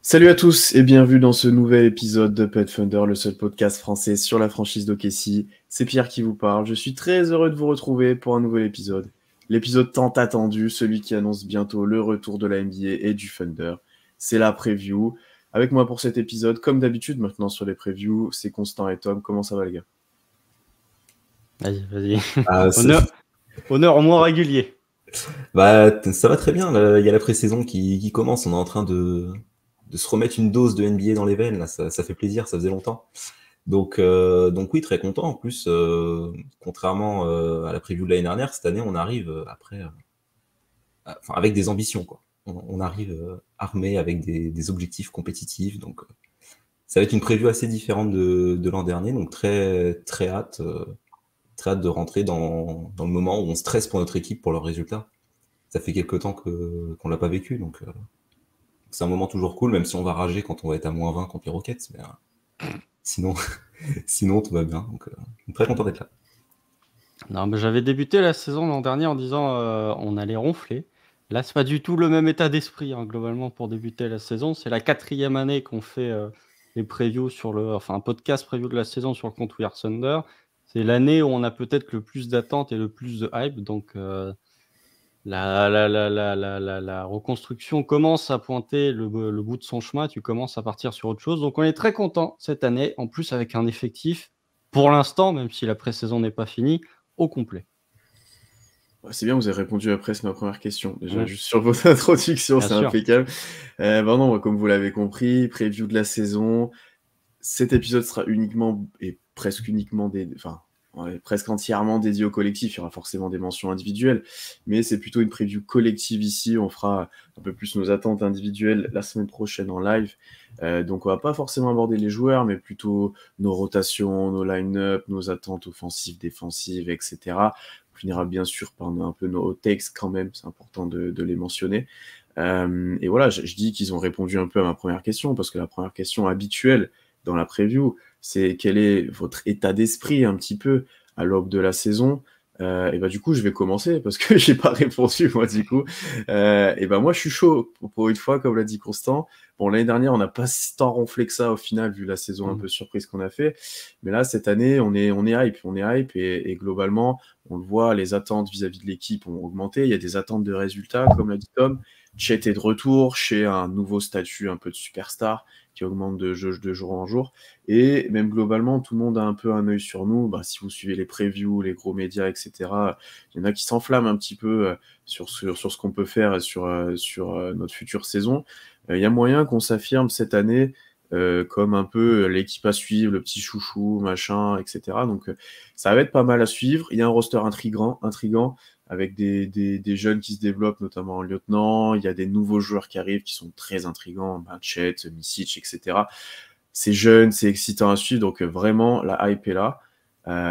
Salut à tous et bienvenue dans ce nouvel épisode de Pet Thunder, le seul podcast français sur la franchise d'OKC. C'est Pierre qui vous parle. Je suis très heureux de vous retrouver pour un nouvel épisode. L'épisode tant attendu, celui qui annonce bientôt le retour de la NBA et du Thunder. C'est la preview. Avec moi pour cet épisode, comme d'habitude maintenant sur les previews, c'est Constant et Tom. Comment ça va les gars? Vas-y. Honneur au moins régulier. Ça va très bien. Là, il y a la pré-saison qui commence. On est en train de se remettre une dose de NBA dans les veines. Là, ça fait plaisir. Ça faisait longtemps. Donc oui, très content. En plus, contrairement à la preview de l'année dernière, cette année, on arrive avec des ambitions, quoi. On arrive armé avec des objectifs compétitifs. Donc, ça va être une preview assez différente de l'an dernier. Donc, très hâte de rentrer dans le moment où on stresse pour notre équipe, pour leurs résultats. Ça fait quelques temps qu'on l'a pas vécu, donc c'est un moment toujours cool, même si on va rager quand on va être à -20 contre les Rockets, mais sinon, sinon tout va bien, donc très content d'être là. Non, mais j'avais débuté la saison l'an dernier en disant on allait ronfler. Là, c'est pas du tout le même état d'esprit, hein, globalement, pour débuter la saison. C'est la 4e année qu'on fait les previews un podcast preview de la saison sur le compte We Are Thunder. C'est l'année où on a peut-être le plus d'attentes et le plus de hype, donc la reconstruction commence à pointer le bout de son chemin. Tu commences à partir sur autre chose. Donc, on est très content cette année, en plus avec un effectif, pour l'instant, même si la pré-saison n'est pas finie, au complet. Ouais, c'est bien, vous avez répondu après, c'est ma première question. Déjà, juste sur votre introduction, Bien c'est sûr. impeccable. Non, comme vous l'avez compris, preview de la saison. Cet épisode sera uniquement et presque uniquement presque entièrement dédié au collectif. Il y aura forcément des mentions individuelles, mais c'est plutôt une preview collective ici. On fera un peu plus nos attentes individuelles la semaine prochaine en live. Donc on va pas forcément aborder les joueurs, mais plutôt nos rotations, nos line-up, nos attentes offensives, défensives, etc. On finira bien sûr par un peu nos hot takes quand même. C'est important de les mentionner. Et voilà, je dis qu'ils ont répondu un peu à ma première question, parce que la première question habituelle dans la preview, c'est quel est votre état d'esprit un petit peu à l'aube de la saison. Et bah du coup, je vais commencer parce que j'ai pas répondu moi du coup. Et bah moi, je suis chaud pour une fois, comme l'a dit Constant. Bon, l'année dernière, on n'a pas tant ronflé que ça au final, vu la saison un peu surprise qu'on a fait. Mais là, cette année, on est hype et globalement, on le voit, les attentes vis-à-vis de l'équipe ont augmenté. Il y a des attentes de résultats, comme l'a dit Tom. Chet est de retour chez un nouveau statut un peu de superstar qui augmente de jour en jour. Et même globalement, tout le monde a un peu un œil sur nous. Bah, si vous suivez les previews, les gros médias, etc., il y en a qui s'enflamment un petit peu sur ce qu'on peut faire et sur notre future saison. Il y a moyen qu'on s'affirme cette année comme un peu l'équipe à suivre, le petit chouchou, machin, etc. Donc ça va être pas mal à suivre. Il y a un roster intrigant avec des jeunes qui se développent, notamment en lieutenant. Il y a des nouveaux joueurs qui arrivent qui sont très intrigants, Chet, Micic, etc. C'est jeune, c'est excitant à suivre, donc vraiment, la hype est là.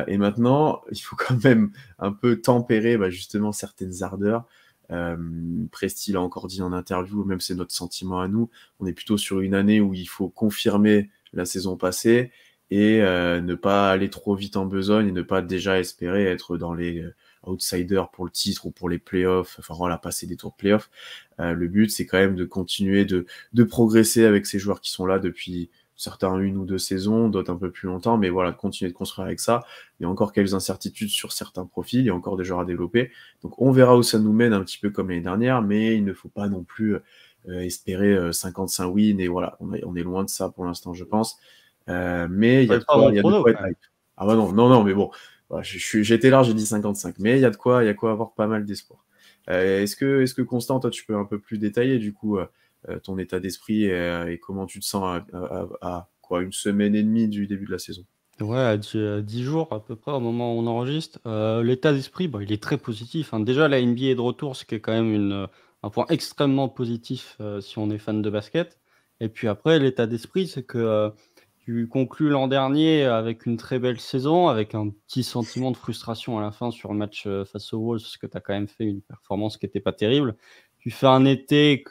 Et maintenant, il faut quand même un peu tempérer justement certaines ardeurs. Presti l'a encore dit en interview, même c'est notre sentiment à nous, on est plutôt sur une année où il faut confirmer la saison passée et ne pas aller trop vite en besogne et ne pas déjà espérer être dans les outsiders pour le titre ou pour les playoffs, enfin voilà, passer des tours de playoffs. Le but, c'est quand même de continuer de progresser avec ces joueurs qui sont là depuis certains 1 ou 2 saisons, d'autres un peu plus longtemps, mais voilà, continuer de construire avec ça. Il y a encore quelques incertitudes sur certains profils, il y a encore des joueurs à développer. Donc on verra où ça nous mène un petit peu comme l'année dernière, mais il ne faut pas non plus espérer 55 wins, et voilà, on est loin de ça pour l'instant, je pense. Mais il y a de quoi être hype. Ah bah non, mais bon, voilà, j'étais large, j'ai dit 55, mais il y a de quoi avoir pas mal d'espoir. Est-ce que Constant, toi, tu peux un peu plus détailler du coup ton état d'esprit et comment tu te sens à quoi, 1 semaine et demie du début de la saison? Ouais, à 10 jours à peu près au moment où on enregistre. L'état d'esprit, il est très positif, hein. Déjà, la NBA est de retour, ce qui est quand même un point extrêmement positif si on est fan de basket. Et puis après, l'état d'esprit, c'est que tu conclus l'an dernier avec une très belle saison, avec un petit sentiment de frustration à la fin sur le match face aux Wolves, parce que tu as quand même fait une performance qui n'était pas terrible. Tu fais un été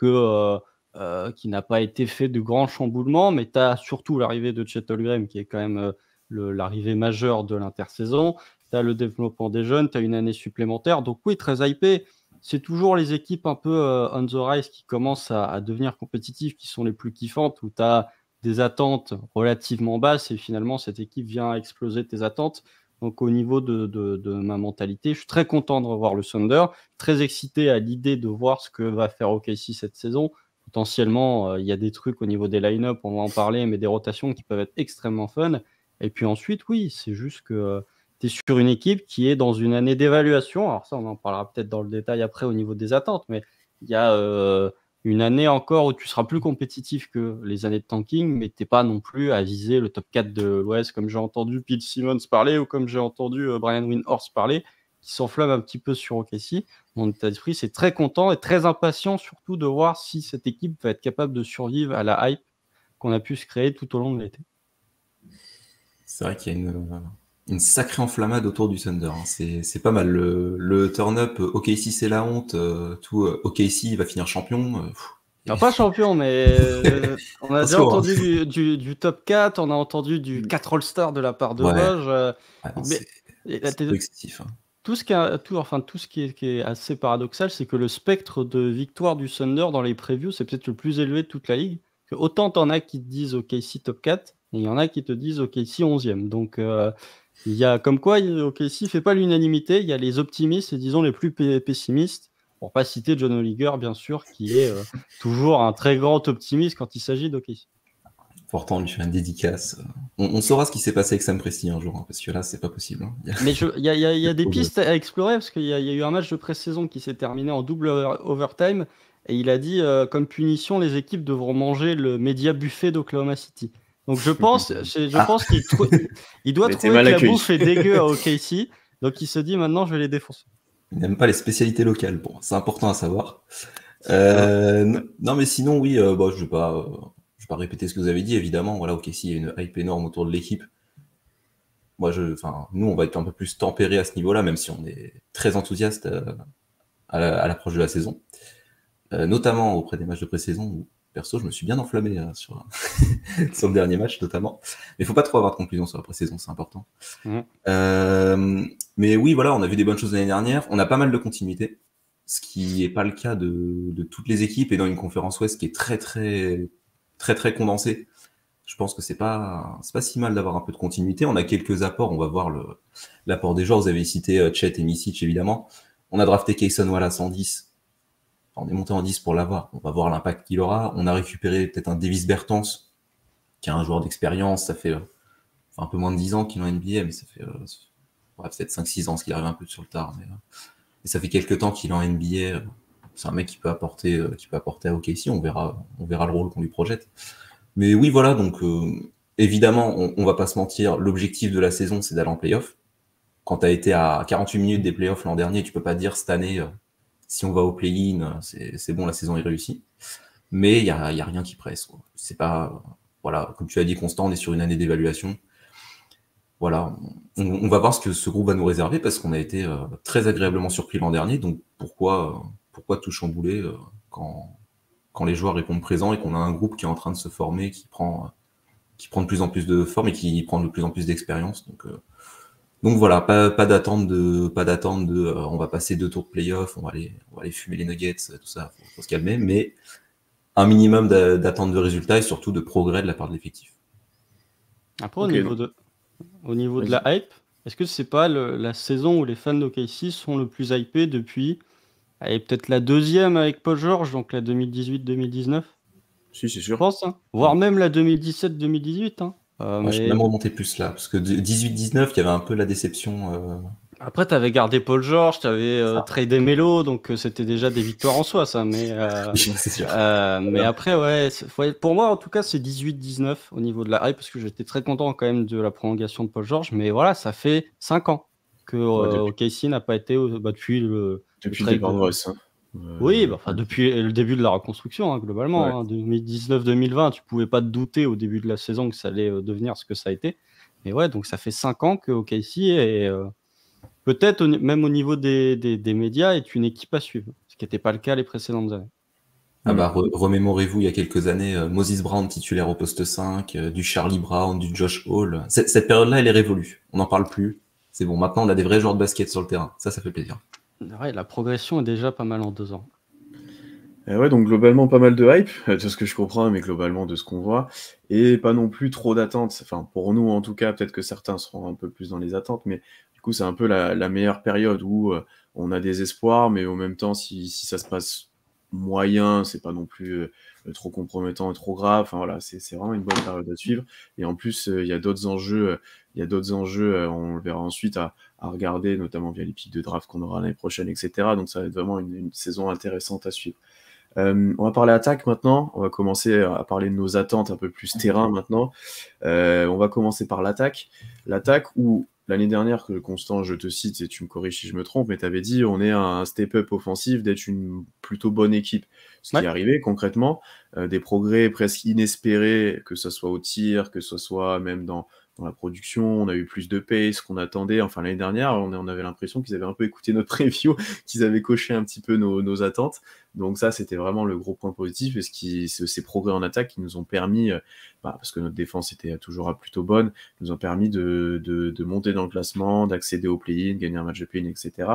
qui n'a pas été fait de grands chamboulements, mais tu as surtout l'arrivée de Chet Holmgren, qui est quand même l'arrivée majeure de l'intersaison. Tu as le développement des jeunes, tu as une année supplémentaire. Donc oui, très hypé. c'est toujours les équipes un peu on the rise qui commencent à devenir compétitives, qui sont les plus kiffantes, où tu as des attentes relativement basses et finalement cette équipe vient exploser tes attentes. Donc au niveau de ma mentalité, je suis très content de revoir le Thunder, très excité à l'idée de voir ce que va faire OKC cette saison. Potentiellement, il y a des trucs au niveau des line-up, on va en parler, mais des rotations qui peuvent être extrêmement fun. Et puis ensuite, oui, c'est juste que tu es sur une équipe qui est dans une année d'évaluation. Alors ça, on en parlera peut-être dans le détail après au niveau des attentes, mais il y a une année encore où tu seras plus compétitif que les années de tanking, mais tu n'es pas non plus à viser le top 4 de l'Ouest, comme j'ai entendu Bill Simmons parler ou comme j'ai entendu Brian Windhorst parler, qui s'enflamme un petit peu sur OKC. Mon état d'esprit, c'est très content et très impatient surtout de voir si cette équipe va être capable de survivre à la hype qu'on a pu se créer tout au long de l'été. C'est vrai qu'il y a une sacrée enflammade autour du Thunder. Hein. C'est pas mal. Le turn-up, OKC c'est la honte, OKC va finir champion. Non, pas champion, mais on a déjà entendu du top 4, on a entendu du 4 All-Star de la part de Woj. C'est excessif. Hein. Tout ce qui est assez paradoxal, c'est que le spectre de victoire du Thunder dans les previews, c'est peut-être le plus élevé de toute la ligue. Que autant t'en as qui te disent OKC top 4, et il y en a qui te disent OKC 11e. Donc, il y a comme quoi OKC fait pas l'unanimité. Il y a les optimistes et disons les plus pessimistes. Pour pas citer John Holliger, bien sûr, qui est toujours un très grand optimiste quand il s'agit d'OKC. Pourtant, lui fait une dédicace. On saura ce qui s'est passé avec Sam Presti un jour, hein, parce que là, c'est pas possible. Hein. Mais il y a des pistes à explorer, parce qu'il y a eu un match de pré-saison qui s'est terminé en double overtime, et il a dit, comme punition, les équipes devront manger le média buffet d'Oklahoma City. Donc je pense qu'il doit trouver que la bouffe est dégueu à OKC, donc il se dit maintenant je vais les défoncer. Il n'aime pas les spécialités locales, bon, c'est important à savoir. Non mais sinon oui, je vais pas répéter ce que vous avez dit, évidemment, voilà, OKC, il y a une hype énorme autour de l'équipe. Moi, nous, on va être un peu plus tempéré à ce niveau-là, même si on est très enthousiaste à l'approche de la saison. Notamment auprès des matchs de pré-saison, où, perso, je me suis bien enflammé sur le dernier match, notamment. Mais il faut pas trop avoir de conclusion sur la pré-saison, c'est important. Mais oui, voilà, on a vu des bonnes choses l'année dernière. On a pas mal de continuité, ce qui n'est pas le cas de toutes les équipes, et dans une conférence Ouest qui est très, très, très, très condensée. Je pense que c'est pas si mal d'avoir un peu de continuité. On a quelques apports, on va voir l'apport des joueurs. Vous avez cité Chet et Micic, évidemment. On a drafté Kayson Wallace en 10. On est monté en 10 pour l'avoir. On va voir l'impact qu'il aura. On a récupéré peut-être un Davis Bertans, qui est un joueur d'expérience. Ça fait un peu moins de 10 ans qu'il est en NBA, mais ça fait peut-être 5-6 ans, ce qui arrive un peu sur le tard. Mais ça fait quelques temps qu'il est en NBA. C'est un mec qui peut apporter à OKC. On verra le rôle qu'on lui projette. Mais oui, voilà, donc évidemment, on va pas se mentir, l'objectif de la saison, c'est d'aller en play-off. Quand tu as été à 48 minutes des play-offs l'an dernier, tu peux pas dire cette année, si on va au play-in, c'est bon, la saison est réussie. Mais il y a rien qui presse. Quoi. C'est pas, voilà, comme tu as dit, Constant, on est sur une année d'évaluation. Voilà, on va voir ce que ce groupe va nous réserver parce qu'on a été très agréablement surpris l'an dernier. Donc pourquoi tout chambouler quand les joueurs répondent présents et qu'on a un groupe qui est en train de se former, qui prend de plus en plus de forme et qui prend de plus en plus d'expérience. Donc voilà, pas d'attente de on va passer 2 tours de play-off, on va aller fumer les nuggets, tout ça, faut se calmer, mais un minimum d'attente de résultats et surtout de progrès de la part de l'effectif. Après, au niveau de la hype, est-ce que c'est pas la saison où les fans d'OKC sont le plus hypés depuis peut-être la deuxième avec Paul George, donc la 2018-2019. Si, c'est sûr. Je pense, hein. Voire même la 2017-2018. Hein. Je suis même remonté plus là, parce que 18-19, il y avait un peu la déception. Après, tu avais gardé Paul George, tu avais tradé Melo, donc c'était déjà des victoires en soi, ça. Mais, c'est sûr. Mais après, ouais, pour moi, en tout cas, c'est 18-19 au niveau de la hype, parce que j'étais très content quand même de la prolongation de Paul George. Mais voilà, ça fait 5 ans que OKC n'a pas été depuis le départ de Russ. Hein. Oui, depuis le début de la reconstruction, hein, globalement. Ouais. 2019-2020, tu pouvais pas te douter au début de la saison que ça allait devenir ce que ça a été. Mais ouais, donc ça fait 5 ans que OKC est peut-être même au niveau des médias est une équipe à suivre, ce qui n'était pas le cas les précédentes années. Remémorez-vous, il y a quelques années, Moses Brown titulaire au poste 5, du Charlie Brown, du Josh Hall. Cette période-là, elle est révolue. On n'en parle plus. C'est bon, maintenant on a des vrais joueurs de basket sur le terrain. Ça fait plaisir. Ouais, la progression est déjà pas mal en 2 ans. Ouais, donc globalement, pas mal de hype, de ce que je comprends, mais globalement de ce qu'on voit et pas non plus trop d'attentes. Enfin, pour nous, en tout cas, peut-être que certains seront un peu plus dans les attentes, mais du coup, c'est un peu la meilleure période où, on a des espoirs, mais en même temps, si ça se passe moyen, c'est pas non plus, trop compromettant et trop grave. Enfin, voilà, c'est vraiment une bonne période à suivre et en plus, il y a d'autres enjeux, on le verra ensuite à regarder, notamment via les pics de draft qu'on aura l'année prochaine et cetera. Donc ça va être vraiment une saison intéressante à suivre. On va parler attaque maintenant. On va commencer à parler de nos attentes un peu plus terrain maintenant. On va commencer par l'attaque. L'attaque où l'année dernière, que Constant, je te cite et tu me corriges si je me trompe, mais tu avais dit on est à un step-up offensif d'être une plutôt bonne équipe. Ce qui Ouais. est arrivé concrètement, des progrès presque inespérés, que ce soit au tir, que ce soit même dans la production. On a eu plus de pace qu'on attendait. Enfin, l'année dernière, on avait l'impression qu'ils avaient un peu écouté notre preview, qu'ils avaient coché un petit peu nos attentes. Donc ça, c'était vraiment le gros point positif et ces progrès en attaque qui nous ont permis, parce que notre défense était toujours plutôt bonne, nous ont permis de monter dans le classement, d'accéder au play-in, gagner un match de play-in, etc.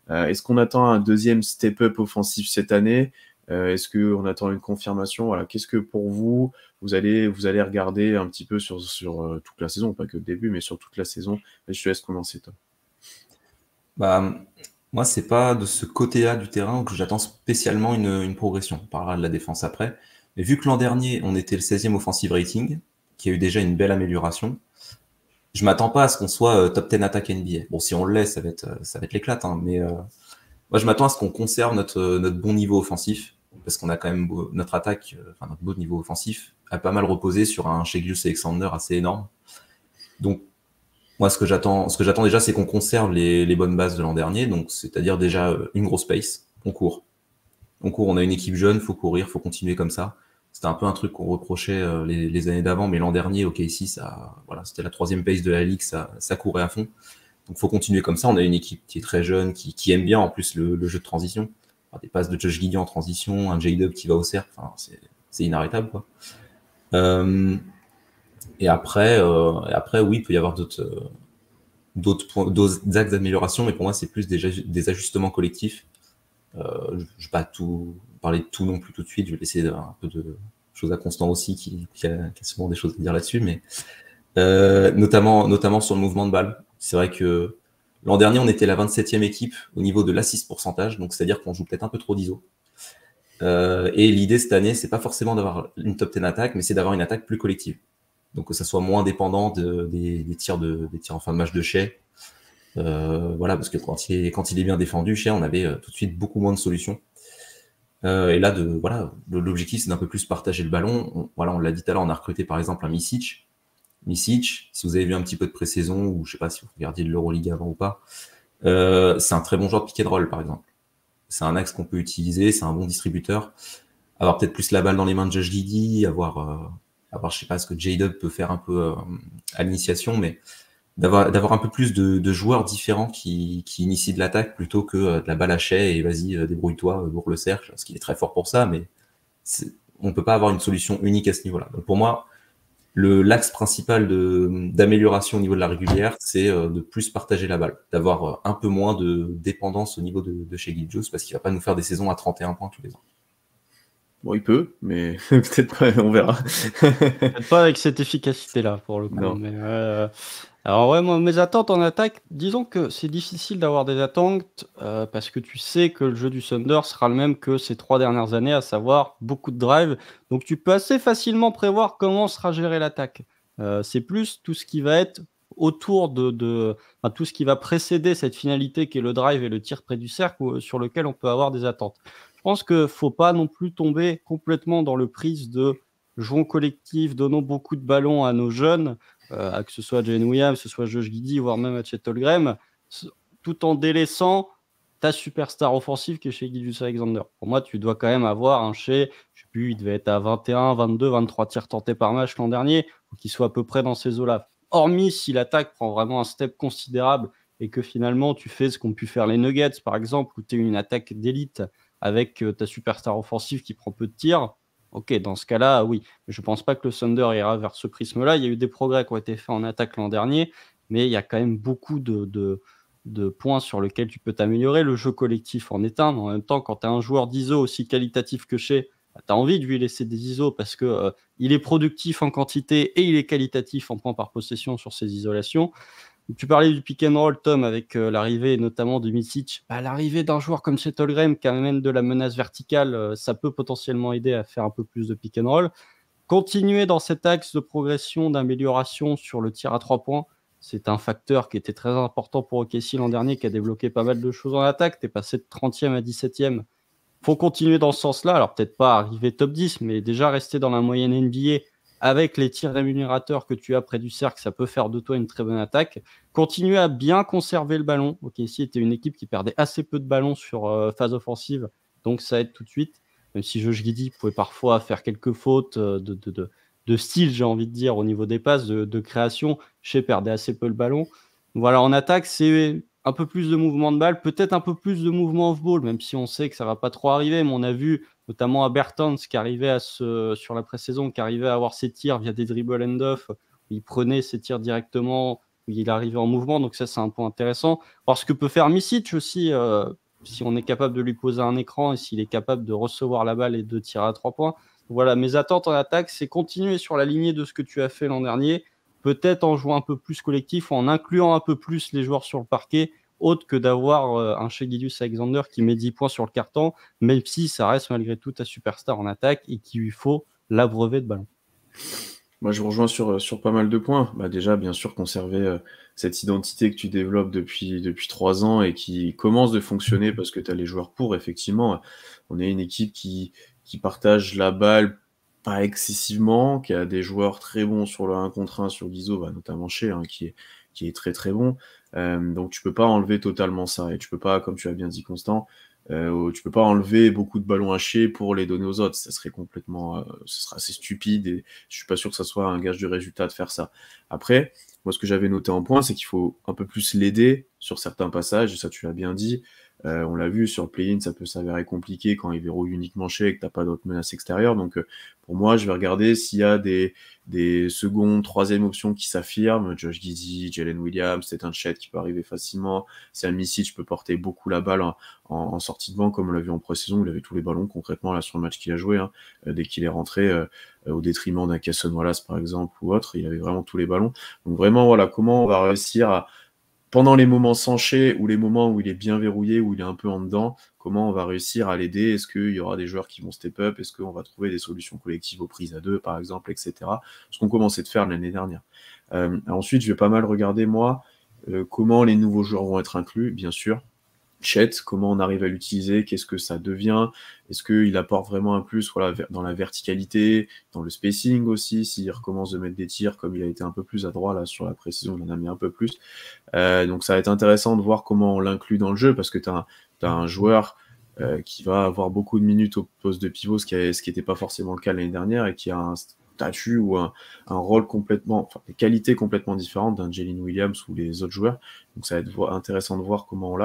Est-ce qu'on attend un deuxième step-up offensif cette année? Est-ce qu'on attend une confirmation? Voilà, qu'est-ce que pour vous, vous allez regarder un petit peu sur toute la saison, pas que le début, mais sur toute la saison? Et je te laisse commencer, toi. Bah, moi, c'est pas de ce côté-là du terrain que j'attends spécialement une progression. On parlera de la défense après. Mais vu que l'an dernier, on était le 16e offensive rating, qui a eu déjà une belle amélioration, je m'attends pas à ce qu'on soit top 10 attaque NBA. Bon, si on le laisse, ça va être l'éclate, hein, mais moi, je m'attends à ce qu'on conserve notre bon niveau offensif, parce qu'on a quand même notre attaque, enfin notre beau niveau offensif, a pas mal reposé sur un Shai Gilgeous-Alexander assez énorme. Donc, moi, ce que j'attends déjà, c'est qu'on conserve les bonnes bases de l'an dernier, donc c'est-à-dire déjà une grosse pace, on court. On court, on a une équipe jeune, faut courir, faut continuer comme ça. C'était un peu un truc qu'on reprochait les années d'avant, mais l'an dernier, OKC, voilà, c'était la 3e pace de la ligue, ça courait à fond. Donc faut continuer comme ça. On a une équipe qui est très jeune, qui aime bien en plus le jeu de transition. Enfin, des passes de Josh Giddey en transition, un J-Dub qui va au cercle, enfin, c'est inarrêtable, quoi. Euh, et après, oui, il peut y avoir d'autres axes d'amélioration, mais pour moi, c'est plus des ajustements collectifs. Je ne vais pas tout parler de tout non plus tout de suite. Je vais laisser un peu de choses à Constant aussi, qui a souvent des choses à dire là-dessus, mais notamment sur le mouvement de balle. C'est vrai que l'an dernier, on était la 27e équipe au niveau de l'assist pourcentage, donc c'est-à-dire qu'on joue peut-être un peu trop d'ISO. Et l'idée cette année, c'est pas forcément d'avoir une top 10 attaque, mais c'est d'avoir une attaque plus collective. Donc que ça soit moins dépendant des tirs en fin de match de Shai. Voilà, parce que quand il est bien défendu, Shai, on avait tout de suite beaucoup moins de solutions. Et là, l'objectif, c'est d'un peu plus partager le ballon. On l'a dit tout à l'heure, on a recruté par exemple un Micic. Micic, si vous avez vu un petit peu de pré-saison, ou je sais pas si vous regardiez de l'Euroleague avant ou pas, c'est un très bon joueur de pick and roll, par exemple. C'est un axe qu'on peut utiliser, c'est un bon distributeur. Avoir peut-être plus la balle dans les mains de Josh Giddey, avoir je sais pas ce que J-Dub peut faire un peu à l'initiation, mais d'avoir un peu plus de joueurs différents qui initient de l'attaque plutôt que de la balle à Shai et vas-y, débrouille-toi, bourre le cercle, parce qu'il est très fort pour ça, mais on peut pas avoir une solution unique à ce niveau-là. Donc pour moi, l'axe principal d'amélioration au niveau de la régulière, c'est de plus partager la balle, d'avoir un peu moins de dépendance au niveau de Shai Gilgeous, parce qu'il va pas nous faire des saisons à 31 points tous les ans. Bon, il peut, mais peut-être pas, on verra. Peut-être pas avec cette efficacité-là, pour le coup. Non. Mais, alors ouais, moi, mes attentes en attaque, disons que c'est difficile d'avoir des attentes parce que tu sais que le jeu du Thunder sera le même que ces 3 dernières années, à savoir beaucoup de drive. Donc tu peux assez facilement prévoir comment sera gérée l'attaque. C'est plus tout ce qui va être autour enfin, tout ce qui va précéder cette finalité qui est le drive et le tir près du cercle sur lequel on peut avoir des attentes. Je pense qu'il ne faut pas non plus tomber complètement dans le prisme de jouons collectif, donnons beaucoup de ballons à nos jeunes, que ce soit Jalen Williams, que ce soit Josh Giddey, voire même à Chet Holmgren, tout en délaissant ta superstar offensive qui est chez Gilgeous-Alexander. Pour moi, tu dois quand même avoir un Shai, je sais plus, il devait être à 21, 22, 23 tirs tentés par match l'an dernier, pour qu'il soit à peu près dans ces eaux-là. Hormis si l'attaque prend vraiment un step considérable et que finalement tu fais ce qu'ont pu faire les Nuggets, par exemple, où tu es une attaque d'élite avec ta superstar offensive qui prend peu de tirs. Ok, dans ce cas-là, oui. Je ne pense pas que le Thunder ira vers ce prisme-là. Il y a eu des progrès qui ont été faits en attaque l'an dernier, mais il y a quand même beaucoup de points sur lesquels tu peux t'améliorer. Le jeu collectif en est un, mais en même temps, quand tu as un joueur d'ISO aussi qualitatif que Shai, tu as envie de lui laisser des ISO parce que il est productif en quantité et il est qualitatif en points par possession sur ses isolations. Tu parlais du pick and roll, Tom, avec l'arrivée notamment de Micic. L'arrivée d'un joueur comme Chet Holmgren qui amène de la menace verticale, ça peut potentiellement aider à faire un peu plus de pick and roll. Continuer dans cet axe de progression, d'amélioration sur le tir à 3 points, c'est un facteur qui était très important pour OKC l'an dernier, qui a débloqué pas mal de choses en attaque. Tu es passé de 30e à 17e. Faut continuer dans ce sens-là. Alors, peut-être pas arriver top 10, mais déjà rester dans la moyenne NBA avec les tirs rémunérateurs que tu as près du cercle, ça peut faire de toi une très bonne attaque. Continuer à bien conserver le ballon. OKC était une équipe qui perdait assez peu de ballons sur phase offensive, donc ça aide tout de suite. Même si Josh Giddey pouvait parfois faire quelques fautes de style, j'ai envie de dire, au niveau des passes, de création. Shai perdait assez peu le ballon. Voilà, en attaque, c'est un peu plus de mouvement de balle, peut-être un peu plus de mouvement off-ball, même si on sait que ça ne va pas trop arriver. Mais on a vu notamment à Bertans qui arrivait sur la pré-saison, qui arrivait à avoir ses tirs via des dribble and-off, où il prenait ses tirs directement, où il arrivait en mouvement. Donc ça, c'est un point intéressant. Voir ce que peut faire Micic aussi, si on est capable de lui poser un écran et s'il est capable de recevoir la balle et de tirer à 3 points. Voilà, mes attentes en attaque, c'est continuer sur la lignée de ce que tu as fait l'an dernier, peut-être en jouant un peu plus collectif ou en incluant un peu plus les joueurs sur le parquet, autre que d'avoir un Shai Gilgeous-Alexander qui met 10 points sur le carton, même si ça reste malgré tout ta superstar en attaque et qu'il lui faut l'abreuver de ballon. Moi, je vous rejoins sur pas mal de points. Déjà, bien sûr, conserver cette identité que tu développes depuis 3 ans et qui commence de fonctionner parce que tu as les joueurs pour. Effectivement, on est une équipe qui partage la balle pas excessivement, qui a des joueurs très bons sur le 1 contre 1 sur l'ISO, notamment Shai, qui est très très bon. Donc tu peux pas enlever totalement ça. Et tu peux pas, comme tu as bien dit Constant, tu peux pas enlever beaucoup de ballons hachés pour les donner aux autres. Ça serait complètement, ce serait assez stupide et je suis pas sûr que ça soit un gage de résultat de faire ça. Après, moi ce que j'avais noté en point, c'est qu'il faut un peu plus l'aider sur certains passages, et ça tu l'as bien dit. On l'a vu sur le play-in, ça peut s'avérer compliqué quand il verrouille uniquement Shai et que t'as pas d'autres menaces extérieures. Donc pour moi, je vais regarder s'il y a des secondes, troisième options qui s'affirment. Josh Giddey, Jalen Williams, c'est un Chet qui peut arriver facilement. C'est un Micic peut porter beaucoup la balle en sortie de banc, comme on l'a vu en pré-saison. Il avait tous les ballons concrètement là sur le match qu'il a joué. Dès qu'il est rentré, au détriment d'un Cason Wallace par exemple ou autre, il avait vraiment tous les ballons. Donc vraiment, voilà, comment on va réussir à pendant les moments sans Shai ou les moments où il est bien verrouillé, où il est un peu en dedans, comment on va réussir à l'aider? Est-ce qu'il y aura des joueurs qui vont step up? Est-ce qu'on va trouver des solutions collectives aux prises à 2, par exemple, etc. Ce qu'on commençait de faire l'année dernière. Ensuite, je vais pas mal regarder, moi, comment les nouveaux joueurs vont être inclus, bien sûr. Chet, comment on arrive à l'utiliser, qu'est-ce que ça devient, est-ce qu'il apporte vraiment un plus dans la verticalité, dans le spacing aussi, s'il recommence de mettre des tirs comme il a été un peu plus adroit là sur la précision, il en a mis un peu plus. Donc ça va être intéressant de voir comment on l'inclut dans le jeu parce que tu as un joueur qui va avoir beaucoup de minutes au poste de pivot, ce qui n'était pas forcément le cas l'année dernière et qui a un statut ou un rôle des qualités complètement différentes d'un Jalen Williams ou les autres joueurs. Donc ça va être intéressant de voir comment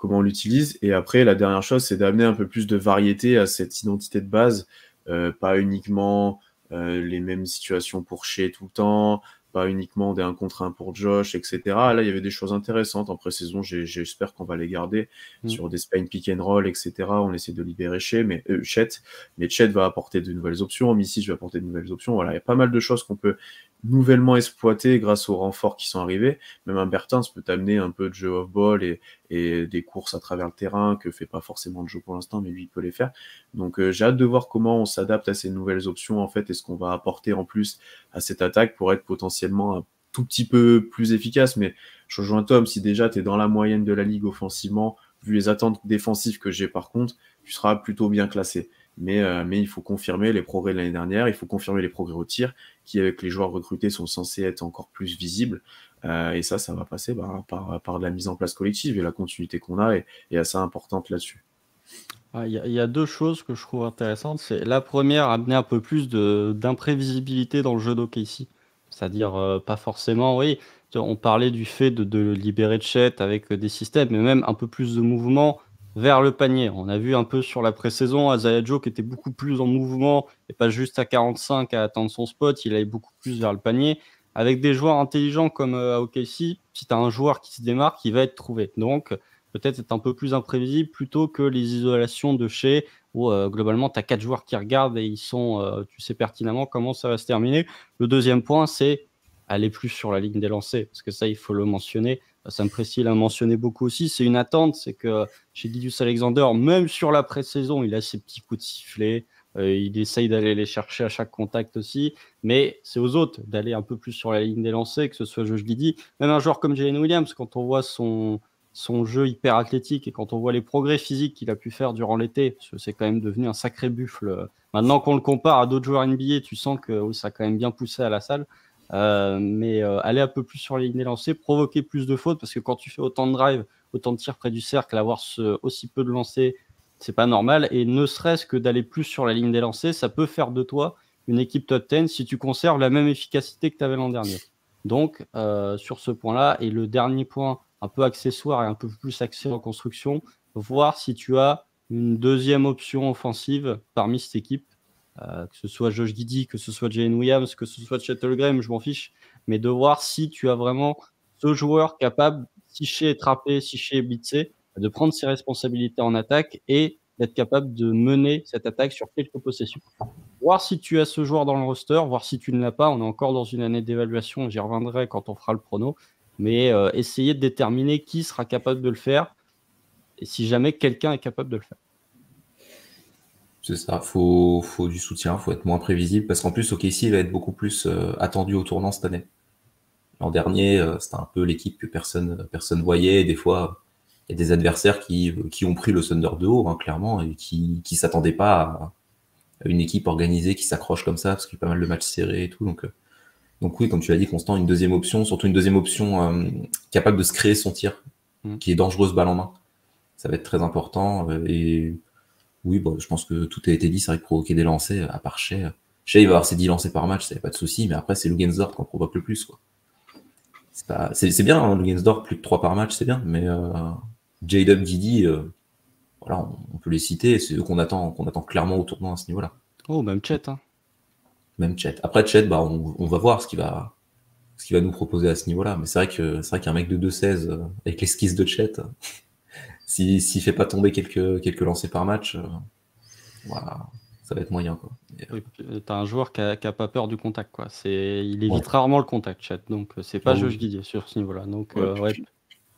on l'utilise. Et après, la dernière chose, c'est d'amener un peu plus de variété à cette identité de base, pas uniquement les mêmes situations pour Shai tout le temps, pas uniquement des 1 contre 1 pour Josh, etc. Là, il y avait des choses intéressantes en pré-saison, j'espère qu'on va les garder sur des Spain pick and roll, etc. On essaie de libérer Chet, mais Chet va apporter de nouvelles options, Micic va apporter de nouvelles options. Voilà, il y a pas mal de choses qu'on peut nouvellement exploiter grâce aux renforts qui sont arrivés. Même un Bertans peut t'amener un peu de jeu off-ball et des courses à travers le terrain que fait pas forcément le jeu pour l'instant, mais lui, il peut les faire. Donc, j'ai hâte de voir comment on s'adapte à ces nouvelles options, en fait, et ce qu'on va apporter en plus à cette attaque pour être potentiellement un tout petit peu plus efficace. Mais je rejoins Tom, si déjà tu es dans la moyenne de la ligue offensivement, vu les attentes défensives que j'ai par contre, tu seras plutôt bien classé. Mais il faut confirmer les progrès de l'année dernière, il faut confirmer les progrès au tir, qui avec les joueurs recrutés sont censés être encore plus visibles. Et ça va passer par de la mise en place collective, et la continuité qu'on a est assez importante là-dessus. Il y a 2 choses que je trouve intéressantes. C'est la première, amener un peu plus d'imprévisibilité dans le jeu d'OKC. C'est-à-dire, pas forcément, oui, on parlait du fait de libérer Chet avec des systèmes, mais même un peu plus de mouvement vers le panier. On a vu un peu sur la pré-saison, Isaiah Joe qui était beaucoup plus en mouvement et pas juste à 45 à attendre son spot, il allait beaucoup plus vers le panier. avec des joueurs intelligents comme à OKC, si tu as un joueur qui se démarque, il va être trouvé. Donc, peut-être être un peu plus imprévisible plutôt que les isolations de chez où globalement, tu as 4 joueurs qui regardent et tu sais pertinemment comment ça va se terminer. Le deuxième point, c'est aller plus sur la ligne des lancers, parce que ça, il faut le mentionner. Sam Presti l'a mentionné beaucoup aussi. C'est une attente, c'est que chez Gilgeous Alexander, même sur la pré-saison, il a ses petits coups de sifflet. Il essaye d'aller les chercher à chaque contact aussi, mais c'est aux autres d'aller un peu plus sur la ligne des lancers, que ce soit Josh Giddey. Même un joueur comme Jalen Williams, quand on voit son jeu hyper athlétique et quand on voit les progrès physiques qu'il a pu faire durant l'été, parce que c'est quand même devenu un sacré buffle. Maintenant qu'on le compare à d'autres joueurs NBA, tu sens que ça a quand même bien poussé à la salle. Mais aller un peu plus sur les lignes des lancers, provoquer plus de fautes, parce que quand tu fais autant de drive, autant de tirs près du cercle, avoir aussi peu de lancers, c'est pas normal. Et ne serait-ce que d'aller plus sur la ligne des lancers, ça peut faire de toi une équipe top 10 si tu conserves la même efficacité que tu avais l'an dernier. Donc, sur ce point-là, et le dernier point, un peu accessoire et un peu plus axé en construction, voir si tu as une deuxième option offensive parmi cette équipe. Que ce soit Josh Giddey, que ce soit Jalen Williams, que ce soit Chet Holmgren, je m'en fiche, mais de voir si tu as vraiment ce joueur capable, si chez trapper, si chez blitzer, de prendre ses responsabilités en attaque et d'être capable de mener cette attaque sur quelques possessions. Voir si tu as ce joueur dans le roster, voir si tu ne l'as pas. On est encore dans une année d'évaluation, j'y reviendrai quand on fera le prono, mais essayer de déterminer qui sera capable de le faire et si jamais quelqu'un est capable de le faire. C'est ça, faut du soutien, faut être moins prévisible, parce qu'en plus, OKC va être beaucoup plus attendu au tournant cette année. L'an dernier, c'était un peu l'équipe que personne voyait. Des fois, il y a des adversaires qui ont pris le Thunder de haut, hein, clairement, et qui s'attendaient pas à une équipe organisée qui s'accroche comme ça, parce qu'il y a pas mal de matchs serrés et tout. Donc oui, comme tu l'as dit, Constant, une deuxième option, surtout une deuxième option capable de se créer son tir, qui est dangereuse balle en main. Ça va être très important. Et oui, bon, je pense que tout a été dit. C'est vrai que provoquer des lancers, à part Shai, il va avoir ses 10 lancers par match, ça n'y a pas de souci, mais après, c'est Luguensdorf qu'on provoque le plus, quoi. C'est bien, hein, Luguensdorf, plus de 3 par match, c'est bien, mais J-Dub, Giddey, voilà, on peut les citer, c'est eux qu'on attend clairement au tournoi à ce niveau-là. Oh, même Chet, hein. Même Chet. Après Chet, bah, on va voir ce qu'il va nous proposer à ce niveau-là, mais c'est vrai qu'un mec de 2,16 avec l'esquisse de Chet, s'il fait pas tomber quelques lancers par match, voilà, ça va être moyen, quoi. Oui, t'as un joueur qui a pas peur du contact, quoi. Il évite rarement le contact, Chet, donc c'est pas Josh Giddey sur ce niveau-là. Donc,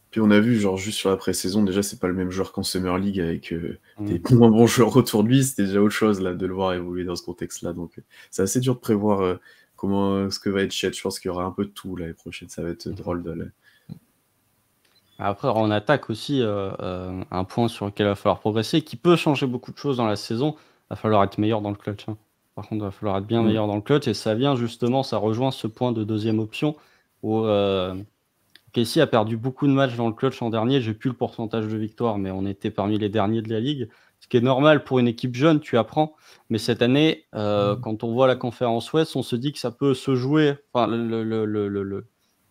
puis on a vu, genre, juste sur la pré-saison, déjà, c'est pas le même joueur qu'en Summer League avec des moins bons joueurs autour de lui. C'était déjà autre chose, là, de le voir évoluer dans ce contexte-là. Donc, c'est assez dur de prévoir ce que va être Chet. Je pense qu'il y aura un peu de tout l'année prochaine. Ça va être drôle de. Après, en attaque aussi, un point sur lequel il va falloir progresser, qui peut changer beaucoup de choses dans la saison. Il va falloir être meilleur dans le clutch, hein. Par contre, il va falloir être bien meilleur dans le clutch. Et ça rejoint ce point de deuxième option où Casey a perdu beaucoup de matchs dans le clutch l'an dernier. J'ai plus le pourcentage de victoire, mais on était parmi les derniers de la ligue. Ce qui est normal pour une équipe jeune, tu apprends. Mais cette année, quand on voit la conférence Ouest, on se dit que ça peut se jouer. Enfin,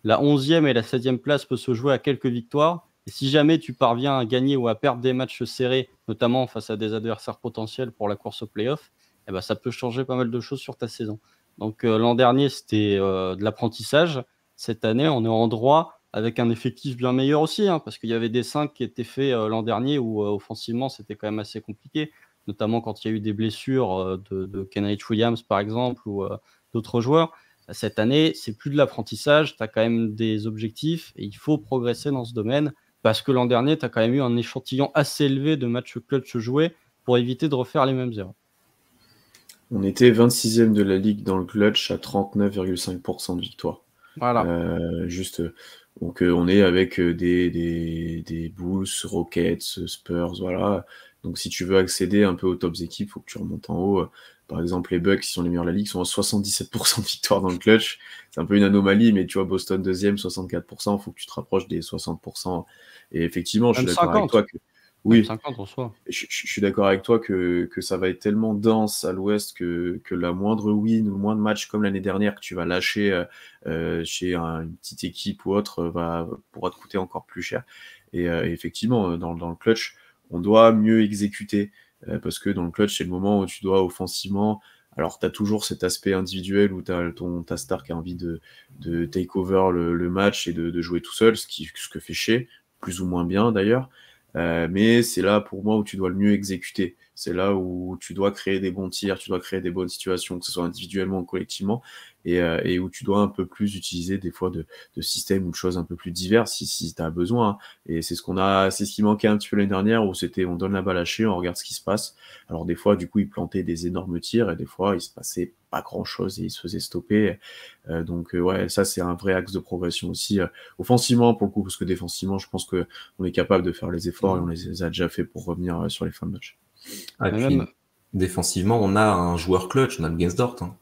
la 11e et la 16e place peut se jouer à quelques victoires. Et si jamais tu parviens à gagner ou à perdre des matchs serrés, notamment face à des adversaires potentiels pour la course au play-off, eh ben, ça peut changer pas mal de choses sur ta saison. Donc l'an dernier, c'était de l'apprentissage. Cette année, on est en droit avec un effectif bien meilleur aussi, hein, parce qu'il y avait des 5 qui étaient faits l'an dernier où offensivement, c'était quand même assez compliqué, notamment quand il y a eu des blessures de Kenrich Williams, par exemple, ou d'autres joueurs. Cette année, c'est plus de l'apprentissage, tu as quand même des objectifs et il faut progresser dans ce domaine parce que l'an dernier, tu as quand même eu un échantillon assez élevé de matchs clutch joués pour éviter de refaire les mêmes erreurs. On était 26e de la ligue dans le clutch à 39,5% de victoire. Voilà. Donc on est avec des Bulls, Rockets, Spurs, voilà. Donc si tu veux accéder un peu aux tops équipes, il faut que tu remontes en haut. Par exemple, les Bucks, qui sont les meilleurs de la ligue, sont à 77% de victoire dans le clutch. C'est un peu une anomalie, mais tu vois, Boston deuxième, 64%, il faut que tu te rapproches des 60%. Et effectivement, je suis d'accord avec toi que... Oui, 50 en soi. Je suis d'accord avec toi que ça va être tellement dense à l'ouest que la moindre win ou le moindre match comme l'année dernière que tu vas lâcher chez une petite équipe ou autre pourra te coûter encore plus cher. Et effectivement, dans le clutch, on doit mieux exécuter parce que dans le clutch, c'est le moment où tu dois offensivement Alors, tu as toujours cet aspect individuel où tu as ta star qui a envie de take over le match et de jouer tout seul, ce que fait Shea, plus ou moins bien d'ailleurs. Mais c'est là pour moi où tu dois le mieux exécuter. C'est là où tu dois créer des bons tirs, tu dois créer des bonnes situations, que ce soit individuellement ou collectivement, et où tu dois un peu plus utiliser des fois de systèmes ou de choses un peu plus diverses si tu as besoin. Hein. Et c'est ce qui manquait un petit peu l'année dernière, où c'était on donne la balle à Shea, on regarde ce qui se passe. Alors des fois, du coup, il plantait des énormes tirs, et des fois, il se passait pas grand-chose et il se faisait stopper. Donc ouais, ça c'est un vrai axe de progression aussi, offensivement pour le coup, parce que défensivement, je pense que on est capable de faire les efforts et on les a déjà fait pour revenir sur les fins de match. Et puis, défensivement, on a un joueur clutch, on a le Gensdort. Hein.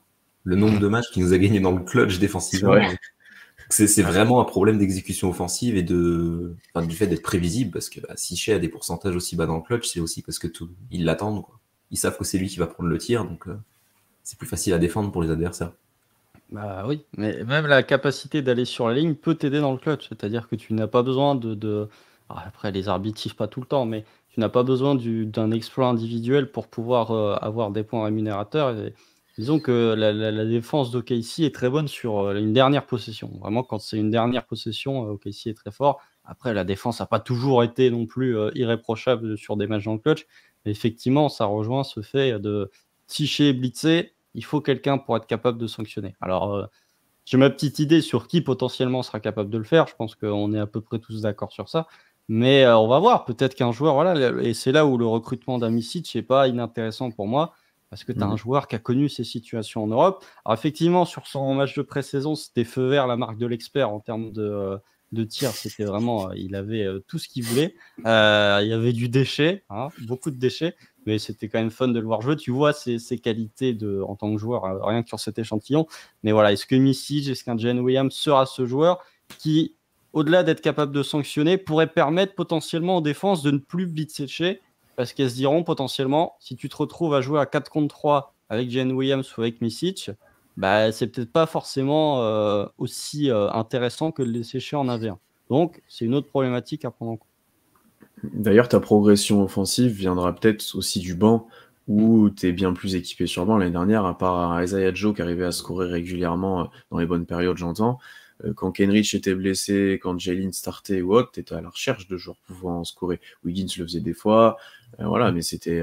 Le nombre de matchs qu'il nous a gagné dans le clutch défensivement, c'est vraiment un problème d'exécution offensive et du fait d'être prévisible, parce que si Shea a des pourcentages aussi bas dans le clutch, c'est aussi parce que ils l'attendent. Quoi. Ils savent que c'est lui qui va prendre le tir, donc c'est plus facile à défendre pour les adversaires. Bah oui, mais même la capacité d'aller sur la ligne peut t'aider dans le clutch, c'est-à-dire que tu n'as pas besoin Alors après, les arbitres sifflent pas tout le temps, mais tu n'as pas besoin d'un exploit individuel pour pouvoir avoir des points rémunérateurs. Et disons que la défense d'OKC est très bonne sur une dernière possession. Vraiment, quand c'est une dernière possession, OKC est très fort. Après, la défense n'a pas toujours été non plus irréprochable sur des matchs dans le clutch. Mais effectivement, ça rejoint ce fait de si Shea est blitzé, il faut quelqu'un pour être capable de sanctionner. Alors, j'ai ma petite idée sur qui potentiellement sera capable de le faire. Je pense qu'on est à peu près tous d'accord sur ça. Mais on va voir. Peut-être qu'un joueur, voilà, et c'est là où le recrutement d'un Micic n'est pas inintéressant pour moi, parce que tu as un joueur qui a connu ces situations en Europe. Alors, effectivement, sur son match de pré-saison, c'était feu vert, la marque de l'expert en termes de tir. C'était vraiment, il avait tout ce qu'il voulait. Il y avait du déchet, hein, beaucoup de déchets. Mais c'était quand même fun de le voir jouer. Tu vois ses qualités en tant que joueur, rien que sur cet échantillon. Mais voilà, est-ce que Micic, est-ce qu'un Jalen Williams sera ce joueur qui, au-delà d'être capable de sanctionner, pourrait permettre potentiellement aux défenses de ne plus blitzer Shea, parce qu'elles se diront potentiellement, si tu te retrouves à jouer à 4 contre 3 avec Jalen Williams ou avec Micic, bah, c'est peut-être pas forcément aussi intéressant que de laisser Shea en 1v1. Donc, c'est une autre problématique à prendre en compte. D'ailleurs, ta progression offensive viendra peut-être aussi du banc, où tu es bien plus équipé sur le banc. L'année dernière, à part Isaiah Joe qui arrivait à scorer régulièrement dans les bonnes périodes, j'entends, quand Kenrich était blessé, quand Jalen startait ou autre, tu étais à la recherche de joueurs pouvant scorer. Wiggins le faisait des fois, voilà, mais c'était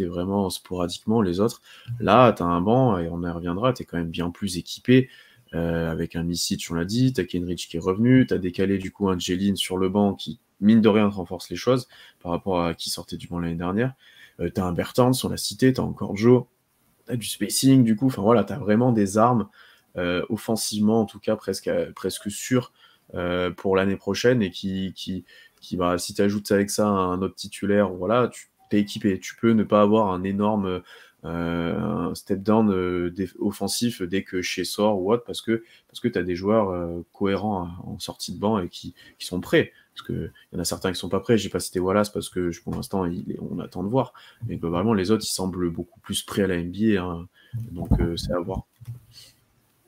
vraiment sporadiquement les autres. Là, tu as un banc, et on y reviendra, tu es quand même bien plus équipé. Avec un Micic, on l'a dit, t'as Kenrich qui est revenu, t'as décalé du coup un Jalen sur le banc qui, mine de rien, renforce les choses par rapport à qui sortait du banc l'année dernière. T'as un Bertans, on l'a cité, t'as encore Joe, t'as du spacing du coup, enfin voilà, t'as vraiment des armes offensivement en tout cas presque sûres pour l'année prochaine, et qui bah, si t'ajoutes avec ça un autre titulaire, voilà, tu t'es équipé, tu peux ne pas avoir un énorme un step down offensif dès que Shea sort ou autre, parce que tu as des joueurs cohérents en sortie de banc et qui sont prêts. Parce qu'il y en a certains qui sont pas prêts. J'ai pas cité Wallace parce que pour l'instant on attend de voir. Mais globalement, les autres ils semblent beaucoup plus prêts à la NBA. Hein. Donc c'est à voir.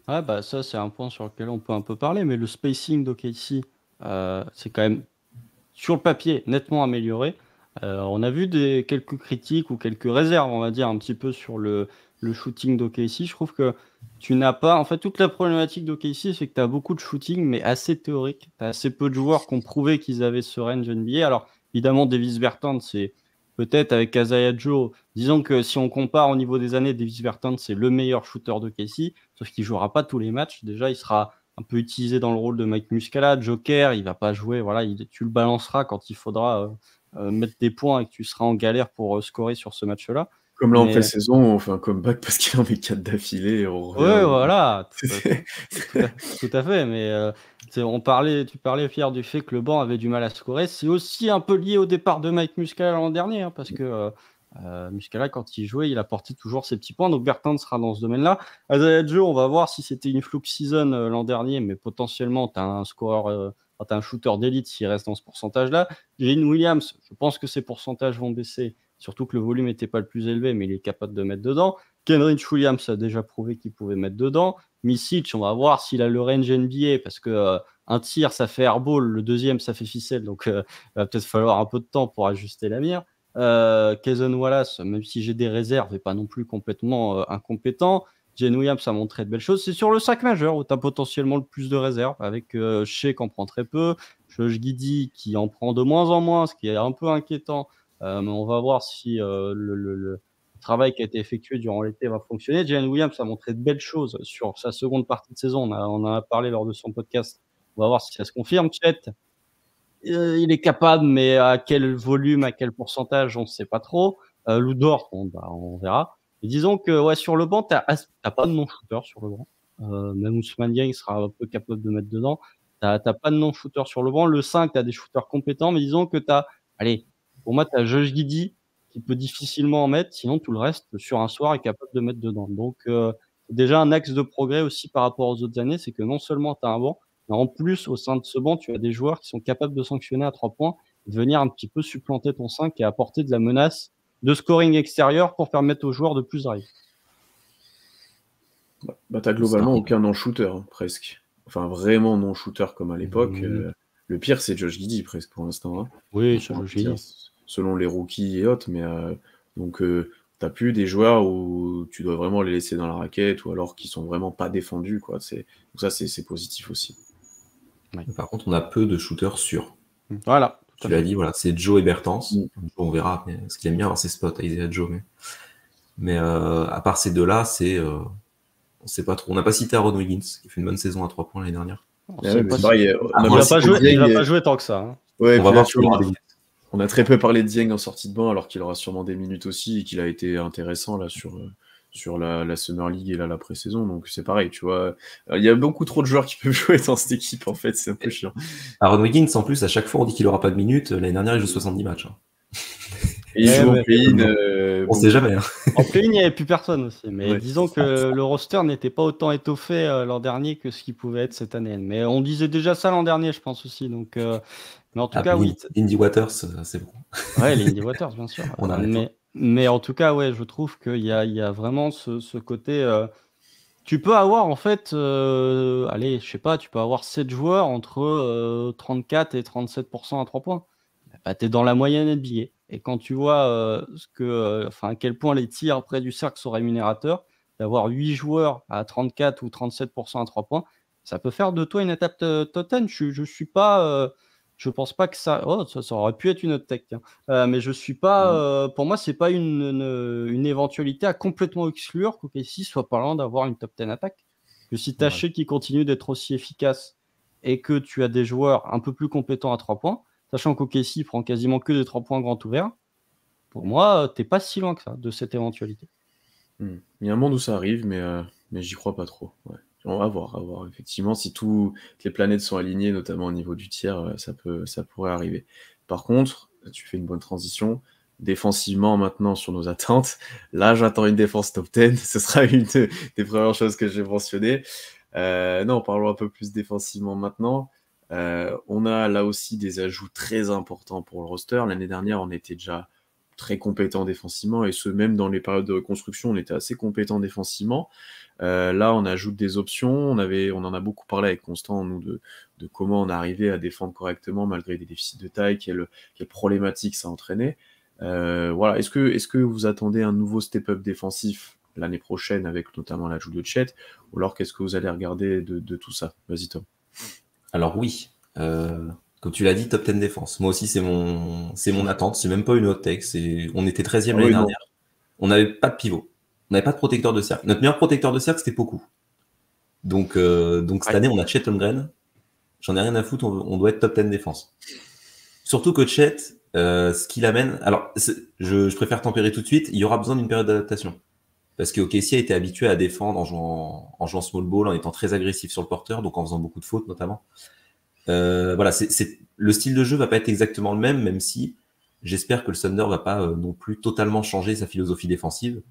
Ouais, bah ça c'est un point sur lequel on peut un peu parler, mais le spacing d'OKC, c'est quand même sur le papier nettement amélioré. On a vu quelques critiques ou quelques réserves, on va dire, un petit peu sur le shooting d'OKC. Je trouve que tu n'as pas... En fait, toute la problématique d'OKC, c'est que tu as beaucoup de shooting, mais assez théorique. Tu as assez peu de joueurs qui ont prouvé qu'ils avaient ce range NBA. Alors, évidemment, Davis Bertans, c'est peut-être avec Isaiah Joe. Disons que si on compare au niveau des années, Davis Bertans, c'est le meilleur shooter d'OKC, sauf qu'il ne jouera pas tous les matchs. Déjà, il sera un peu utilisé dans le rôle de Mike Muscala, Joker, il va pas jouer, voilà, tu le balanceras quand il faudra mettre des points et que tu seras en galère pour scorer sur ce match-là. Comme là en pré-saison, on fait un comeback parce qu'il en met 4 d'affilée et on revient. Ouais, voilà, tout à fait, mais tu parlais, Pierre, du fait que le banc avait du mal à scorer. C'est aussi un peu lié au départ de Mike Muscala l'an dernier, hein, parce que Muscala, quand il jouait, il apportait toujours ses petits points. Donc Bertrand sera dans ce domaine-là. Isaiah Joe, on va voir si c'était une fluke season l'an dernier, mais potentiellement, tu as un scoreur, tu as un shooter d'élite s'il reste dans ce pourcentage-là. Jalen Williams, je pense que ses pourcentages vont baisser, surtout que le volume n'était pas le plus élevé, mais il est capable de mettre dedans. Kenrich Williams a déjà prouvé qu'il pouvait mettre dedans. Micic, on va voir s'il a le range NBA, parce que un tir, ça fait airball, le deuxième, ça fait ficelle, donc il va peut-être falloir un peu de temps pour ajuster la mire. Cason Wallace, même si j'ai des réserves, n'est pas non plus complètement incompétent. Jane Williams a montré de belles choses. C'est sur le 5 majeur où tu as potentiellement le plus de réserves, avec Shea qui en prend très peu, Josh Giddey qui en prend de moins en moins, ce qui est un peu inquiétant. Mais on va voir si le travail qui a été effectué durant l'été va fonctionner. Jane Williams a montré de belles choses sur sa seconde partie de saison. On en a parlé lors de son podcast. On va voir si ça se confirme. Chet, il est capable, mais à quel volume, à quel pourcentage, on ne sait pas trop. Lou Dort, on verra. Et disons que ouais, sur le banc, t'as pas de non-shooter sur le banc. Même Ousmane Dieng sera un peu capable de mettre dedans. T'as pas de non-shooter sur le banc. Le 5, t'as des shooters compétents, mais disons que allez, pour moi, t'as Josh Giddey qui peut difficilement en mettre. Sinon, tout le reste, sur un soir, est capable de mettre dedans. Donc, c'est déjà un axe de progrès aussi par rapport aux autres années, c'est que non seulement t'as un banc, mais en plus, au sein de ce banc, tu as des joueurs qui sont capables de sanctionner à 3 points, de venir un petit peu supplanter ton 5 et apporter de la menace de scoring extérieur pour permettre aux joueurs de plus arriver. Bah, t'as globalement aucun non-shooter, hein, presque. Enfin, vraiment non-shooter comme à l'époque. Le pire, c'est Josh Giddey, presque, pour l'instant. Hein. Oui, c'est Josh Giddey. Selon les rookies et autres, mais donc t'as plus des joueurs où tu dois vraiment les laisser dans la raquette ou alors qui sont vraiment pas défendus, quoi. Donc ça, c'est positif aussi. Ouais. Par contre, on a peu de shooters sûrs. Voilà. Tu l'as dit, voilà, c'est Joe et Bertans. On verra, parce qu'il aime bien avoir ses spots à Isaiah Joe. Mais à part ces deux-là, on sait pas trop. On n'a pas cité Aaron Wiggins, qui fait une bonne saison à 3 points l'année dernière. Il va pas jouer tant que ça. Hein. Ouais, on va voir on a très peu parlé de Dieng en sortie de banc, alors qu'il aura sûrement des minutes aussi et qu'il a été intéressant là sur la Summer League et là la pré-saison. Donc c'est pareil, tu vois. Il y a beaucoup trop de joueurs qui peuvent jouer dans cette équipe, en fait, c'est un peu chiant. Aaron Wiggins, en plus, à chaque fois, on dit qu'il aura pas de minutes. L'année dernière, il joue 70 matchs. Hein. Et il joue en play-in. On sait jamais. Hein. En play-in, il n'y avait plus personne aussi. Mais disons que le roster n'était pas autant étoffé l'an dernier que ce qu'il pouvait être cette année. Mais on disait déjà ça l'an dernier, je pense aussi. Donc, mais en tout cas, oui. Lindy Waters, c'est bon. Ouais, Lindy Waters, bien sûr. Mais en tout cas, ouais, je trouve qu'il y a vraiment ce côté. Tu peux avoir, en fait, allez, je sais pas, tu peux avoir 7 joueurs entre 34 et 37% à 3 points. Bah, tu es dans la moyenne NBA. Et quand tu vois à quel point les tirs près du cercle sont rémunérateurs, d'avoir 8 joueurs à 34 ou 37% à 3 points, ça peut faire de toi une étape totem. Je suis pas. Je pense pas que ça. Oh, ça aurait pu être une autre tech. Mais je suis pas. Pour moi, c'est pas une éventualité à complètement exclure qu'OKC soit pas loin d'avoir une top 10 attaque. Que si tu as Shea qui continue d'être aussi efficace et que tu as des joueurs un peu plus compétents à 3 points, sachant qu'OKC prend quasiment que des 3 points grand ouverts, pour moi, t'es pas si loin que ça de cette éventualité. Il y a un monde où ça arrive, mais j'y crois pas trop. Ouais. On va voir. Effectivement, si toutes les planètes sont alignées, notamment au niveau du tiers, ça pourrait arriver. Par contre, tu fais une bonne transition. Défensivement, maintenant, sur nos attentes, là, j'attends une défense top 10. Ce sera une des premières choses que j'ai mentionnées. Non, parlons un peu plus défensivement maintenant. On a là aussi des ajouts très importants pour le roster. L'année dernière, on était déjà très compétent défensivement, et ce même dans les périodes de reconstruction, on était assez compétent défensivement. Là, on ajoute des options. On en a beaucoup parlé avec Constant, nous, de comment on arrivait à défendre correctement malgré des déficits de taille, quelle problématique ça entraînait. Voilà. Est-ce que vous attendez un nouveau step-up défensif l'année prochaine avec notamment l'ajout de Chet, ou alors qu'est-ce que vous allez regarder de tout ça? Vas-y, Tom. Alors oui, comme tu l'as dit, top 10 défense. Moi aussi, c'est mon attente. C'est même pas une hot take. On était 13e l'année dernière. On n'avait pas de pivot. On n'avait pas de protecteur de cercle. Notre meilleur protecteur de cercle, c'était Poku. Donc cette année, on a Chet Holmgren. J'en ai rien à foutre. On doit être top 10 défense. Surtout que Chet, ce qu'il amène... Alors, je préfère tempérer tout de suite. Il y aura besoin d'une période d'adaptation. Parce que OKC a été habitué à défendre en jouant small ball, en étant très agressif sur le porteur, donc en faisant beaucoup de fautes notamment. Voilà, le style de jeu va pas être exactement le même si j'espère que le Thunder va pas non plus totalement changer sa philosophie défensive,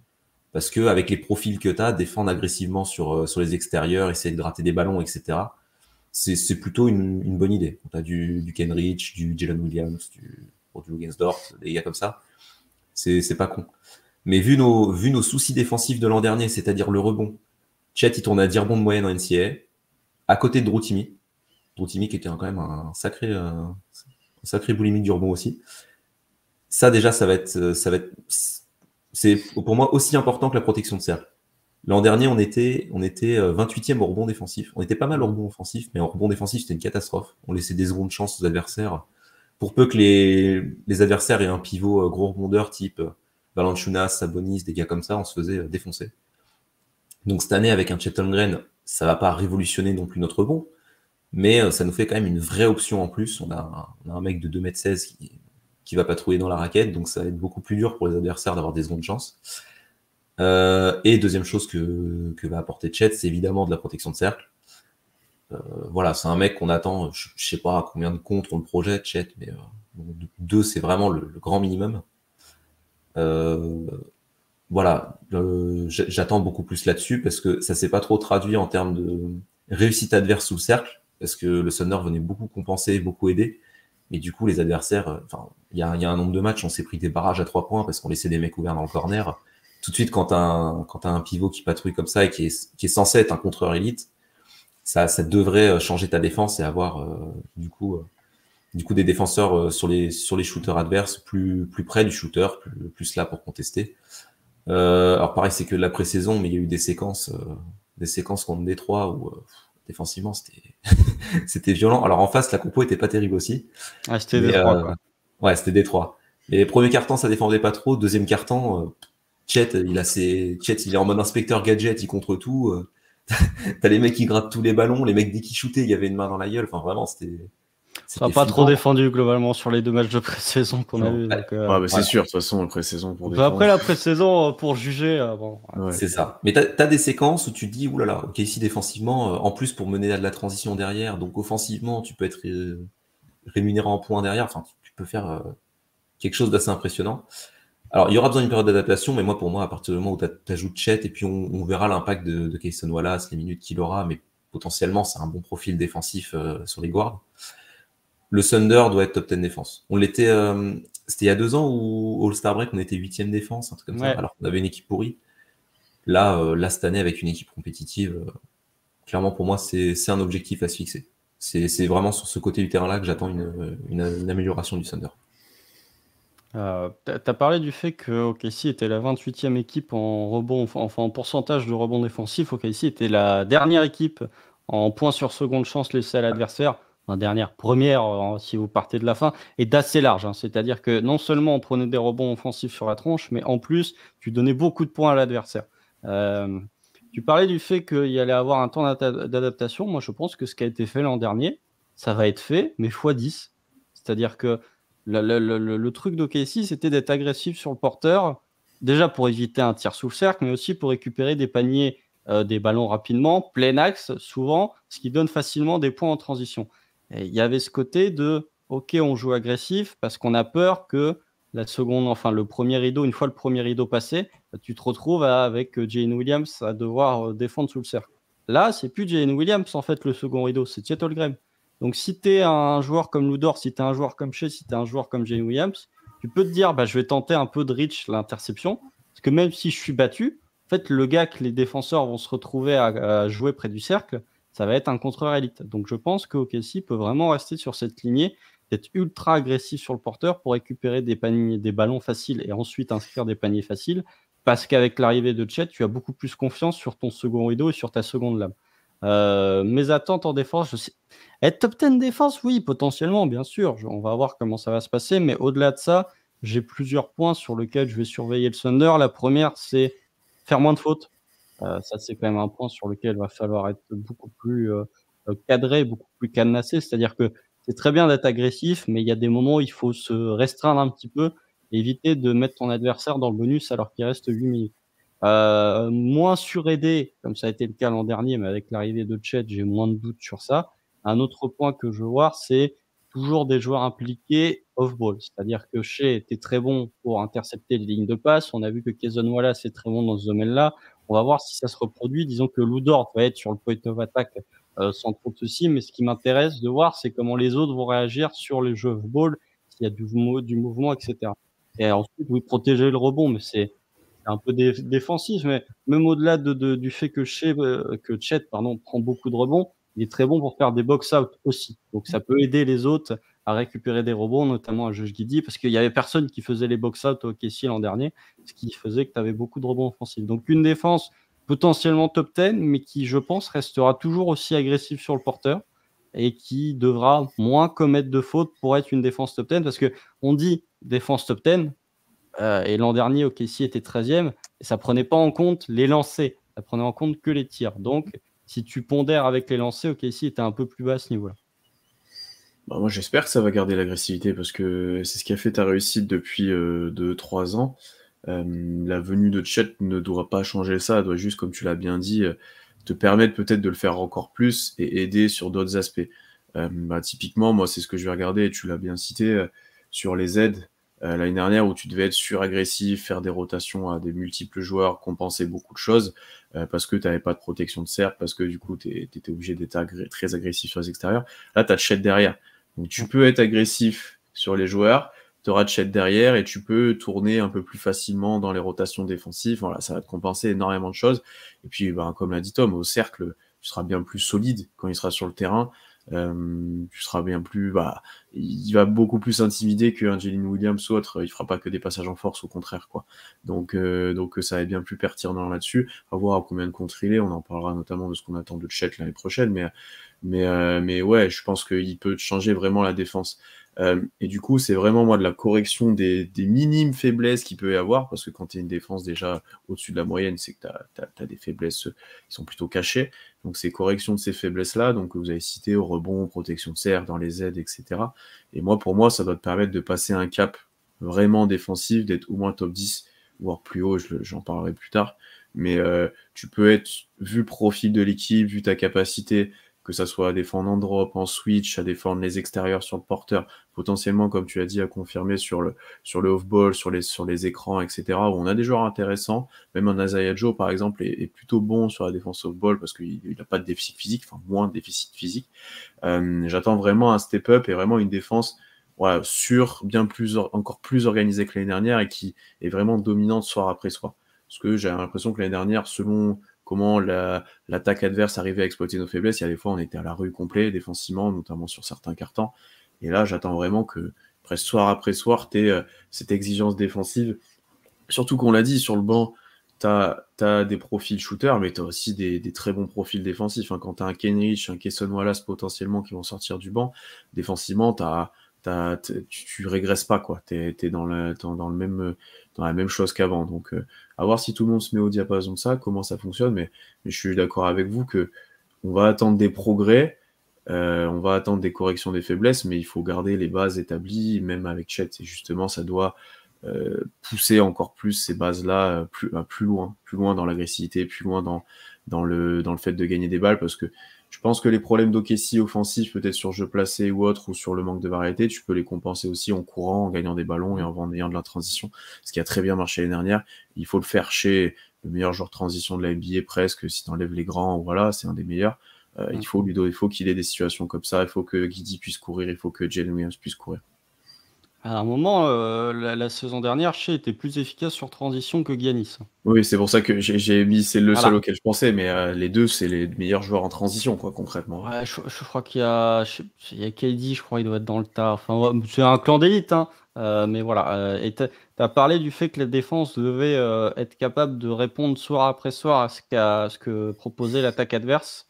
parce que avec les profils que tu as, défendre agressivement sur les extérieurs, essayer de gratter des ballons, etc., c'est plutôt une bonne idée. Tu as du Kenrich, du Jalen Williams, du Luggensdorf, des gars comme ça, c'est pas con. Mais vu nos soucis défensifs de l'an dernier, c'est-à-dire le rebond, Chet il tourne à 10 rebonds de moyenne en NCAA, à côté de Drew Timme qui était quand même un sacré boulimie du rebond aussi. ça déjà, c'est pour moi aussi important que la protection de cercle. L'an dernier, on était 28e au rebond défensif. On était pas mal au rebond offensif, mais en rebond défensif, c'était une catastrophe. On laissait des secondes chances aux adversaires. Pour peu que les adversaires aient un pivot gros rebondeur type Valanciunas, Sabonis, des gars comme ça, on se faisait défoncer. Donc cette année, avec un Chet Holmgren, ça va pas révolutionner non plus notre rebond, mais ça nous fait quand même une vraie option en plus. On a un mec de 2m16 qui va patrouiller dans la raquette, donc ça va être beaucoup plus dur pour les adversaires d'avoir des secondes chances. Et deuxième chose que va apporter Chet, c'est évidemment de la protection de cercle. Voilà, c'est un mec qu'on attend, je sais pas à combien de contre on le projette, Chet, mais 2, c'est vraiment le grand minimum. Voilà, j'attends beaucoup plus là-dessus parce que ça s'est pas trop traduit en termes de réussite adverse sous le cercle, parce que le Thunder venait beaucoup compenser, beaucoup aider, mais du coup les adversaires, il y a un nombre de matchs, on s'est pris des barrages à 3 points parce qu'on laissait des mecs ouverts dans le corner. Tout de suite, quand t'as un pivot qui patrouille comme ça et qui est censé être un contreur élite, ça devrait changer ta défense et avoir du coup des défenseurs sur les shooters adverses plus près du shooter, plus là pour contester. Alors pareil, c'est que la pré-saison, mais il y a eu des séquences contre Détroit où défensivement c'était violent. Alors en face, la compo était pas terrible aussi. Ah, c'était Détroit, quoi. Ouais, c'était Détroit. Les premiers quart-temps, ça défendait pas trop. Deuxième quart-temps, Chet, il est en mode inspecteur gadget, il contre tout. T'as les mecs qui grattent tous les ballons, les mecs dès qu'ils shootaient, il y avait une main dans la gueule. Enfin vraiment, c'était ça n'a pas trop défendu globalement sur les 2 matchs de pré-saison qu'on a eu. C'est sûr, de toute façon, la pré-saison pour défendre. Après la pré-saison, pour juger, bon. Ouais. C'est ça. Mais t'as des séquences où tu te dis, oulala, ok, ici défensivement, en plus pour mener à de la transition derrière, donc offensivement, tu peux être rémunéré en points derrière. Enfin, tu peux faire quelque chose d'assez impressionnant. Alors, il y aura besoin d'une période d'adaptation, mais pour moi, à partir du moment où t'ajoutes Chet, et puis on verra l'impact de Cason Wallace, les minutes qu'il aura, mais potentiellement, c'est un bon profil défensif sur les guards. Le Thunder doit être top 10 défense. On l'était, c'était il y a 2 ans où au All-Star Break, on était 8e défense, un truc comme ça, alors qu'on avait une équipe pourrie. Là, cette année, avec une équipe compétitive, clairement, pour moi, c'est un objectif à se fixer. C'est vraiment sur ce côté du terrain-là que j'attends une amélioration du Thunder. T'as parlé du fait que OKC était la 28e équipe en rebond, enfin en pourcentage de rebond défensif. OKC était la dernière équipe en points sur seconde chance laissée à l'adversaire. Première, si vous partez de la fin, et d'assez large. Hein. C'est-à-dire que non seulement on prenait des rebonds offensifs sur la tronche, mais en plus, tu donnais beaucoup de points à l'adversaire. Tu parlais du fait qu'il allait avoir un temps d'adaptation. Moi, je pense que ce qui a été fait l'an dernier, ça va être fait, mais x10. C'est-à-dire que le truc d'OKC, c'était d'être agressif sur le porteur, déjà pour éviter un tir sous le cercle, mais aussi pour récupérer des paniers, des ballons rapidement, plein axe, souvent, ce qui donne facilement des points en transition. Et il y avait ce côté de, ok, on joue agressif parce qu'on a peur que le premier rideau, une fois le premier rideau passé, tu te retrouves avec Jalen Williams à devoir défendre sous le cercle. Là, c'est plus Jalen Williams, en fait, le second rideau, c'est Chet Holmgren. Donc, si tu es un joueur comme Ludor, si tu es un joueur comme Shea, si tu es un joueur comme Jalen Williams, tu peux te dire, je vais tenter un peu de reach l'interception, parce que même si je suis battu, en fait, le gars que les défenseurs vont se retrouver à jouer près du cercle, ça va être un contreur élite. Donc, je pense que OKC peut vraiment rester sur cette lignée, d'être ultra agressif sur le porteur pour récupérer des ballons faciles et ensuite inscrire des paniers faciles, parce qu'avec l'arrivée de Chet, tu as beaucoup plus confiance sur ton second rideau et sur ta seconde lame. Mes attentes en défense, je sais. Être top 10 défense, oui, potentiellement, bien sûr. On va voir comment ça va se passer, mais au-delà de ça, j'ai plusieurs points sur lesquels je vais surveiller le Thunder. La première, c'est faire moins de fautes. Ça, c'est quand même un point sur lequel il va falloir être beaucoup plus cadré, beaucoup plus cadenassé. C'est-à-dire que c'est très bien d'être agressif, mais il y a des moments où il faut se restreindre un petit peu et éviter de mettre ton adversaire dans le bonus alors qu'il reste 8 minutes. Moins suraidé, comme ça a été le cas l'an dernier, mais avec l'arrivée de Chet, j'ai moins de doutes sur ça. Un autre point que je veux voir, c'est toujours des joueurs impliqués off-ball. C'est-à-dire que Shea était très bon pour intercepter les lignes de passe. On a vu que Cason Wallace est très bon dans ce domaine-là. On va voir si ça se reproduit. Disons que Lou Dort va être sur le point of attack sans trop de soucis. Mais ce qui m'intéresse de voir, c'est comment les autres vont réagir sur les jeux off-ball, s'il y a du mouvement, etc. Et ensuite, oui, protéger le rebond, mais c'est un peu défensif. Mais même au-delà du fait que Chet prend beaucoup de rebonds, il est très bon pour faire des box-out aussi. Donc, ça peut aider les autres à récupérer des rebonds, notamment à Josh Giddey, parce qu'il n'y avait personne qui faisait les box-out au OKC l'an dernier, ce qui faisait que tu avais beaucoup de rebonds offensifs. Donc une défense potentiellement top 10, mais qui, je pense, restera toujours aussi agressive sur le porteur et qui devra moins commettre de fautes pour être une défense top 10, parce qu'on dit défense top 10, et l'an dernier, OKC était 13e, et ça ne prenait pas en compte les lancers, ça prenait en compte que les tirs. Donc, si tu pondères avec les lancers, OKC était un peu plus bas à ce niveau-là. Bah, moi, j'espère que ça va garder l'agressivité, parce que c'est ce qui a fait ta réussite depuis 2-3 ans. La venue de Chet ne doit pas changer ça, elle doit juste, comme tu l'as bien dit, te permettre peut-être de le faire encore plus et aider sur d'autres aspects. Typiquement, moi, c'est ce que je vais regarder, et tu l'as bien cité, sur les aides l'année dernière, où tu devais être sur-agressif, faire des rotations à des multiples joueurs, compenser beaucoup de choses, parce que tu n'avais pas de protection de cercle, parce que du coup, tu étais obligé d'être très agressif sur les extérieurs. Là, tu as Chet derrière. Donc, tu peux être agressif sur les joueurs, tu auras Chet derrière, et tu peux tourner un peu plus facilement dans les rotations défensives. Voilà, ça va te compenser énormément de choses. Et puis, comme l'a dit Tom, au cercle, tu seras bien plus solide quand il sera sur le terrain. Tu seras bien plus... il va beaucoup plus intimider qu'un Jalen Williams ou autre. Il fera pas que des passages en force, au contraire, quoi. Donc ça va être bien plus pertinent là-dessus. À voir à combien de contre il est. On en parlera notamment de ce qu'on attend de Chet l'année prochaine. Mais ouais, je pense qu'il peut changer vraiment la défense. Et du coup, c'est vraiment, moi, de la correction des minimes faiblesses qu'il peut y avoir, parce que quand tu es une défense déjà au-dessus de la moyenne, c'est que tu as des faiblesses qui sont plutôt cachées. Donc, c'est correction de ces faiblesses-là, donc vous avez cité au rebond, protection de cercle, dans les aides, etc. Et pour moi, ça doit te permettre de passer un cap vraiment défensif, d'être au moins top 10, voire plus haut, j'en parlerai plus tard. Mais tu peux être, vu le profil de l'équipe, vu ta capacité, que ça soit à défendre en drop, en switch, à défendre les extérieurs sur le porteur, potentiellement, comme tu as dit, à confirmer sur le off-ball, sur les écrans, etc., où on a des joueurs intéressants. Même un Isaiah Joe, par exemple, est plutôt bon sur la défense off-ball, parce qu'il n'a pas de déficit physique, enfin, moins de déficit physique. J'attends vraiment un step-up et vraiment une défense encore plus organisée que l'année dernière, et qui est vraiment dominante soir après soir. Parce que j'ai l'impression que l'année dernière, selon comment l'attaque adverse arrivait à exploiter nos faiblesses, il y a des fois on était à la rue complet défensivement, notamment sur certains cartons. Et là, j'attends vraiment que presque soir après soir, tu aies cette exigence défensive. Surtout qu'on l'a dit, sur le banc, tu as des profils shooters, mais tu as aussi des très bons profils défensifs. Quand tu as un Kenrich, un Cason Wallace potentiellement qui vont sortir du banc, défensivement, tu régresses pas, quoi. Tu es dans la même chose qu'avant. Donc, à voir si tout le monde se met au diapason de ça, comment ça fonctionne. Mais je suis d'accord avec vous que on va attendre des progrès, on va attendre des corrections des faiblesses, mais il faut garder les bases établies, même avec Chet. Et justement, ça doit pousser encore plus ces bases-là plus loin dans l'agressivité, plus loin dans le fait de gagner des balles, parce que je pense que les problèmes d'OKC offensifs, peut-être sur jeu placé ou autre, ou sur le manque de variété, tu peux les compenser aussi en courant, en gagnant des ballons et en ayant de la transition, ce qui a très bien marché l'année dernière. Il faut le faire chez le meilleur joueur de transition de la NBA presque, si tu enlèves les grands, voilà, c'est un des meilleurs. Il faut qu'il ait des situations comme ça, il faut que Giddey puisse courir, il faut que Jalen Williams puisse courir. À un moment, la saison dernière, Shea était plus efficace sur transition que Giannis. Oui, c'est pour ça que j'ai mis, c'est le seul auquel je pensais, mais les deux, c'est les meilleurs joueurs en transition, quoi, concrètement. Ouais, je crois qu'il y a KD, je crois, il doit être dans le tas. Enfin, c'est un clan d'élite, hein. Mais voilà. Et t'as parlé du fait que la défense devait être capable de répondre soir après soir à ce que proposait l'attaque adverse.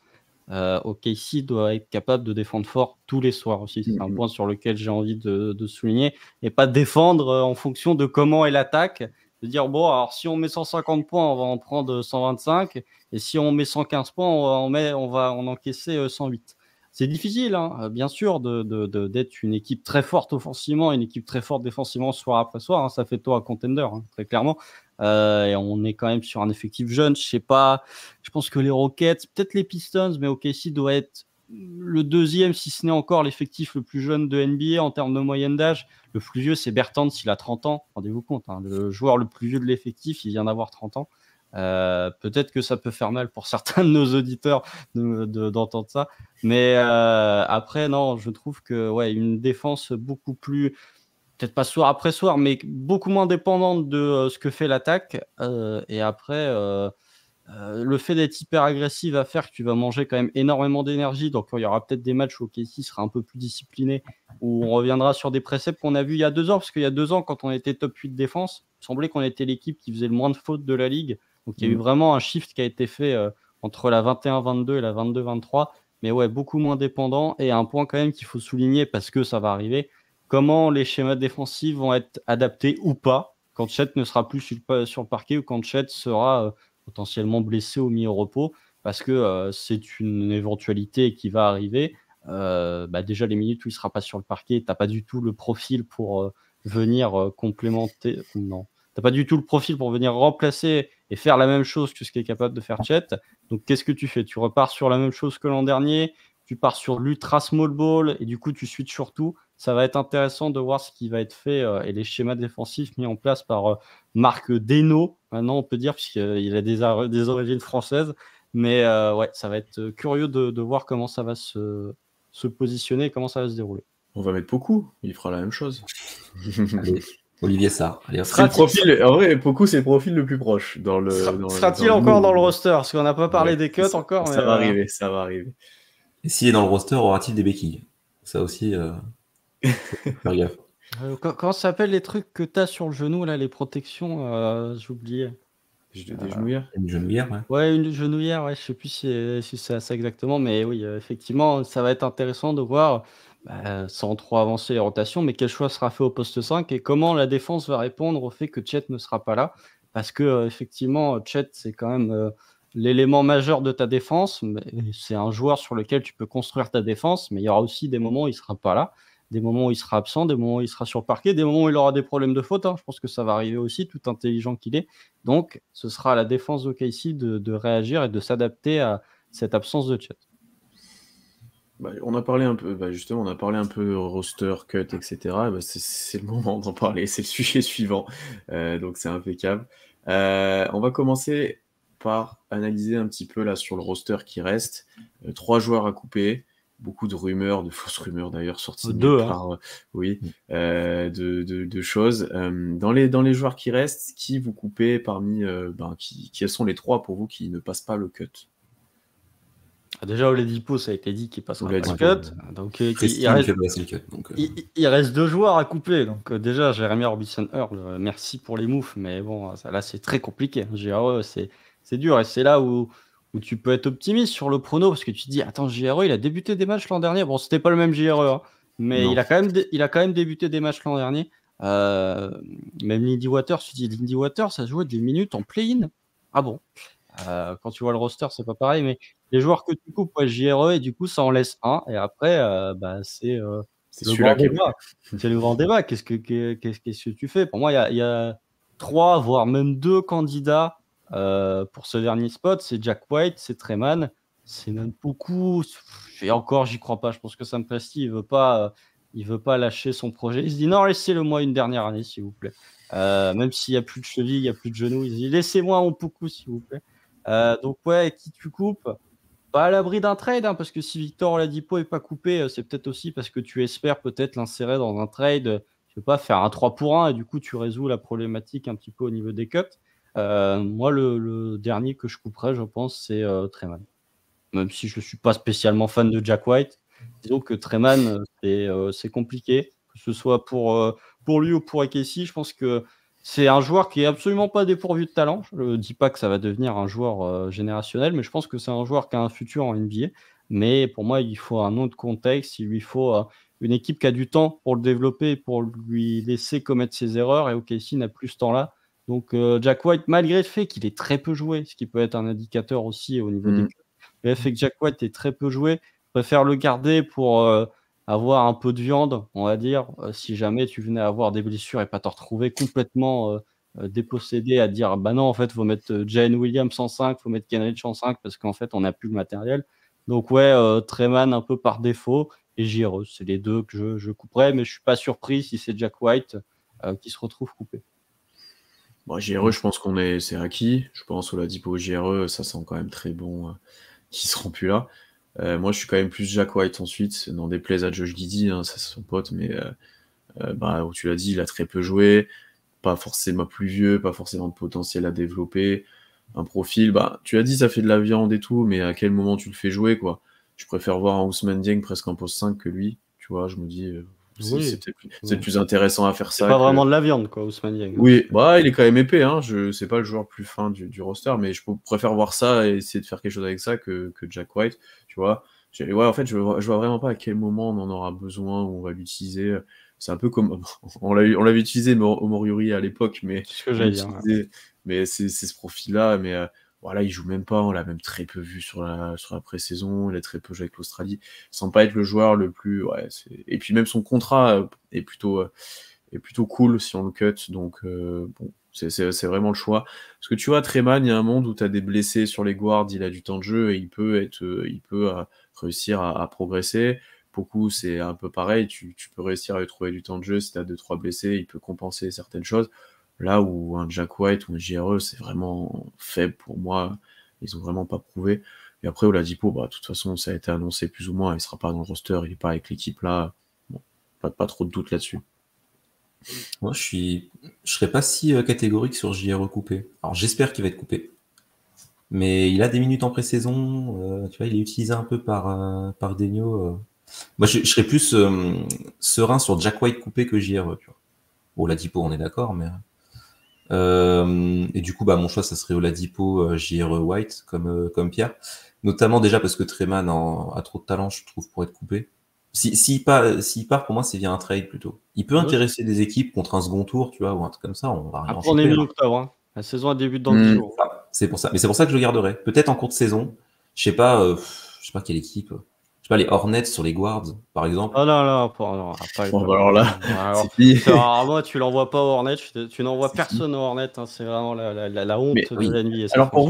OKC doit être capable de défendre fort tous les soirs aussi. C'est un point sur lequel j'ai envie de souligner. Et pas défendre en fonction de comment est l'attaque. De dire, bon, alors si on met 150 points, on va en prendre 125. Et si on met 115 points, on va en encaisser 108. C'est difficile, hein, bien sûr, d'être une équipe très forte offensivement, une équipe très forte défensivement soir après soir. Hein, ça fait toi un contender, hein, très clairement. Et on est quand même sur un effectif jeune. Je sais pas. Je pense que les Rockets, peut-être les Pistons, mais OKC doit être le deuxième, si ce n'est encore l'effectif le plus jeune de NBA en termes de moyenne d'âge. Le plus vieux, c'est Bertans, il a 30 ans. Rendez-vous compte, hein, le joueur le plus vieux de l'effectif, il vient d'avoir 30 ans. Peut-être que ça peut faire mal pour certains de nos auditeurs d'entendre ça. Mais après, non, je trouve que une défense beaucoup plus... peut-être pas soir après soir, mais beaucoup moins dépendante de ce que fait l'attaque. Et après, Le fait d'être hyper agressif va faire que tu vas manger quand même énormément d'énergie. Donc, il y aura peut-être des matchs où OKC sera un peu plus discipliné, où on reviendra sur des préceptes qu'on a vus il y a 2 ans. Parce qu'il y a 2 ans, quand on était top 8 défense, il semblait qu'on était l'équipe qui faisait le moins de fautes de la ligue. Donc, il y a eu vraiment un shift qui a été fait entre la 21-22 et la 22-23. Mais ouais, beaucoup moins dépendant. Et un point quand même qu'il faut souligner, parce que ça va arriver, comment les schémas défensifs vont être adaptés ou pas quand Chet ne sera plus sur le parquet ou quand Chet sera potentiellement blessé ou mis au repos, parce que c'est une éventualité qui va arriver. Déjà, les minutes où il ne sera pas sur le parquet, tu n'as pas du tout le profil pour venir complémenter. Non, tu n'as pas du tout le profil pour venir remplacer et faire la même chose que ce qu'est capable de faire Chet. Donc, qu'est-ce que tu fais? Tu repars sur la même chose que l'an dernier, tu pars sur l'ultra small ball et du coup, tu switches sur tout. Ça va être intéressant de voir ce qui va être fait et les schémas défensifs mis en place par Marc Desno, maintenant on peut dire, puisqu'il a des origines françaises. Mais ouais, ça va être curieux de voir comment ça va se positionner et comment ça va se dérouler. On va mettre Poku, il fera la même chose. Allez, Olivier Sarr. Allez, c'est le profil, en vrai, Poku, c'est le profil le plus proche. Sera-t-il encore dans le roster? Parce qu'on n'a pas parlé des cuts encore. Ça va arriver, ça va arriver. Et s'il est dans le roster, aura-t-il des béquilles? Ça aussi, faire gaffe. Comment ça s'appelle les trucs que tu as sur le genou, là, les protections? J'ai oublié. Des genouillères? Une genouillère, ouais. Ouais, une genouillère, ouais, je sais plus si c'est ça exactement, mais oui, effectivement, ça va être intéressant de voir, sans trop avancer les rotations, mais quel choix sera fait au poste 5 et comment la défense va répondre au fait que Chet ne sera pas là. Parce que effectivement, Chet, c'est quand même l'élément majeur de ta défense. C'est un joueur sur lequel tu peux construire ta défense, mais il y aura aussi des moments où il ne sera pas là, des moments où il sera absent, des moments où il sera sur le parquet, des moments où il aura des problèmes de faute. Je pense que ça va arriver aussi, tout intelligent qu'il est. Donc, ce sera à la défense d'OKC de réagir et de s'adapter à cette absence de Chet. On a parlé un peu, justement, on a parlé un peu roster, cut, etc. C'est le moment d'en parler, c'est le sujet suivant. Donc, c'est impeccable. On va commencer par analyser un petit peu là sur le roster qui reste. 3 joueurs à couper. Beaucoup de rumeurs, de fausses rumeurs d'ailleurs, sorties par de choses. Dans les joueurs qui restent, qui vous coupez parmi qui sont les 3 pour vous qui ne passent pas le cut? Déjà, Oladipo, ça a été dit qu'il passera pas le cut. Donc, il reste 2 joueurs à couper. Donc, déjà, Jeremy Robinson-Earl, merci pour les moufs, mais bon, là, c'est très compliqué. JRE, c'est dur. Et c'est là où tu peux être optimiste sur le prono, parce que tu te dis, attends, JRE, il a débuté des matchs l'an dernier. Bon, c'était pas le même JRE, mais il a quand même débuté des matchs l'an dernier. Même Lindy Waters, tu dis, Lindy Waters, ça jouait des minutes en play-in. Ah bon? Quand tu vois le roster, c'est pas pareil, mais les joueurs que tu coupes, JRE, et du coup, ça en laisse un. Et après, c'est le grand débat. C'est le grand débat. Qu'est-ce que tu fais? Pour moi, il y a 3, voire même 2 candidats pour ce dernier spot. C'est Jack White, c'est Treman, c'est même beaucoup. Et encore, j'y crois pas. Je pense que Sam Presti, il veut pas lâcher son projet. Il se dit non, laissez-le-moi une dernière année, s'il vous plaît. Même s'il n'y a plus de cheville, il n'y a plus de genoux, il se dit laissez-moi un Poku, s'il vous plaît. Donc ouais, qui tu coupes? Pas à l'abri d'un trade, parce que si Victor Oladipo n'est pas coupé, c'est peut-être aussi parce que tu espères peut-être l'insérer dans un trade, je sais pas, faire un 3 pour 1 et du coup tu résous la problématique un petit peu au niveau des cuts. Moi, le dernier que je couperais, je pense, c'est Treman. Même si je ne suis pas spécialement fan de Jack White, disons que Treman, c'est compliqué, que ce soit pour lui ou pour AKC. Je pense que c'est un joueur qui est absolument pas dépourvu de talent. Je ne dis pas que ça va devenir un joueur générationnel, mais je pense que c'est un joueur qui a un futur en NBA. Mais pour moi, il faut un autre contexte, il lui faut une équipe qui a du temps pour le développer, pour lui laisser commettre ses erreurs, et OKC n'a plus ce temps-là. Donc Jack White, malgré le fait qu'il est très peu joué, ce qui peut être un indicateur aussi au niveau des clubs, le fait que Jack White est très peu joué, je préfère le garder pour avoir un peu de viande, on va dire, si jamais tu venais à avoir des blessures et pas te retrouver complètement dépossédé à dire bah non, en fait, il faut mettre Jalen Williams en 5, il faut mettre Kenrich en 5 parce qu'en fait, on n'a plus le matériel. Donc, ouais, Treman un peu par défaut et JRE, c'est les 2 que je couperais, mais je ne suis pas surpris si c'est Jack White qui se retrouve coupé. JRE, je pense c'est acquis. Je pense Oladipo, JRE, ça sent quand même très bon qu'ils seront plus là. Moi, je suis quand même plus Jack White ensuite, n'en déplaise à Josh Giddey, ça c'est son pote, mais où tu l'as dit, il a très peu joué, pas forcément plus vieux, pas forcément de potentiel à développer. un profil, bah, tu as dit ça fait de la viande et tout, mais à quel moment tu le fais jouer, quoi? Je préfère voir un Ousmane Dieng presque en poste 5 que lui, tu vois? Je me dis, c'est Oui. peut-être plus intéressant à faire C'est ça pas que... vraiment de la viande, quoi, Ousmane Dieng. Oui, bah, il est quand même épais, hein. C'est pas le joueur le plus fin du roster, mais je préfère voir ça et essayer de faire quelque chose avec ça que Jack White, tu vois? Ouais, en fait, je vois vraiment pas à quel moment on en aura besoin, où on va l'utiliser. C'est un peu comme on l'avait utilisé Moriori à l'époque, mais C'est ce que j'allais dire. mais c'est ce profil-là, mais voilà, il joue même pas, on l'a même très peu vu sur la pré-saison, il a très peu joué avec l'Australie, sans pas être le joueur le plus, ouais, et puis même son contrat est plutôt cool si on le cut, donc bon, c'est vraiment le choix. Parce que tu vois, Treman, il y a un monde où tu as des blessés sur les guards, il a du temps de jeu et il peut réussir à progresser. Poku, c'est un peu pareil, tu peux réussir à lui trouver du temps de jeu, si tu as 2-3 blessés, il peut compenser certaines choses. Là où un Jack White ou un JRE, c'est vraiment faible pour moi, ils ont vraiment pas prouvé. Et après, Oladipo, bah, de toute façon, ça a été annoncé plus ou moins, il sera pas dans le roster, il est pas avec l'équipe là. Bon, pas trop de doute là-dessus. Moi, je serais pas si catégorique sur JRE coupé. Alors, j'espère qu'il va être coupé. Mais il a des minutes en pré-saison. Tu vois, il est utilisé un peu par Denio. Moi, je serais plus serein sur Jack White coupé que JRE. Tu vois. Oladipo, on est d'accord, mais... et du coup, bah, mon choix, ça serait Oladipo, JRE White, comme Pierre. Notamment déjà parce que Treman a trop de talent, je trouve, pour être coupé. S'il part, pour moi, c'est via un trade plutôt. Il peut intéresser des équipes contre un second tour, tu vois, ou un truc comme ça. On va rien en Après, on est choper, hein. mi-octobre. Hein. La saison elle débute dans 10 jours. C'est pour ça. Mais c'est pour ça que je le garderai. Peut-être en cours de saison. Je sais pas quelle équipe. Je sais pas, les Hornets sur les guards, par exemple. Ah non, pas Bon, alors là, alors, c'est fini. moi, tu l'envoies pas au Hornet, tu n'envoies personne au Hornet, hein, c'est vraiment la honte Mais de la NBA. Alors pour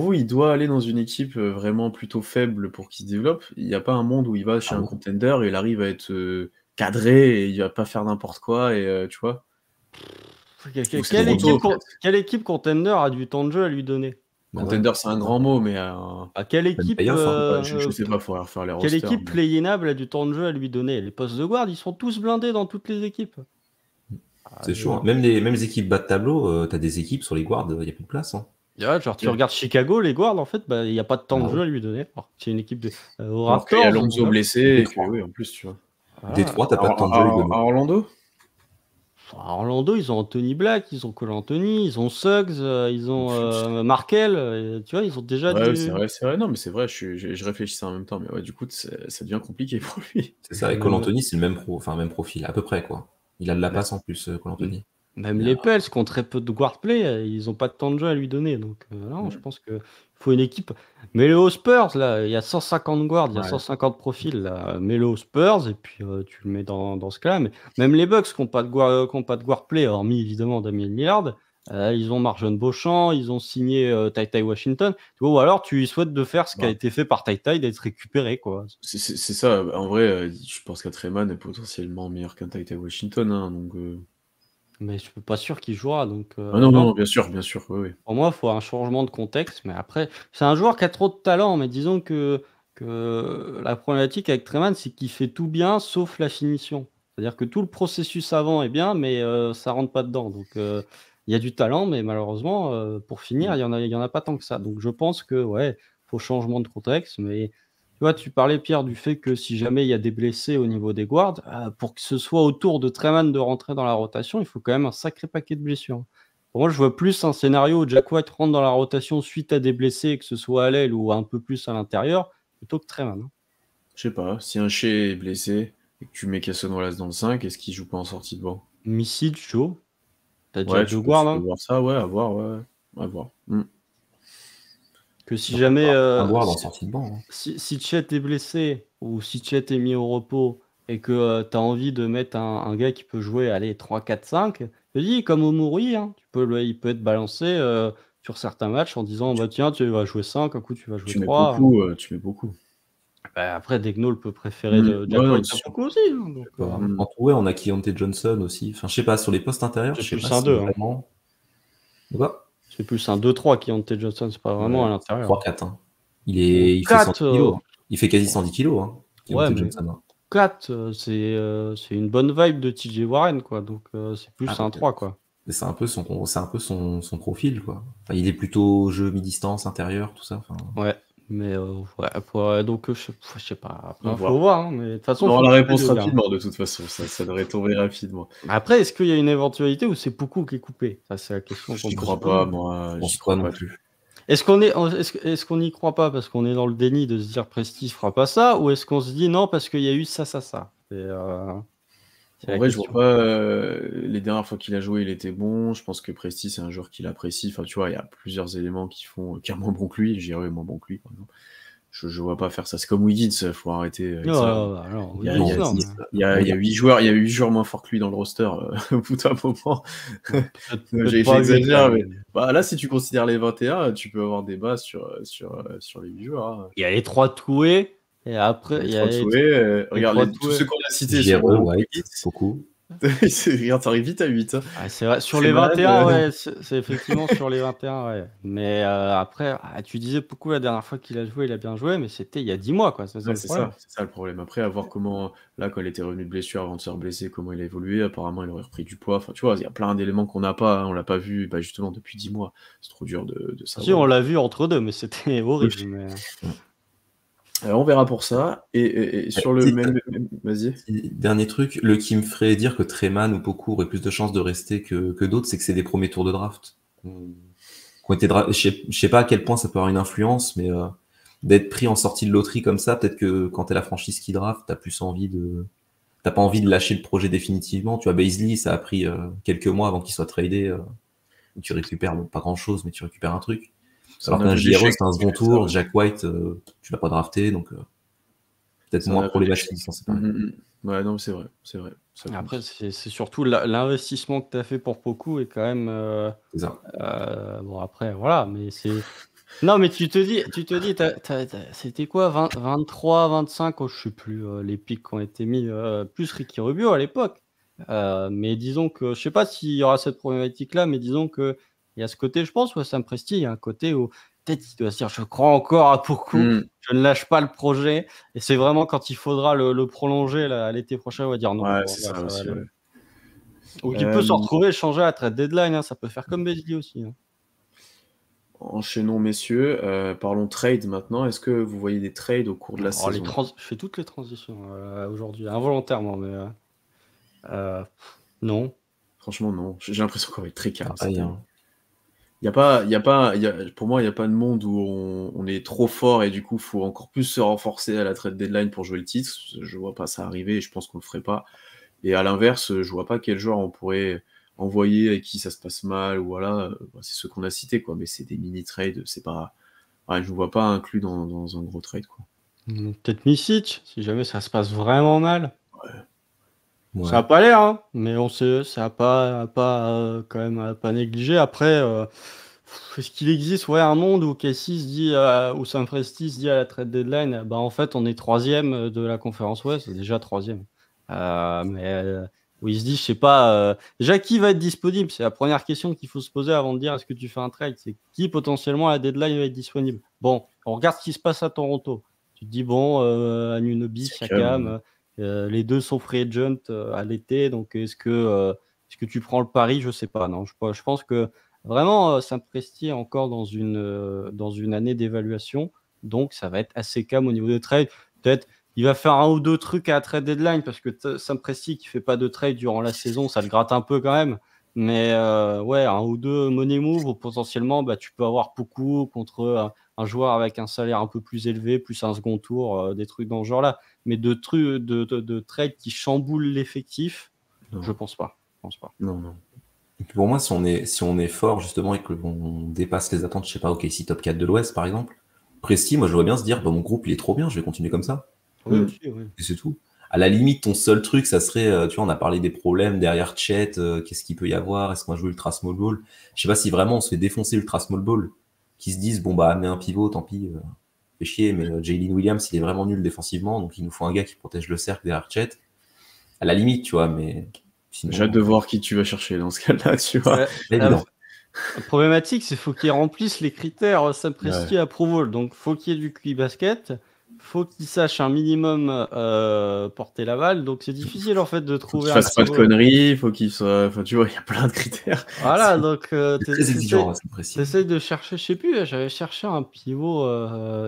vous, il doit aller dans une équipe vraiment plutôt faible pour qu'il se développe. Il n'y a pas un monde où il va chez un contender et il arrive à être cadré et il va pas faire n'importe quoi et tu vois. Quelle équipe contender a du temps de jeu à lui donner? Contender, c'est un grand mot, mais quelle équipe je sais pas, il faudrait refaire les rosters. Quelle équipe play-inable a du temps de jeu à lui donner? Les postes de guard, ils sont tous blindés dans toutes les équipes. C'est chaud. Hein. Même les équipes bas de tableau, t'as des équipes sur les guards, il n'y a plus de place. Hein. Ouais, genre tu regardes Chicago, les guards, en fait, il n'y a pas de temps de jeu à lui donner. C'est une équipe de alors qu'il y a Lonzo blessé, oui, en plus, tu vois. Détroit, t'as pas de temps de jeu à lui donner. À Orlando? À Orlando, ils ont Anthony Black, ils ont Cole Anthony, ils ont Suggs, ils ont Markel, tu vois, ils ont déjà c'est vrai, non, mais c'est vrai, je réfléchissais en même temps, mais ouais, du coup, ça devient compliqué pour lui. C'est ça, et Cole Anthony, c'est le même profil, à peu près, quoi. Il a de la passe en plus, Cole Anthony. Même les Pels, qui ont très peu de guard play, ils n'ont pas de temps de jeu à lui donner. Donc, non, je pense qu'il faut une équipe. Mets-le aux Spurs, là, il y a 150 guards, il y a 150 profils. Là. Mets-le aux Spurs, et puis tu le mets dans ce cas-là. Mais même les Bucks qui n'ont pas de guard play, hormis évidemment Damian Lillard, ils ont Marjon Beauchamp, ils ont signé Ty Washington. Tu vois, ou alors tu souhaites de faire ce qui a été fait par Ty, d'être récupéré. Quoi. C'est ça, en vrai, je pense qu'Atreman est potentiellement meilleur qu'un Ty Washington. Hein, donc, mais je ne suis pas sûr qu'il jouera. Donc, non, bien sûr, oui. Pour moi, il faut un changement de contexte. Mais après, c'est un joueur qui a trop de talent. Mais disons que la problématique avec Treman, c'est qu'il fait tout bien sauf la finition. C'est-à-dire que tout le processus avant est bien, mais ça ne rentre pas dedans. Donc, il y a du talent, mais malheureusement, pour finir, il y en a pas tant que ça. Donc, je pense que faut changement de contexte. Mais tu vois, tu parlais, Pierre, du fait que si jamais il y a des blessés au niveau des guards, pour que ce soit au tour de Treman de rentrer dans la rotation, il faut quand même un sacré paquet de blessures. Pour moi, je vois plus un scénario où Jack White rentre dans la rotation suite à des blessés, que ce soit à l'aile ou un peu plus à l'intérieur, plutôt que Treman. Hein. Je sais pas, si un Shea est blessé et que tu mets Cason Wallace dans le 5, est-ce qu'il joue pas en sortie de banc? Missile, Joe. T'as déjà deux guards, hein. voir ça, à voir. Que si jamais sortie de banc, hein. si Chet est blessé ou si Chet est mis au repos et que tu as envie de mettre un gars qui peut jouer 3, 4, 5, je te dis comme Omori, hein, il peut être balancé sur certains matchs en disant tiens, tu vas jouer 5, un coup tu vas jouer 3. Tu mets beaucoup. Après, Degnol peut préférer Jack White beaucoup aussi. Hein, donc, en tout, on a Keontae Johnson aussi. Enfin, je sais pas, sur les postes intérieurs, je sais pas si vraiment... Quoi ? C'est plus un 2-3 Keontae Johnson, c'est pas vraiment à l'intérieur. 3-4. Hein. Il fait 110 kilos. Il fait quasi 110 kilos. Hein, mais Johnson. 4, c'est une bonne vibe de TJ Warren, quoi. Donc, c'est plus un 3, quoi. Mais c'est un peu son profil, quoi. Enfin, il est plutôt jeu mi-distance, intérieur, tout ça. Enfin, Ouais, mais donc je sais pas. Après, On il va faut voir, hein, mais de toute façon, on faut aura la qu'il réponse paye le gars. rapidement, de toute façon. Ça devrait tomber rapidement. Après, est-ce qu'il y a une éventualité où c'est Poukou qui est coupé? Ça, c'est la question qu'on J'y peut se crois poser. pas, moi. je J'y pense crois pas non pas. plus. Est-ce qu'on n'y croit pas parce qu'on est dans le déni de se dire Prestige fera pas ça, ou est-ce qu'on se dit non parce qu'il y a eu ça? C'est En la vrai, je vois question. pas. Les dernières fois qu'il a joué, il était bon. Je pense que Presti, c'est un joueur qu'il apprécie. Enfin, tu vois, il y a plusieurs éléments qui font qu'il est moins bon que lui. Je dirais moins bon que lui, par exemple. Je vois pas faire ça. C'est comme Wiggins, faut arrêter avec ça. Non, Il y a, Wiggins, il y a non, dix- mais il y a- il y a 8 joueurs, il y a 8 joueurs moins forts que lui dans le roster au bout d'un moment. peut-être pas 8, J'exagère, quand mais même. bah, là, si tu considères les 21, tu peux avoir débat sur les 8 joueurs. Hein. Il y a les 3 Toués, et après, Les il y trois a les Toués, regarde, trois tous ceux Toués. qu'on a cités JRE, sont moins bons que White, Wiggins. beaucoup. Regarde, t'arrives vite à 8. Hein. Ah, c'est vrai, sur les Freeman, 21, ouais, c'est effectivement sur les 21, ouais. Mais après, tu disais beaucoup la dernière fois qu'il a joué, il a bien joué, mais c'était il y a 10 mois, quoi. C'est ça ouais, le problème. c'est ça le problème. Après, à voir comment, là, quand il était revenu de blessure avant de se reblesser, comment il a évolué. Apparemment, il aurait repris du poids. Enfin, tu vois, il y a plein d'éléments qu'on n'a pas. Hein. On l'a pas vu, bah, justement, depuis 10 mois. C'est trop dur de Si, savoir. on l'a vu entre deux, mais c'était horrible. Mais... On verra pour ça. Et sur le même. Vas-y. Dernier truc, le qui me ferait dire que Treman ou Poku auraient plus de chances de rester que d'autres, c'est que c'est des premiers tours de draft. Je sais pas à quel point ça peut avoir une influence, mais d'être pris en sortie de loterie comme ça, peut-être que quand t'es la franchise qui draft, t'as pas envie de lâcher le projet définitivement. Tu vois, Bazley, ça a pris quelques mois avant qu'il soit tradé. Tu récupères pas grand-chose, mais tu récupères un truc. Alors qu'un JRE, c'est un second tour. Jack White, tu l'as pas drafté, donc peut-être moins problématique. Ouais, non, c'est vrai. Après, c'est surtout l'investissement que tu as fait pour Poku est quand même. C'est ça. Bon, après, voilà, mais c'est. Non, mais tu te dis, c'était quoi, 23, 25, je sais plus, les pics qui ont été mis, plus Ricky Rubio à l'époque. Mais disons que, je sais pas s'il y aura cette problématique-là, mais disons qu'il y a ce côté, je pense, Sam Presti, il y a un côté où peut-être il doit se dire, je crois encore à Poku, je ne lâche pas le projet, et c'est vraiment quand il faudra le prolonger à l'été prochain, on va dire non. Ouais, c'est ça aussi, ouais. Ou il peut se retrouver, changer à la trade deadline, hein, ça peut faire comme Bezli aussi. Hein. Enchaînons, messieurs. Parlons trade maintenant. Est-ce que vous voyez des trades au cours de la saison? Je fais toutes les transitions aujourd'hui, involontairement, mais non. Franchement, non. J'ai l'impression qu'on va être très calme. Pour moi, il n'y a pas de monde où on est trop fort et du coup, il faut encore plus se renforcer à la trade deadline pour jouer le titre. Je vois pas ça arriver et je pense qu'on le ferait pas. Et à l'inverse, je vois pas quel joueur on pourrait envoyer avec qui ça se passe mal ou voilà. C'est ceux qu'on a cités, quoi. Mais c'est des mini trades. C'est pas. Ouais, je ne vois pas inclus dans un gros trade, quoi. Peut-être Micic, si jamais ça se passe vraiment mal. Ouais. Ça n'a pas l'air, hein, mais on sait, ça n'a pas quand même à pas négliger. Après, est-ce qu'il existe un monde où Casey se dit, où Sam Presti se dit à la trade deadline, bah en fait on est 3e de la conférence Ouest, c'est déjà 3e. Où il se dit, je sais pas, déjà qui va être disponible? C'est la première question qu'il faut se poser avant de dire est-ce que tu fais un trade. C'est qui potentiellement à la deadline va être disponible. Bon, on regarde ce qui se passe à Toronto. Tu te dis, bon, Anunoby, Siakam, les deux sont free agent à l'été, donc est-ce que tu prends le pari? Je sais pas, non. Je pense que vraiment, Sam Presti est encore dans une année d'évaluation, donc ça va être assez calme au niveau des trades. Peut-être il va faire un ou deux trucs à la trade deadline parce que Sam Presti qui fait pas de trade durant la saison, ça le gratte un peu quand même. Mais un ou deux money move où potentiellement tu peux avoir beaucoup contre un joueur avec un salaire un peu plus élevé, plus un second tour, des trucs dans ce genre-là. Mais de trade qui chamboulent l'effectif, je pense pas. Non. Et pour moi, si on est fort justement et qu'on dépasse les attentes, je sais pas, OKC top 4 de l'Ouest par exemple, Presti, moi je vois bien se dire, mon groupe il est trop bien, je vais continuer comme ça. Oui. Et c'est tout. À la limite, ton seul truc, ça serait, tu vois, on a parlé des problèmes derrière Chet, qu'est-ce qu'il peut y avoir, est-ce qu'on va jouer ultra small ball? Je sais pas si vraiment on se fait défoncer ultra small ball, qui se disent, mets un pivot, tant pis, fait chier, mais Jalen Williams, il est vraiment nul défensivement, donc il nous faut un gars qui protège le cercle derrière Chet. À la limite, tu vois, mais sinon... J'ai hâte de voir qui tu vas chercher dans ce cas-là, tu vois. Évident. La problématique, c'est qu'il faut qu'il remplisse les critères Sam Presti approval. Donc, faut qu'il y ait du QI basket, faut qu'il sache un minimum porter la balle. Donc c'est difficile en fait de Faut trouver qu'il un fasse pas de pivot. conneries, faut qu'il soit. Enfin, tu vois, il y a plein de critères. Voilà, donc C'est très exigeant, c'est précis. t'essayes de chercher, je sais plus, j'avais cherché un pivot,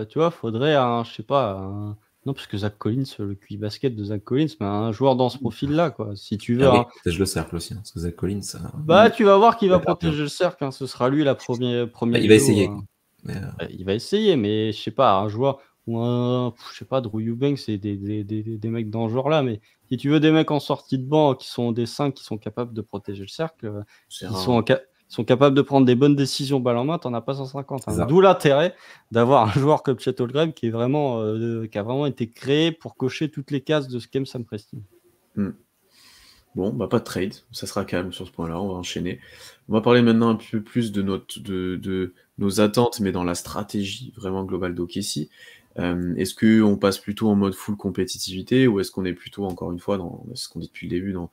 tu vois, faudrait je sais pas, non, parce que Zach Collins, le QI basket de Zach Collins, mais un joueur dans ce profil-là, quoi. Si tu veux, Ah oui, protège le cercle aussi, hein, parce que Zach Collins, bah, tu vas voir qu'il va il va faire protéger le cercle, hein, ce sera lui la première il va duo, essayer. Mais, il va essayer, mais je sais pas, un joueur ou je sais pas, Drew Eubanks, c'est des mecs dans ce genre-là, mais si tu veux des mecs en sortie de banc qui sont des 5 qui sont capables de protéger le cercle, C'est qui rare. sont capables de prendre des bonnes décisions balle en main, t'en as pas 150. C'est ça. D'où l'intérêt d'avoir un joueur comme Chet Holmgren qui a vraiment été créé pour cocher toutes les cases de ce qu'aime Sam Presti. Bon, bah pas de trade, ça sera calme sur ce point-là, on va enchaîner. On va parler maintenant un peu plus de nos attentes, mais dans la stratégie vraiment globale d'OKC. Est-ce qu'on passe plutôt en mode full compétitivité ou est-ce qu'on est plutôt, encore une fois, dans ce qu'on dit depuis le début, dans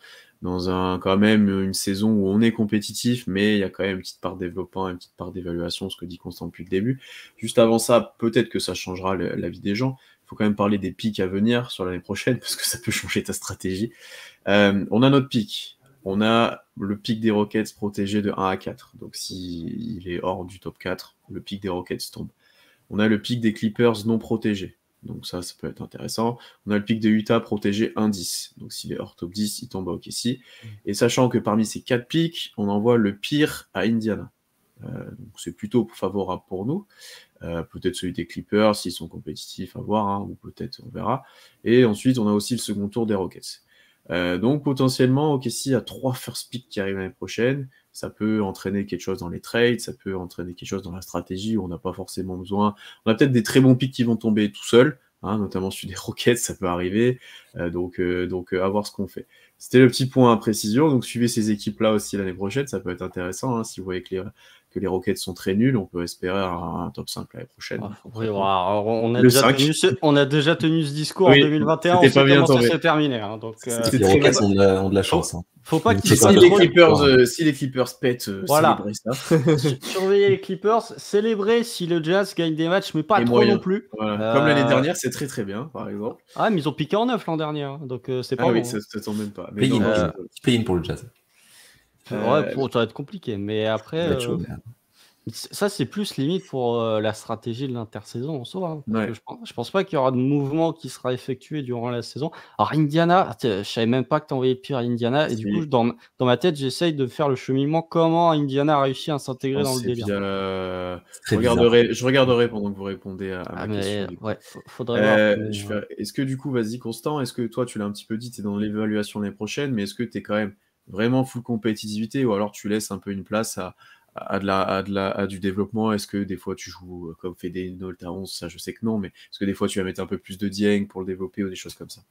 quand même une saison où on est compétitif, mais il y a quand même une petite part de développement, une petite part d'évaluation, ce que dit Constant depuis le début. Juste avant ça, peut-être que ça changera la vie des gens. Il faut quand même parler des pics à venir sur l'année prochaine parce que ça peut changer ta stratégie. On a notre pic. On a le pic des Rockets protégé de 1 à 4. Donc s'il est hors du top 4, le pic des Rockets tombe. On a le pic des Clippers non protégé. Donc ça peut être intéressant. On a le pic de Utah protégé 1-10. Donc s'il est hors top 10, il tombe à OKC. Et sachant que parmi ces 4 pics, on envoie le pire à Indiana. Donc c'est plutôt favorable pour nous. Peut-être celui des Clippers, s'ils sont compétitifs, à voir, hein, ou peut-être on verra. Et ensuite, on a aussi le second tour des Rockets. Donc potentiellement, OKC a 3 first picks qui arrivent l'année prochaine. Ça peut entraîner quelque chose dans les trades, ça peut entraîner quelque chose dans la stratégie où on n'a pas forcément besoin. On a peut-être des très bons picks qui vont tomber tout seuls, hein, notamment celui des Rockets, ça peut arriver. Donc à voir ce qu'on fait. C'était le petit point à précision. Donc suivez ces équipes-là aussi l'année prochaine, ça peut être intéressant. Hein, si vous voyez que les Rockets sont très nuls, on peut espérer un top 5 l'année prochaine. Oui, alors, on a déjà tenu ce discours Oui, en 2021, on c'était sait pas bien comment ça tombé. s'est terminé. Hein, donc, Les Rockets ont de la chance. Hein. Faut pas qu'ils Si les Clippers pètent, voilà. célébrez ça. Surveiller les Clippers, célébrer si le Jazz gagne des matchs, mais pas Et trop moyen. non plus. Voilà. Comme l'année dernière, c'est très très bien, par exemple. Ah, mais ils ont piqué en 9 l'an dernier, hein, donc c'est pas Ah bon. oui, ça tombe même pas. Mais Play-in pour le Jazz. Ouais, ça va être compliqué, mais après, ça c'est plus limite pour la stratégie de l'intersaison en soi. Hein, parce que je pense pas qu'il y aura de mouvement qui sera effectué durant la saison. Alors Indiana, je savais même pas que t'envoyais pire à Indiana, et du coup dans ma tête j'essaye de faire le cheminement comment Indiana a réussi à s'intégrer dans le délire. Je regarderai pendant que vous répondez à ma question. Ouais, faudrait voir. Est-ce que du coup, vas-y Constant, est-ce que toi tu l'as un petit peu dit, tu es dans l'évaluation l'année prochaine, mais est-ce que tu es quand même vraiment full compétitivité ou alors tu laisses un peu une place à du développement? Est-ce que des fois tu joues comme fait des Nolt à 11, ça je sais que non, mais est-ce que des fois tu vas mettre un peu plus de Dieng pour le développer ou des choses comme ça?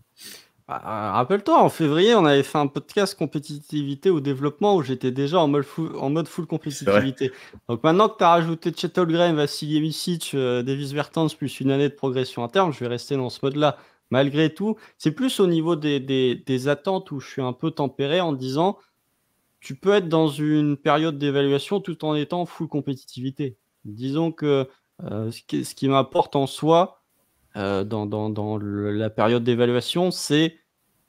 Rappelle-toi, en février, on avait fait un podcast compétitivité ou développement où j'étais déjà en mode full compétitivité. Donc maintenant que tu as rajouté Chet Holmgren, Vasilije Micic, Davis Bertans plus une année de progression interne, je vais rester dans ce mode-là. Malgré tout, c'est plus au niveau des attentes où je suis un peu tempéré en disant tu peux être dans une période d'évaluation tout en étant full compétitivité. Disons que ce qui m'apporte en soi dans la période d'évaluation, c'est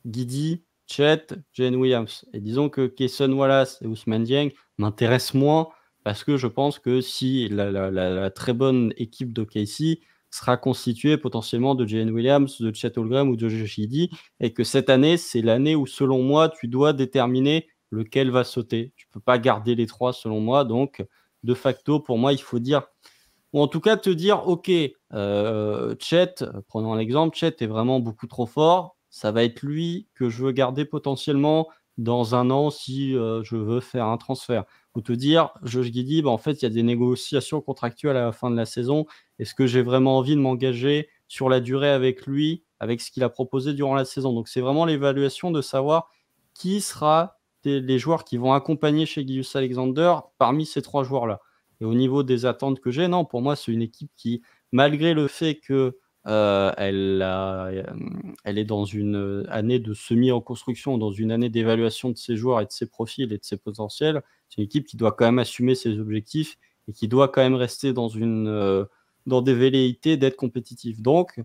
Giddey, Chet, Jalen Williams. Et disons que Cason Wallace et Ousmane Dieng m'intéressent moins parce que je pense que si la très bonne équipe d'OKC sera constituée potentiellement de Jalen Williams, de Chet Holmgren ou de Josh Giddey, et que cette année, c'est l'année où, selon moi, tu dois déterminer lequel va sauter. Tu ne peux pas garder les trois, selon moi. Donc, de facto, pour moi, il faut dire, ou en tout cas te dire, OK, Chet, prenons un exemple, Chet est vraiment beaucoup trop fort. Ça va être lui que je veux garder potentiellement dans un an si je veux faire un transfert. Ou te dire, Josh Giddey, en fait, il y a des négociations contractuelles à la fin de la saison. Est-ce que j'ai vraiment envie de m'engager sur la durée avec lui, avec ce qu'il a proposé durant la saison? Donc, c'est vraiment l'évaluation de savoir qui sera les joueurs qui vont accompagner chez Gilgeous-Alexander parmi ces trois joueurs-là. Et au niveau des attentes que j'ai, non, pour moi, c'est une équipe qui, malgré le fait que elle est dans une année de semi-reconstruction, dans une année d'évaluation de ses joueurs et de ses profils et de ses potentiels, c'est une équipe qui doit quand même assumer ses objectifs et qui doit quand même rester dans des velléités d'être compétitif. Donc,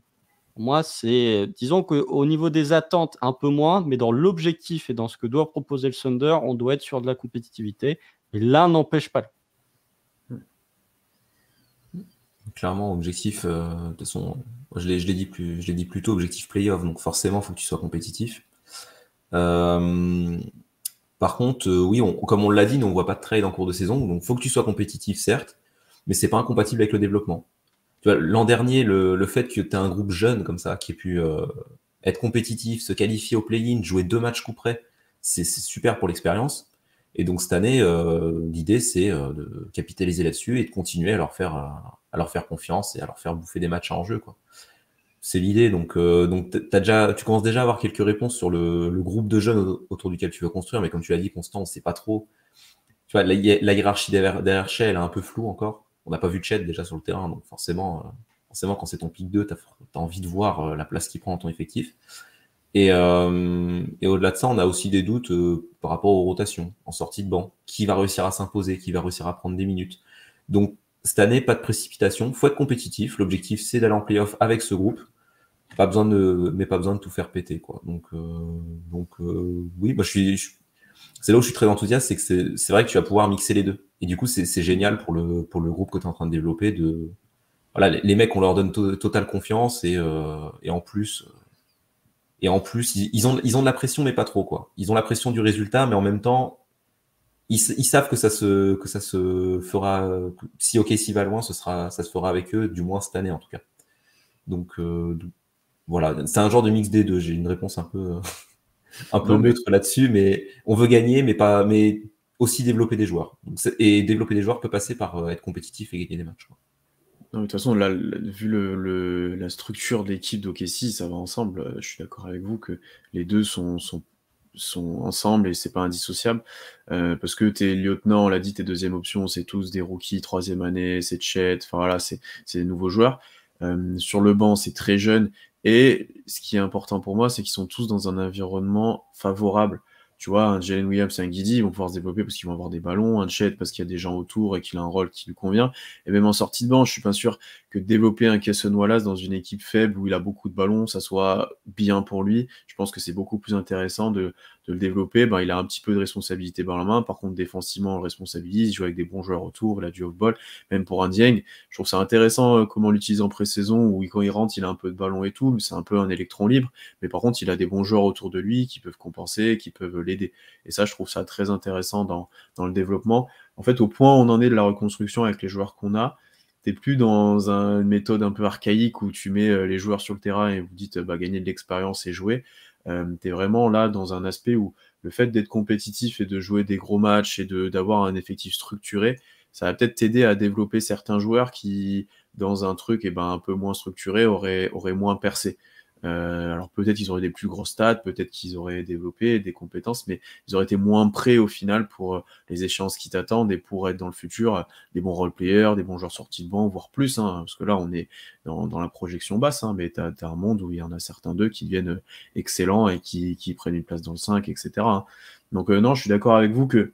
Moi, c'est, disons qu'au niveau des attentes, un peu moins, mais dans l'objectif et dans ce que doit proposer le Thunder, on doit être sur de la compétitivité. Et l'un n'empêche pas. Clairement, objectif, de toute façon, je l'ai dit plus tôt, objectif playoff, donc forcément, il faut que tu sois compétitif. Par contre, oui, comme on l'a dit, nous, on voit pas de trade en cours de saison, donc il faut que tu sois compétitif, certes, mais c'est pas incompatible avec le développement. Tu vois, l'an dernier, le fait que tu aies un groupe jeune comme ça, qui ait pu être compétitif, se qualifier au play-in, jouer 2 matchs coup près, c'est super pour l'expérience. Et donc cette année, l'idée, c'est de capitaliser là-dessus et de continuer à leur faire confiance et à leur faire bouffer des matchs à enjeu, quoi. C'est l'idée. Donc tu commences déjà à avoir quelques réponses sur le groupe de jeunes autour duquel tu veux construire, mais comme tu l'as dit, Constant, on sait pas trop. Tu vois, la hiérarchie derrière Shea, elle est un peu floue encore. On n'a pas vu Chet déjà sur le terrain, donc forcément, quand c'est ton pick 2, tu as envie de voir la place qu'il prend dans ton effectif. Et au-delà de ça, on a aussi des doutes par rapport aux rotations en sortie de banc. Qui va réussir à s'imposer, qui va réussir à prendre des minutes. Donc cette année, pas de précipitation, faut être compétitif. L'objectif, c'est d'aller en playoff avec ce groupe. Pas besoin de tout faire péter, quoi. Donc oui, moi c'est là où je suis très enthousiaste, c'est que c'est vrai que tu vas pouvoir mixer les deux. Et du coup, c'est génial pour le groupe que tu es en train de développer. Voilà, les mecs, on leur donne totale confiance et en plus, ils ont de la pression, mais pas trop, quoi. Ils ont la pression du résultat, mais en même temps, ils savent que ça se fera. Si OKC va loin, ça se fera avec eux, du moins cette année en tout cas. Donc voilà, c'est un genre de mix des deux. J'ai une réponse un peu neutre là-dessus, mais on veut gagner, mais aussi développer des joueurs. Et développer des joueurs peut passer par être compétitif et gagner des matchs, quoi. Non, de toute façon, là, vu la structure de l'équipe d'OKC, ça va ensemble. Je suis d'accord avec vous que les deux sont ensemble et c'est pas indissociable. Parce que tes lieutenants, on l'a dit, tes deuxième options, c'est tous des rookies, troisième année, c'est Chet, enfin voilà, c'est des nouveaux joueurs. Sur le banc, c'est très jeune. Et ce qui est important pour moi, c'est qu'ils sont tous dans un environnement favorable. Tu vois, un Jalen Williams et un Giddey, ils vont pouvoir se développer parce qu'ils vont avoir des ballons, un Chet parce qu'il y a des gens autour et qu'il a un rôle qui lui convient. Et même en sortie de banc, je suis pas sûr que développer un Cason Wallace dans une équipe faible où il a beaucoup de ballons, ça soit bien pour lui. Je pense que c'est beaucoup plus intéressant de le développer. Ben, il a un petit peu de responsabilité par la main. Par contre, défensivement, on le responsabilise. Il joue avec des bons joueurs autour. Il a du off-ball. Même pour un Dieng, je trouve ça intéressant comment l'utiliser en pré-saison où quand il rentre, il a un peu de ballon et tout, mais c'est un peu un électron libre. Mais par contre, il a des bons joueurs autour de lui qui peuvent compenser, qui peuvent l'aider. Et ça, je trouve ça très intéressant dans le développement. En fait, au point où on en est de la reconstruction avec les joueurs qu'on a, t'es plus dans une méthode un peu archaïque où tu mets les joueurs sur le terrain et vous dites gagner de l'expérience et jouer. T'es vraiment là dans un aspect où le fait d'être compétitif et de jouer des gros matchs et d'avoir un effectif structuré, ça va peut-être t'aider à développer certains joueurs qui, dans un truc un peu moins structuré, auraient moins percé. Alors peut-être qu'ils auraient des plus grosses stats, peut-être qu'ils auraient développé des compétences, mais ils auraient été moins prêts au final pour les échéances qui t'attendent et pour être dans le futur des bons role-players, des bons joueurs sortis de banc, voire plus, hein, parce que là on est dans la projection basse, hein, mais t'as un monde où il y en a certains d'eux qui deviennent excellents et qui prennent une place dans le 5, etc. Hein. Donc non, je suis d'accord avec vous que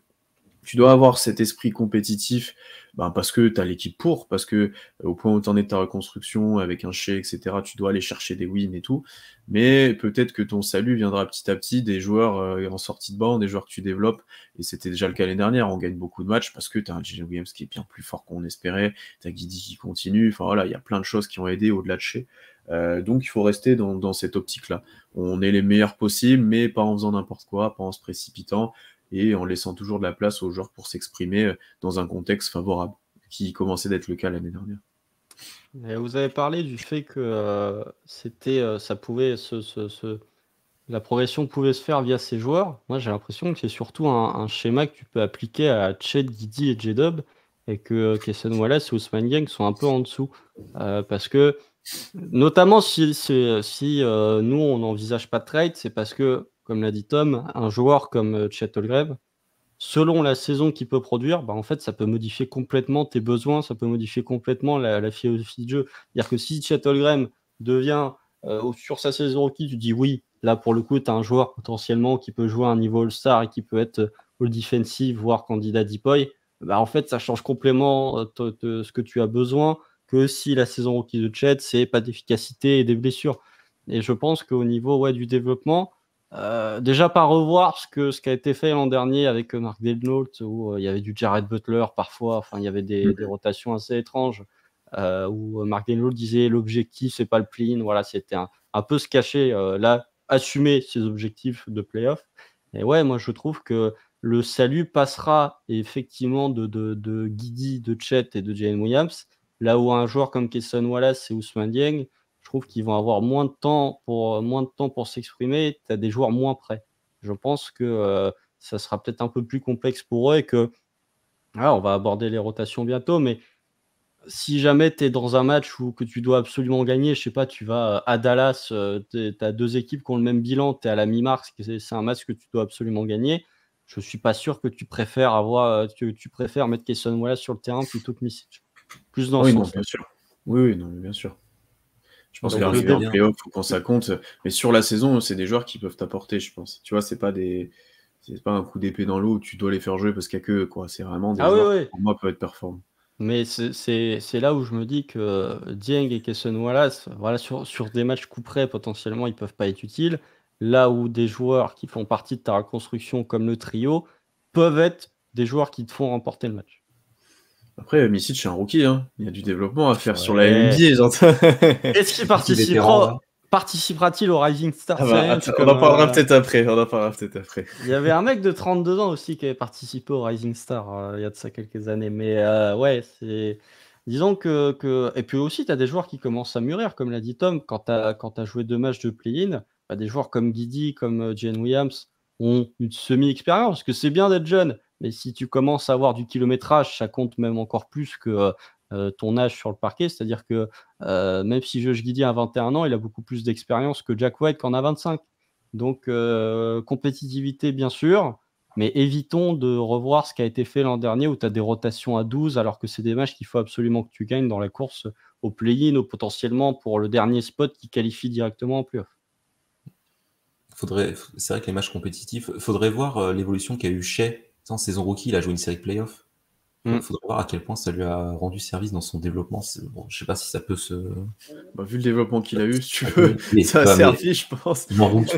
tu dois avoir cet esprit compétitif parce que tu as l'équipe parce que au point où tu en es de ta reconstruction avec un Shea, etc., tu dois aller chercher des wins et tout. Mais peut-être que ton salut viendra petit à petit des joueurs en sortie de banc, des joueurs que tu développes. Et c'était déjà le cas l'année dernière. On gagne beaucoup de matchs parce que tu as un Jalen Williams qui est bien plus fort qu'on espérait. Tu as Giddey qui continue. Enfin voilà, il y a plein de choses qui ont aidé au-delà de Shea. Donc il faut rester dans cette optique-là. On est les meilleurs possibles, mais pas en faisant n'importe quoi, pas en se précipitant et en laissant toujours de la place aux joueurs pour s'exprimer dans un contexte favorable, qui commençait d'être le cas l'année dernière. Et vous avez parlé du fait que ça pouvait la progression pouvait se faire via ces joueurs. Moi, j'ai l'impression que c'est surtout un schéma que tu peux appliquer à Chet, Giddey et J-Dub et que Cason Wallace et Ousmane Dieng sont un peu en dessous. Parce que, notamment si nous, on n'envisage pas de trade, c'est parce que, comme l'a dit Tom, un joueur comme Chet Holmgren, selon la saison qu'il peut produire, en fait, ça peut modifier complètement tes besoins, ça peut modifier complètement la philosophie de jeu. C'est-à-dire que si Chet Holmgren devient, sur sa saison rookie, tu dis oui, là, pour le coup, tu as un joueur potentiellement qui peut jouer à un niveau All-Star et qui peut être All-Defensive, voire candidat DPOY, en fait, ça change complètement ce que tu as besoin que si la saison rookie de Chet, c'est pas d'efficacité et des blessures. Et je pense qu'au niveau du développement, déjà pas revoir ce qui a été fait l'an dernier avec Mark Daigneault, où il y avait du Jared Butler parfois, enfin il y avait des rotations assez étranges, où Mark Daigneault disait l'objectif c'est pas le play-in, voilà, c'était un peu se cacher, là, assumer ses objectifs de play-off. Et ouais, moi je trouve que le salut passera effectivement de Giddey, de Chet et de Jalen Williams, là où un joueur comme Cason Wallace et Ousmane Dieng, je trouve qu'ils vont avoir moins de temps pour s'exprimer. Tu as des joueurs moins prêts. Je pense que ça sera peut-être un peu plus complexe pour eux et que on va aborder les rotations bientôt, mais si jamais tu es dans un match que tu dois absolument gagner, je sais pas, tu vas à Dallas, tu as 2 équipes qui ont le même bilan, tu es à la mi-mars, c'est un match que tu dois absolument gagner. Je suis pas sûr que tu préfères mettre Cason Wallace sur le terrain plutôt que Micic. Plus dans ce Oui, non, sens-là. bien sûr. Oui, non, mais bien sûr. Je pense Donc, qu'arriver en playoff, faut quand ça compte. Mais sur la saison, c'est des joueurs qui peuvent t'apporter, je pense. Tu vois, c'est pas un coup d'épée dans l'eau où tu dois les faire jouer parce qu'il y a que eux, quoi. C'est vraiment des joueurs qui, pour moi, peuvent être performants. Mais c'est là où je me dis que Dieng et Cason Wallace, voilà, sur des matchs coup près, potentiellement, ils peuvent pas être utiles. Là où des joueurs qui font partie de ta reconstruction, comme le trio, peuvent être des joueurs qui te font remporter le match. Après, Micic, c'est un rookie, hein. Il y a du développement à faire sur la NBA, j'entends. Est-ce qu'il participera-t-il au Rising Star Challenge on en parlera peut-être après. Il y avait un mec de 32 ans aussi qui avait participé au Rising Star il y a de ça quelques années. Mais ouais, c'est... Disons que... Et puis aussi, tu as des joueurs qui commencent à mûrir, comme l'a dit Tom, quand tu as joué 2 matchs de play-in, des joueurs comme Giddey, comme Jalen Williams ont une semi-expérience, parce que c'est bien d'être jeune, mais si tu commences à avoir du kilométrage, ça compte même encore plus que ton âge sur le parquet. C'est-à-dire que même si Josh Giddey a 21 ans, il a beaucoup plus d'expérience que Jack White qui en a 25. Donc, compétitivité, bien sûr, mais évitons de revoir ce qui a été fait l'an dernier où tu as des rotations à 12 alors que c'est des matchs qu'il faut absolument que tu gagnes dans la course au play-in ou potentiellement pour le dernier spot qui qualifie directement en play-off. C'est vrai que les matchs compétitifs, il faudrait voir l'évolution qu'a eu Shai. En saison rookie, il a joué une série de playoffs. Il faudrait voir à quel point ça lui a rendu service dans son développement. Bon, je sais pas si ça peut se... vu le développement qu'il a eu, si tu veux, ça a servi, je pense.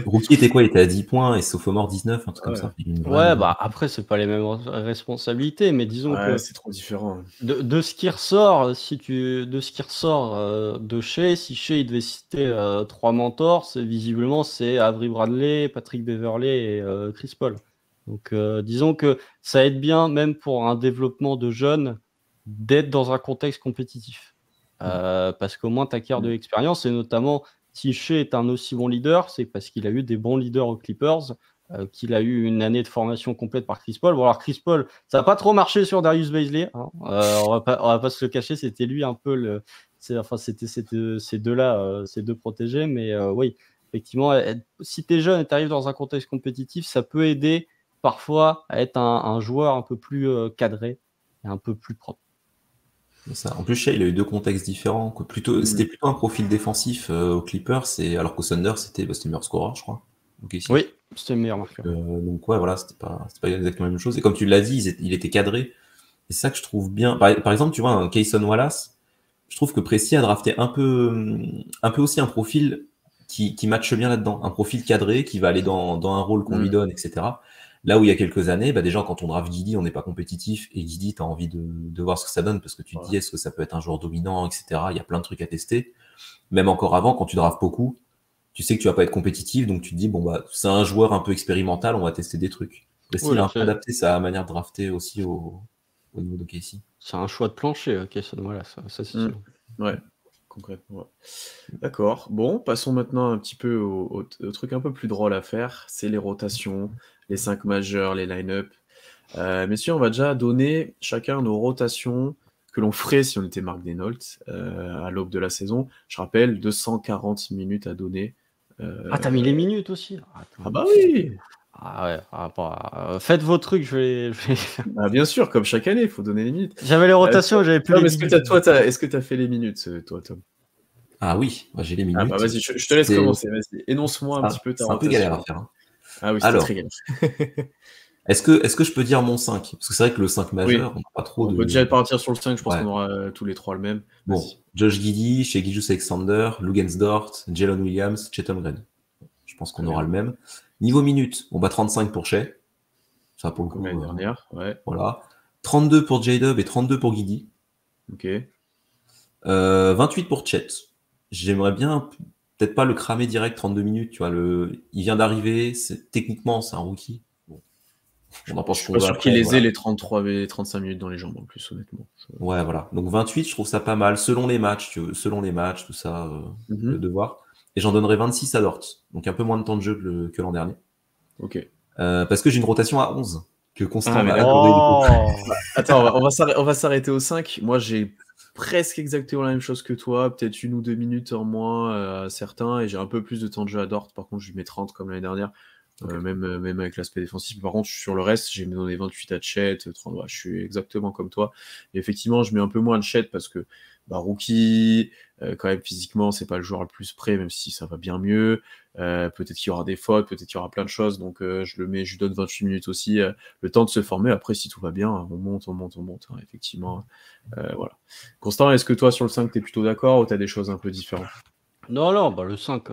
Rookie était quoi? Il était à 10 points et sophomore 19, un truc comme ça. Après, c'est pas les mêmes responsabilités, mais disons que c'est trop différent. De ce qui ressort, de Shai, si Shai devait citer 3 mentors, visiblement c'est Avery Bradley, Patrick Beverley et Chris Paul. Donc disons que ça aide bien, même pour un développement de jeunes, d'être dans un contexte compétitif. Parce qu'au moins tu acquiers de l'expérience, et notamment si Shai est un aussi bon leader, c'est parce qu'il a eu des bons leaders aux Clippers, qu'il a eu une année de formation complète par Chris Paul. Bon, alors Chris Paul, ça n'a pas trop marché sur Darius Bazley, hein. On va pas se le cacher, c'était lui un peu c'était ces deux-là, ces deux protégés, mais oui, effectivement, si tu es jeune et tu arrives dans un contexte compétitif, ça peut aider parfois à être un joueur un peu plus cadré et un peu plus propre. Ça. En plus, Shai, il a eu 2 contextes différents. C'était plutôt un profil défensif aux Clippers, alors qu'au Thunder, c'était le meilleur scoreur, je crois. Oui, c'était le meilleur marqueur. Donc ouais, voilà, c'était pas exactement la même chose. Et comme tu l'as dit, il était cadré. Et c'est ça que je trouve bien. Par exemple, tu vois, un Cason Wallace, je trouve que Presti a drafté un peu aussi un profil qui matche bien là-dedans. Un profil cadré qui va aller dans un rôle qu'on lui donne, etc. Là où il y a quelques années, déjà quand on draft Giddey, on n'est pas compétitif, et Giddey, tu as envie de voir ce que ça donne, parce que tu te dis, est-ce que ça peut être un joueur dominant, etc. Il y a plein de trucs à tester. Même encore avant, quand tu draftes beaucoup, tu sais que tu vas pas être compétitif, donc tu te dis, c'est un joueur un peu expérimental, on va tester des trucs. Presti, il a un peu adapté sa manière de drafter aussi au niveau de KC. C'est un choix de plancher, Cason Wallace, ça c'est sûr. Ouais, concrètement. Ouais. D'accord. Bon, passons maintenant un petit peu au truc un peu plus drôle à faire, c'est les rotations, les 5 majeurs, les line-up. Messieurs, on va déjà donner chacun nos rotations que l'on ferait si on était Mark Daigneault à l'aube de la saison. Je rappelle, 240 minutes à donner. T'as mis les minutes aussi? Bah oui. Faites vos trucs, je vais... bien sûr, comme chaque année, il faut donner les minutes. J'avais les rotations, j'avais plus les minutes. Est-ce que tu as fait les minutes, toi, Tom? Ah oui, moi j'ai les minutes. Vas-y, je te laisse commencer. Vas-y, énonce-moi un petit peu ta rotation. C'est un peu galère à faire. Hein. Ah oui, c'est très galère. Est-ce que je peux dire mon 5? Parce que c'est vrai que le 5 majeur, on n'a pas trop On de. peut déjà partir sur le 5, je pense Ouais. qu'on aura tous les trois le même. Bon, Vas-y. Josh Giddey, Shai Gilgeous-Alexander, Lugensdort, Jalen Williams, Chet Holmgren. Je pense qu'on Très aura bien. le même. Niveau minutes, on bat 35 pour Shai. Ça, pour le Comme coup, l'année dernière, ouais. voilà. 32 pour J-Dub et 32 pour Giddey. Ok. 28 pour Chet. J'aimerais bien, peut-être pas le cramer direct 32 minutes, tu vois. Il vient d'arriver, techniquement, c'est un rookie. Bon. On en pense Je suis qu'on pas veut sûr qu'il après, les voilà. ait les 33 et les 35 minutes dans les jambes en plus, honnêtement. Ouais, voilà. Donc 28, je trouve ça pas mal, selon les matchs, tu vois, selon les matchs, tout ça, de voir. Et j'en donnerai 26 à Dort. Donc un peu moins de temps de jeu que l'an dernier. Ok. Parce que j'ai une rotation à 11, que Constant mais m'a d'accord. accordé, du coup. Oh Attends, on va s'arrêter au 5. Moi, j'ai presque exactement la même chose que toi, peut-être 1 ou 2 minutes en moins à certains, et j'ai un peu plus de temps de jeu à Dort. Par contre, je lui mets 30 comme l'année dernière, Ok. même avec l'aspect défensif. Par contre, sur le reste, j'ai donné 28 à Chet, 30. Ouais, je suis exactement comme toi. Et effectivement, je mets un peu moins de Chet parce que rookie, quand même physiquement, c'est pas le joueur le plus prêt, même si ça va bien mieux. Peut-être qu'il y aura des fautes, peut-être qu'il y aura plein de choses, donc je lui donne 28 minutes aussi, le temps de se former. Après, si tout va bien, on monte, hein, effectivement. Voilà. Constant, est-ce que toi, sur le 5, t'es plutôt d'accord ou t'as des choses un peu différentes? Non, bah le 5,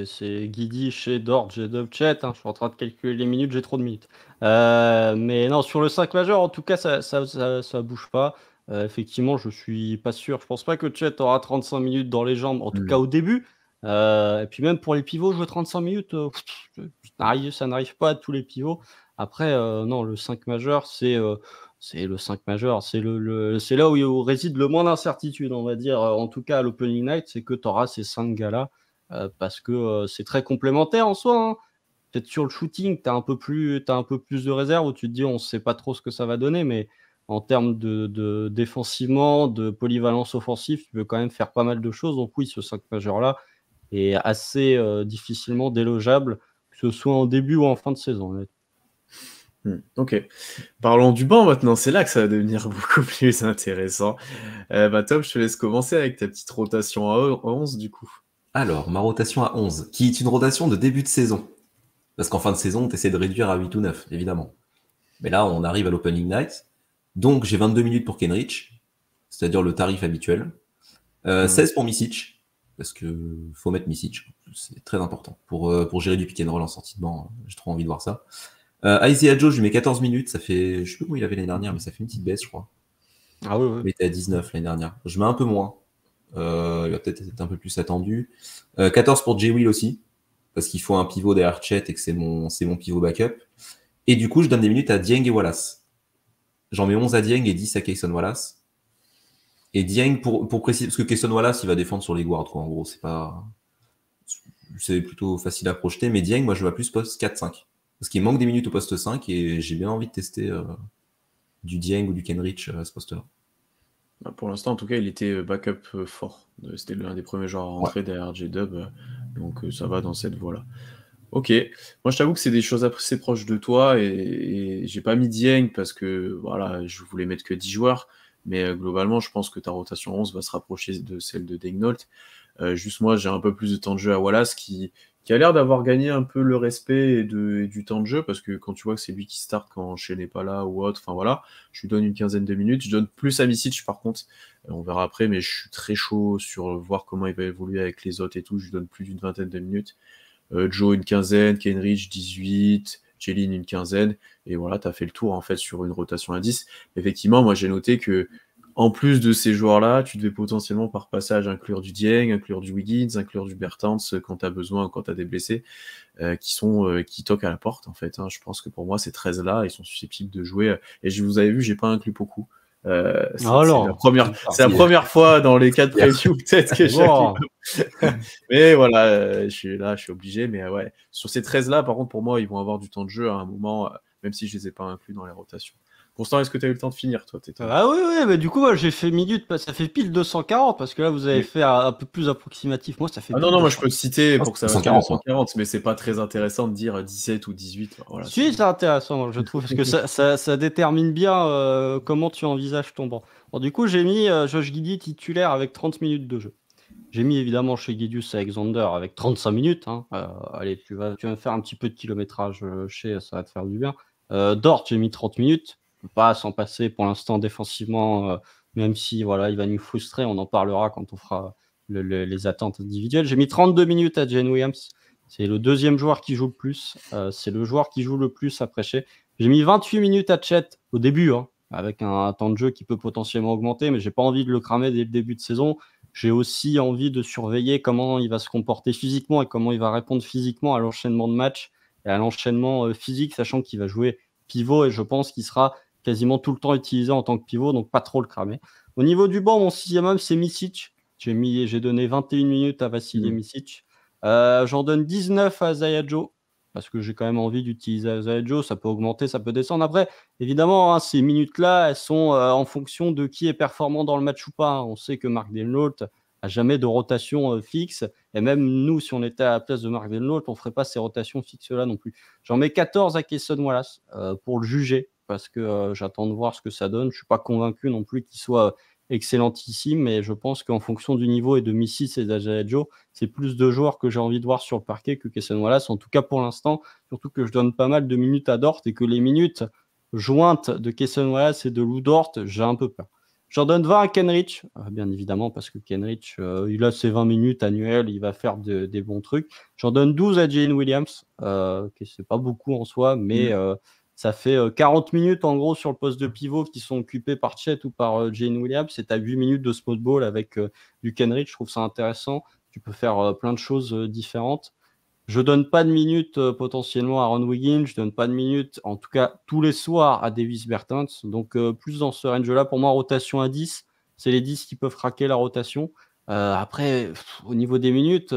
c'est Giddey, Shai, Dort, J-Dub, Chet, hein. Je suis en train de calculer les minutes, j'ai trop de minutes. Mais non, sur le 5 majeur, en tout cas, ça bouge pas. Effectivement, je suis pas sûr. Je pense pas que Chet aura 35 minutes dans les jambes, en tout cas au début. Et puis même pour les pivots, jouer 35 minutes, ça n'arrive pas à tous les pivots. Après, non, le 5 majeur, c'est le 5 majeur. C'est là où réside le moins d'incertitude, on va dire, en tout cas à l'Opening Night, c'est que tu auras ces 5 gars-là, parce que c'est très complémentaire en soi, hein. Peut-être sur le shooting, tu as un peu plus de réserve où tu te dis on ne sait pas trop ce que ça va donner, mais en termes de défensivement, de polyvalence offensive, tu peux quand même faire pas mal de choses. Donc oui, ce 5 majeur-là est assez difficilement délogeable, que ce soit en début ou en fin de saison, honnêtement. Ok. Parlons du banc maintenant, c'est là que ça va devenir beaucoup plus intéressant. Tom, je te laisse commencer avec ta petite rotation à 11 du coup. Alors, ma rotation à 11, qui est une rotation de début de saison. Parce qu'en fin de saison, tu essaies de réduire à 8 ou 9, évidemment. Mais là, on arrive à l'opening night. Donc, j'ai 22 minutes pour Kenrich, c'est-à-dire le tarif habituel. 16 pour Misic, parce que faut mettre Misic, c'est très important pour gérer du pick and roll en sortie de banc. J'ai trop envie de voir ça. Isaiah Joe, je lui mets 14 minutes, ça fait, je sais plus où il avait l'année dernière, mais ça fait une petite baisse, je crois. Ah oui, Il était à 19 l'année dernière. Je mets un peu moins. Il va peut-être être un peu plus attendu. 14 pour Jay Will aussi, parce qu'il faut un pivot derrière Chet et que c'est mon pivot backup. Et du coup, je donne des minutes à Dieng et Wallace. J'en mets 11 à Dieng et 10 à Kayson Wallace. Et Dieng, pour préciser, parce que Kayson Wallace, il va défendre sur les guards, quoi. En gros, c'est plutôt facile à projeter. Mais Dieng, moi, je vois plus poste 4-5. Parce qu'il manque des minutes au poste 5 et j'ai bien envie de tester du Dieng ou du Kenrich à ce poste-là. Pour l'instant, en tout cas, il était backup fort. C'était l'un des premiers joueurs à rentrer derrière J-Dub, donc ça va dans cette voie-là. Ok, moi je t'avoue que c'est des choses assez proches de toi et j'ai pas mis Dieng parce que voilà, je voulais mettre que 10 joueurs, mais globalement, je pense que ta rotation 11 va se rapprocher de celle de Daignault. Juste moi, j'ai un peu plus de temps de jeu à Wallace qui a l'air d'avoir gagné un peu le respect et du temps de jeu, parce que quand tu vois que c'est lui qui start quand Shai n'est pas là ou autre, enfin voilà, je lui donne une quinzaine de minutes. Je donne plus à Misic par contre, on verra après, mais je suis très chaud sur voir comment il va évoluer avec les autres et tout. Je lui donne plus d'une vingtaine de minutes. Joe une quinzaine, Kenrich 18, Jalen une quinzaine, et voilà, tu as fait le tour en fait sur une rotation à 10. Effectivement, moi j'ai noté que en plus de ces joueurs-là, tu devais potentiellement par passage inclure du Dieng, inclure du Wiggins, inclure du Bertans quand tu as besoin, quand tu as des blessés, qui toquent à la porte en fait. Je pense que pour moi, ces 13-là, ils sont susceptibles de jouer. Et vous avez vu, j'ai pas inclus beaucoup. C'est la première fois dans les 4 previews peut-être que j'ai mais voilà, je suis obligé. Mais ouais, sur ces 13-là, par contre, pour moi, ils vont avoir du temps de jeu à un moment, même si je les ai pas inclus dans les rotations. Constant, est-ce que tu as eu le temps de finir, toi? Ah oui, mais du coup, moi, j'ai fait minutes, ça fait pile 240, parce que là, vous avez fait un peu plus approximatif. Moi, ça fait non, moi, je peux te citer pour que ça fasse 240, mais c'est pas très intéressant de dire 17 ou 18. Voilà, si, c'est intéressant, je trouve, parce que ça détermine bien comment tu envisages ton banc. Bon, du coup, j'ai mis Josh Giddey titulaire avec 30 minutes de jeu. J'ai mis évidemment chez Gilgeous-Alexander avec 35 minutes. Allez, tu vas me faire un petit peu de kilométrage chez, ça va te faire du bien. Dort, j'ai mis 30 minutes. On peut pas s'en passer pour l'instant défensivement, même si voilà, il va nous frustrer. On en parlera quand on fera les attentes individuelles. J'ai mis 32 minutes à Jane Williams. C'est le deuxième joueur qui joue le plus. C'est le joueur qui joue le plus après Shea. J'ai mis 28 minutes à Chet au début, avec un temps de jeu qui peut potentiellement augmenter, mais j'ai pas envie de le cramer dès le début de saison. J'ai aussi envie de surveiller comment il va se comporter physiquement et comment il va répondre physiquement à l'enchaînement de matchs et à l'enchaînement physique, sachant qu'il va jouer pivot et je pense qu'il sera quasiment tout le temps utilisé en tant que pivot, donc pas trop le cramer. Au niveau du banc, mon sixième homme, c'est Micic. J'ai donné 21 minutes à Vasilij Micic. J'en donne 19 à Isaiah Joe, parce que j'ai quand même envie d'utiliser Isaiah Joe. Ça peut augmenter, ça peut descendre. Après, évidemment, ces minutes-là, elles sont en fonction de qui est performant dans le match ou pas. On sait que Mark Daigneault n'a jamais de rotation fixe. Et même nous, si on était à la place de Mark Daigneault, on ne ferait pas ces rotations fixes-là non plus. J'en mets 14 à Cason Wallace pour le juger, parce que j'attends de voir ce que ça donne. Je ne suis pas convaincu non plus qu'il soit excellentissime, mais je pense qu'en fonction du niveau et de Micic et d'Isaiah Joe, c'est plus de joueurs que j'ai envie de voir sur le parquet que Cason Wallace, en tout cas pour l'instant, surtout que je donne pas mal de minutes à Dort et que les minutes jointes de Cason Wallace et de Lou Dort, j'ai un peu peur. J'en donne 20 à Kenrich, bien évidemment, parce que Kenrich, il a ses 20 minutes annuelles, il va faire des bons trucs. J'en donne 12 à Jane Williams, qui c'est pas beaucoup en soi, mais ça fait 40 minutes en gros sur le poste de pivot qui sont occupés par Chet ou par Jane Williams. C'est à 8 minutes de spot ball avec du Kenrich. Je trouve ça intéressant. Tu peux faire plein de choses différentes. Je donne pas de minutes potentiellement à Ron Wiggins. Je donne pas de minutes, en tout cas tous les soirs, à Davis Bertans. Donc plus dans ce range-là. Pour moi, rotation à 10. C'est les 10 qui peuvent craquer la rotation. Après, au niveau des minutes...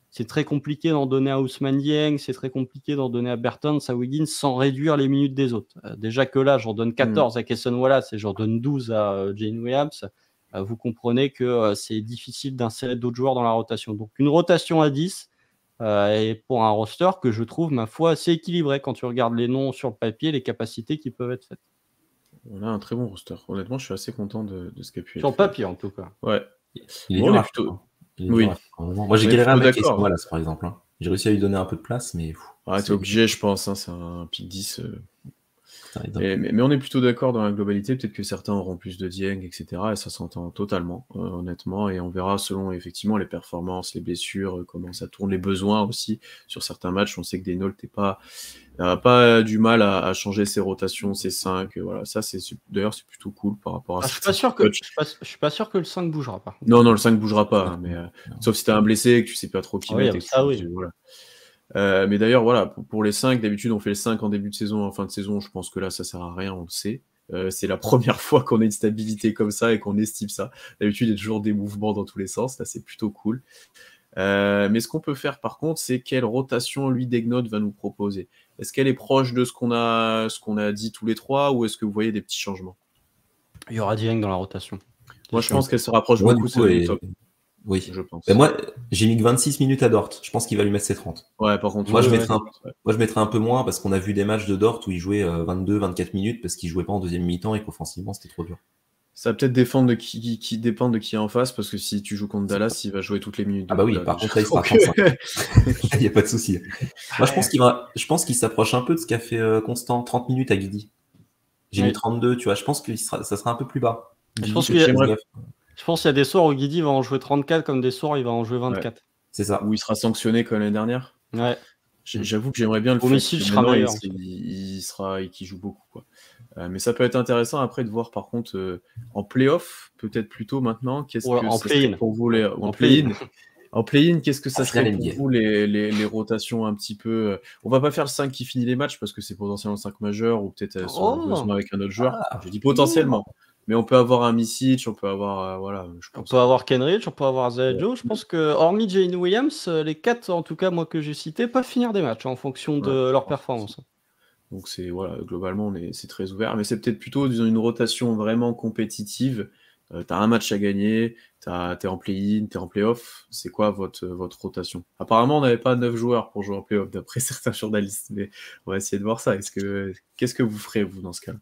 c'est très compliqué d'en donner à Ousmane Dieng, c'est très compliqué d'en donner à Bertans, à Wiggins, sans réduire les minutes des autres. Déjà que là, j'en donne 14 à Cason Wallace et j'en donne 12 à Jane Williams. Vous comprenez que c'est difficile d'insérer d'autres joueurs dans la rotation. Donc une rotation à 10, et pour un roster que je trouve, ma foi, assez équilibré quand tu regardes les noms sur le papier, les capacités qui peuvent être faites. On a un très bon roster. Honnêtement, je suis assez content de ce qu'a pu être sur le papier, en tout cas. Ouais. Il est dur plutôt... Oui. Moi, j'ai galéré avec Cason Wallace, par exemple. J'ai réussi à lui donner un peu de place, mais... t'es obligé, je pense. C'est un pick 10. Mais on est plutôt d'accord dans la globalité. Peut-être que certains auront plus de Dieng, etc. Et ça s'entend totalement, honnêtement. Et on verra selon, effectivement, les performances, les blessures, comment ça tourne, les besoins aussi. Sur certains matchs, on sait que Daigneault n'a pas du mal à changer ses rotations, ses 5. Voilà, ça, d'ailleurs, c'est plutôt cool par rapport à je suis pas sûr que le 5 bougera, par contre. Non, le 5 bougera pas. Mais, sauf si t'as un blessé et que tu sais pas trop qui mettre. Voilà. Mais d'ailleurs, voilà, pour les 5, d'habitude, on fait le 5 en début de saison, en fin de saison. Je pense que là, ça sert à rien, on le sait. C'est la première fois qu'on a une stabilité comme ça et qu'on estime ça. D'habitude, il y a toujours des mouvements dans tous les sens. Là, c'est plutôt cool. Mais ce qu'on peut faire, par contre, c'est quelle rotation, lui, Daigneault va nous proposer. Est-ce qu'elle est proche de ce qu'on a dit tous les trois, ou est-ce que vous voyez des petits changements? Il y aura Dieng dans la rotation. Moi, je pense qu'elle se rapproche beaucoup de top. Oui, je pense. Ben moi, j'ai mis que 26 minutes à Dort. Je pense qu'il va lui mettre ses 30. Ouais, par contre. Moi, je mettrais un peu moins parce qu'on a vu des matchs de Dort où il jouait 22-24 minutes parce qu'il jouait pas en deuxième mi-temps et qu'offensivement, c'était trop dur. Ça va peut-être dépendre de qui dépend de qui est en face, parce que si tu joues contre Dallas, il va jouer toutes les minutes. Ah bah oui, par contre, là, il sera 35. Il n'y a pas de souci. Moi, je pense qu'il s'approche un peu de ce qu'a fait Constant, 30 minutes à Guidi. J'ai mis 32, tu vois. Je pense que ça sera un peu plus bas. Je pense qu'il y a des soirs où Guidi va en jouer 34, comme des soirs où il va en jouer 24. Ouais. C'est ça. Où il sera sanctionné comme l'année dernière. Ouais. J'avoue que j'aimerais bien le faire. Sera meilleur. Il joue beaucoup, quoi. Mais ça peut être intéressant après de voir, par contre, en play-off, peut-être plutôt maintenant, qu'est-ce que ça serait pour vous en play-in. En play-in, qu'est-ce que ça serait pour vous les rotations un petit peu. On va pas faire le 5 qui finit les matchs parce que c'est potentiellement le 5 majeur ou peut-être besoin avec un autre joueur. Je dis potentiellement. Mais on peut avoir un Micic, on peut avoir je pense. On peut avoir Kenrich, on peut avoir Isaiah Joe. Je pense que hormis Jane Williams, les 4 en tout cas moi que j'ai cités peuvent finir des matchs en fonction de leur performance. Donc c'est globalement c'est très ouvert, mais c'est peut-être plutôt une rotation vraiment compétitive. T'as un match à gagner, t'es en play-in, t'es en play-off. C'est quoi votre rotation? Apparemment, on n'avait pas 9 joueurs pour jouer en play-off d'après certains journalistes, mais on va essayer de voir ça. Qu'est-ce que vous ferez vous dans ce cas?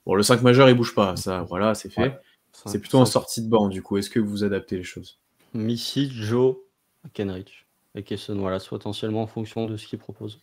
Bon, le 5 majeur, il bouge pas, ça, voilà, c'est fait. Ouais. C'est plutôt en sortie de banc, du coup. Est-ce que vous adaptez les choses? Micic, Joe, Kenrich et Cason, voilà, potentiellement en fonction de ce qu'il propose.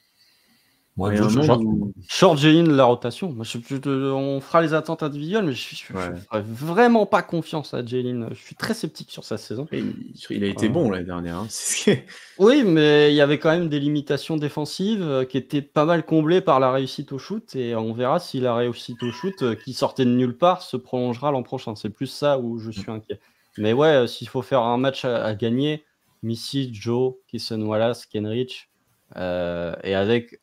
Moi, Il y a un Joe, monde où... Short Jalen la rotation. Moi, on fera les attentes individuelles, mais je Ouais. ferais vraiment pas confiance à Jalen. Je suis très sceptique sur sa saison. Après, il a été bon l'année dernière. Hein. C'est ce qui est- Oui, mais il y avait quand même des limitations défensives qui étaient pas mal comblées par la réussite au shoot. Et on verra si la réussite au shoot, qui sortait de nulle part, se prolongera l'an prochain. C'est plus ça où je suis inquiet. Mais ouais, s'il faut faire un match à gagner, Missy, Joe, Kayson Wallace, Kenrich, et avec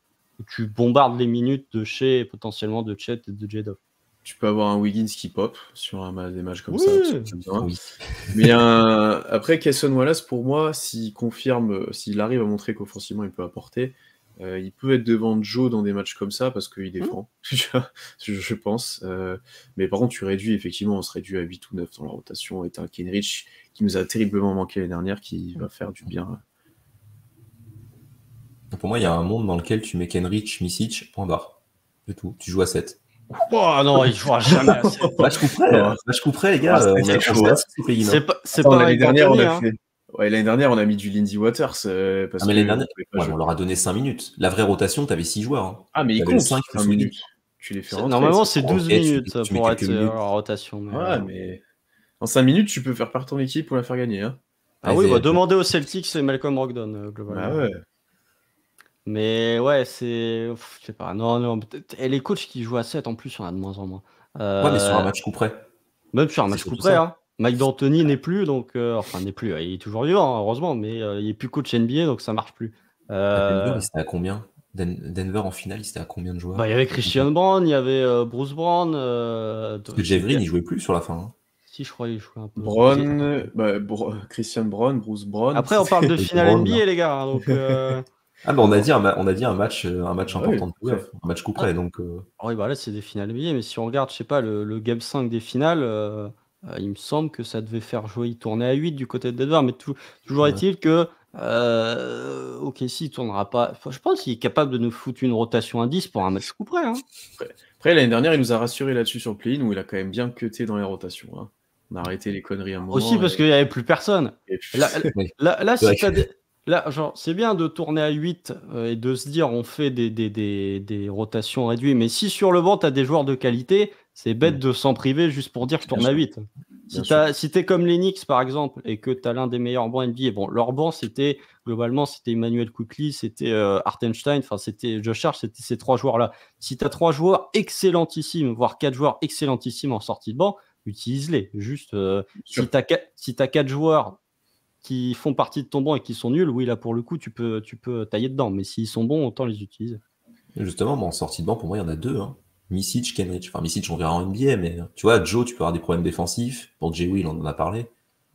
tu bombardes les minutes de Shea et potentiellement de Chet et de J-Dub. Tu peux avoir un Wiggins qui pop sur des matchs comme Oui. ça. parce que c'est bien. Oui. Mais après, Kayson Wallace, pour moi, s'il confirme, s'il arrive à montrer qu'offensivement il peut apporter, il peut être devant Joe dans des matchs comme ça parce qu'il défend, je pense. Mais par contre, on se réduit à 8 ou 9 dans la rotation. Et t'as un Kenrich qui nous a terriblement manqué l'année dernière qui va faire du bien. Pour moi, il y a un monde dans lequel tu mets Kenrich, Micic, point barre. C'est tout. Tu joues à 7. Oh non, il jouera jamais à 7. Match coup près, les gars. Ah, on c'est a chaud, hein. C'est Attends, pas l'année avec dernière, Anthony, on a fait. Ouais, l'année dernière, on a mis du Lindsey Waters. Parce mais l'année dernière, on on leur a donné 5 minutes. La vraie rotation, t'avais 6 joueurs. Hein. Ah, mais il T'avais compte 5 5 minutes. Tu les fais rentrer. Normalement, c'est 12 Ok, tu minutes mets pour quelques être minutes. en rotation. Mais Ouais, mais en 5 minutes, tu peux faire partir ton équipe pour la faire gagner. Hein. Ah oui, demandez aux Celtics, c'est Malcolm Brogdon, globalement. Bah ouais. Mais ouais, je sais pas. Non. Et les coachs qui jouent à 7, en plus, il y en a de moins en moins. Ouais, mais sur un match coup près. Même sur un match coup près. Hein. Mike D'Antoni n'est plus, donc. n'est plus. Il est toujours vivant, hein, heureusement, mais il n'est plus coach NBA, donc ça marche plus. Denver, il était à combien Denver en finale, il était à combien de joueurs? Il y avait Christian Brown, il y avait Bruce Brown. Parce que Jeff Green, il jouait plus sur la fin. Hein. Si, je crois qu'il jouait un peu. Christian Brown, Bruce Brown. Après, on parle de finale NBA, les gars. Donc, Ah, bah on a dit un match important de playoff, un match coup près. Donc, oui, bah là, c'est des finales NBA, mais si on regarde, je sais pas, le Game 5 des finales, il me semble que ça devait faire jouer, il tournait à 8 du côté de Denver, mais toujours est-il que OKC il tournera pas. Enfin, je pense qu'il est capable de nous foutre une rotation à 10 pour un match coup près. Hein. Après, l'année dernière, il nous a rassuré là-dessus sur le play-in où il a quand même bien cuté dans les rotations. Hein. On a arrêté les conneries un moment. Aussi parce qu'il n'y avait plus personne. Là, si t'as Là, genre, c'est bien de tourner à 8 et de se dire on fait des rotations réduites, mais si sur le banc, tu as des joueurs de qualité, c'est bête de s'en priver juste pour dire je tourne à 8. Si tu es comme les Knicks, par exemple, et que tu as l'un des meilleurs bancs NBA, bon, leur banc, globalement, c'était Emmanuel Quickley, c'était Hartenstein, c'était Josh Hart, c'était ces 3 joueurs-là. Si tu as 3 joueurs excellentissimes, voire 4 joueurs excellentissimes en sortie de banc, utilise-les. Juste, si tu as 4 joueurs qui font partie de ton banc et qui sont nuls, oui, là, pour le coup, tu peux tailler dedans. Mais s'ils sont bons, autant les utiliser. Justement, en sortie de banc, pour moi, il y en a 2. Hein. Micic, Kenrich. Enfin, Micic, on verra en NBA, mais tu vois, Joe, tu peux avoir des problèmes défensifs. Pour Jay Will, on en a parlé.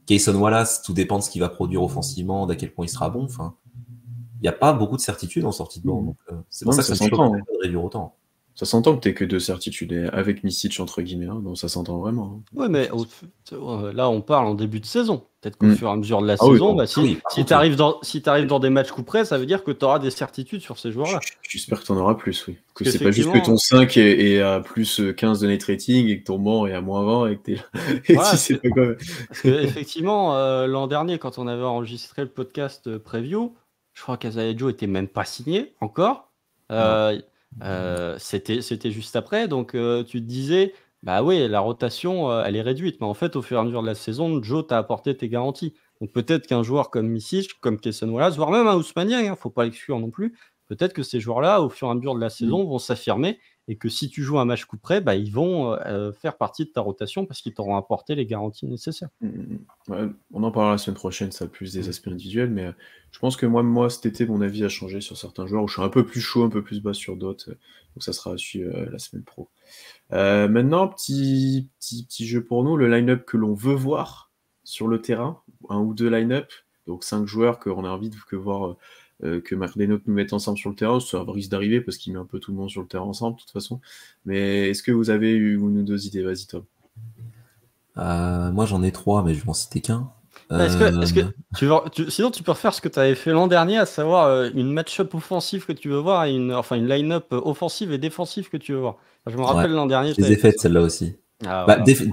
Kayson Wallace, tout dépend de ce qu'il va produire offensivement, d'à quel point il sera bon. Enfin, il n'y a pas beaucoup de certitudes en sortie de banc. Donc, c'est pour ça que ça s'entend de réduire autant. Ça s'entend que tu n'es que 2 certitudes avec Micic, entre guillemets. Hein, donc ça s'entend vraiment. Hein. Oui, mais là, on parle en début de saison. Peut-être qu'au fur et à mesure de la saison, si tu arrives dans des matchs coup près, ça veut dire que tu auras des certitudes sur ces joueurs-là. J'espère que tu en auras plus, oui. Que c'est pas juste que ton 5 est à plus 15 de net rating et que ton banc est à moins 20 et que t'es là. Parce que, effectivement, l'an dernier, quand on avait enregistré le podcast preview, je crois qu'Azaejo était même pas signé encore. C'était juste après, donc tu te disais, bah oui, la rotation, elle est réduite, mais en fait, au fur et à mesure de la saison, Joe t'a apporté tes garanties. Donc peut-être qu'un joueur comme Micic, comme Kayson Wallace, voire même un Ousmane Dieng, faut pas l'exclure non plus, peut-être que ces joueurs-là, au fur et à mesure de la saison, vont s'affirmer et que si tu joues un match coup près, bah, ils vont faire partie de ta rotation parce qu'ils t'auront apporté les garanties nécessaires. Ouais, on en parlera la semaine prochaine, ça a plus des aspects individuels, mais je pense que moi, cet été, mon avis a changé sur certains joueurs où je suis un peu plus chaud, un peu plus bas sur d'autres, donc ça sera à suivre la semaine pro. Maintenant, petit jeu pour nous, le line-up que l'on veut voir sur le terrain, 1 ou 2 line-up, donc 5 joueurs qu'on a envie de voir que Marc Desnotes nous mette ensemble sur le terrain, ça risque d'arriver parce qu'il met un peu tout le monde sur le terrain ensemble de toute façon, mais est-ce que vous avez une ou 2 idées? Vas-y Tom. Moi j'en ai 3, mais je vais en citer qu'un. Est-ce que sinon tu peux refaire ce que tu avais fait l'an dernier, à savoir une match-up offensive que tu veux voir et une line-up offensive et défensive que tu veux voir. Je me rappelle l'an dernier. Je les ai faites celle-là aussi.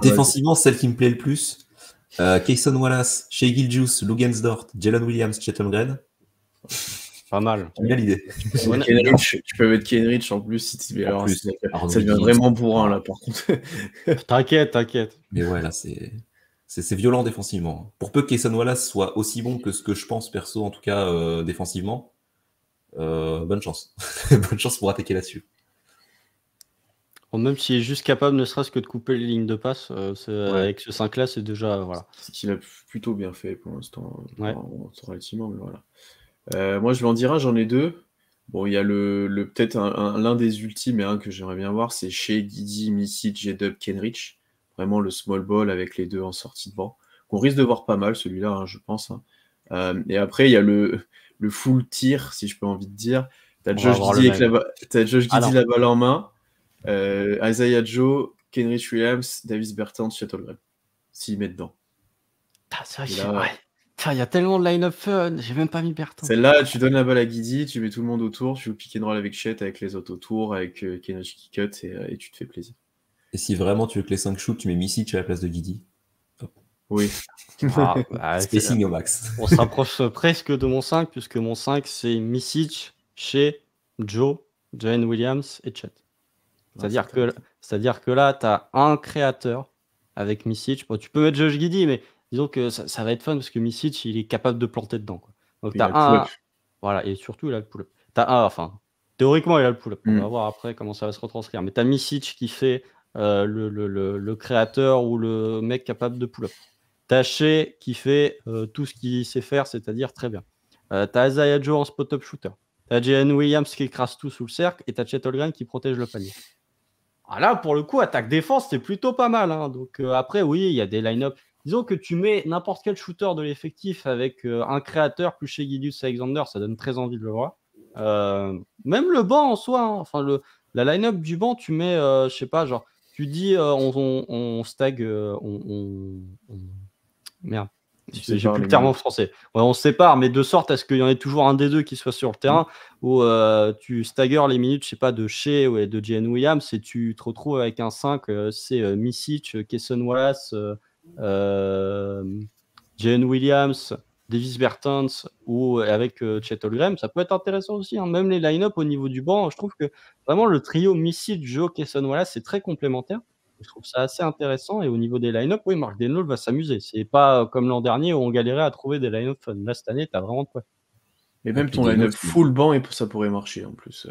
Défensivement, celle qui me plaît le plus, Kayson Wallace, Shai Gilgeous, Lugensdort, Jalen Williams, Chet Holmgren. Pas mal. J'aime bien l'idée. Tu peux mettre Kenrich en plus si tu En plus, ça devient vraiment bourrin là par contre. T'inquiète. Mais ouais, là, c'est violent défensivement. Pour peu que Cason Wallace soit aussi bon que ce que je pense perso, en tout cas défensivement, bonne chance. Bonne chance pour attaquer là-dessus. Bon, même s'il est juste capable, ne serait-ce que de couper les lignes de passe, avec ce 5-là, c'est déjà. Voilà. C'est qu'il a plutôt bien fait pour l'instant, Ouais. relativement, mais voilà. Moi, je vais en dire un, j'en ai deux. Bon, il y a peut-être l'un des ultimes et un que j'aimerais bien voir, c'est chez Guidi, Misic, J-Dub, Kenrich. Vraiment le small ball avec les deux en sortie de banc. Qu'on risque de voir pas mal, celui-là, hein, je pense. Hein. Et après, il y a le full tir, si je peux envie de dire. T'as Josh Giddey la balle en main. Isaiah Joe, Kenrich Williams, Davis Bertrand, Shuttlegram. S'il met dedans. C'est vrai il y a tellement de line-up fun, j'ai même pas mis Bertrand. Celle-là, tu donnes la balle à Guidi, tu mets tout le monde autour, tu joues pick and roll avec Chet, avec les autres autour, avec Kenrich qui cut et tu te fais plaisir. Et si vraiment tu veux que les 5 shoots, tu mets Misic à la place de Guidi. Oui. Spacing au max. On se rapproche presque de mon 5, puisque mon 5, c'est Misic, Shea, Joe, Jalen Williams et Chet. C'est-à-dire que là, tu as un créateur avec Misic. Bon, tu peux mettre Josh Giddey, mais disons que ça va être fun parce que Misic, il est capable de planter dedans. Quoi. Donc, tu as un. Voilà, et surtout, il a le pull-up. Théoriquement, il a le pull-up. On va voir après comment ça va se retranscrire. Mais tu as Misic qui fait le créateur ou le mec capable de pull-up. Tu as Shea qui fait tout ce qu'il sait faire, c'est-à-dire très bien. Tu as Isaiah Joe en spot-up shooter. Tu as Jalen Williams qui écrase tout sous le cercle et tu as Chet Holmgren qui protège le panier. Là, pour le coup, attaque-défense, c'est plutôt pas mal. Hein. Donc après, oui, il y a des line-up. Disons que tu mets n'importe quel shooter de l'effectif avec un créateur plus chez Gilgeous Alexander, ça donne très envie de le voir. Même le banc en soi, hein. Enfin, la line-up du banc, tu mets, je sais pas, genre, tu dis on stag, merde. J'ai plus le terme en français. Ouais, on se sépare, mais de sorte à ce qu'il y en ait toujours un des deux qui soit sur le terrain, où tu staggers les minutes, je sais pas, de Shea ou de Jalen Williams, et tu te retrouves avec un 5, c'est Misic, Cason Wallace, Jalen Williams, Davis Bertans, ou avec Chet Holmgren. Ça peut être intéressant aussi. Hein. Même les line-up au niveau du banc, je trouve que vraiment le trio Misic, Joe, Cason Wallace, c'est très complémentaire. Je trouve ça assez intéressant. Et au niveau des line-up, oui, Mark Denlow va s'amuser. C'est pas comme l'an dernier où on galérait à trouver des line-up fun. Là, cette année, tu as vraiment de quoi. Et même ton line-up full banc, ça pourrait marcher en plus.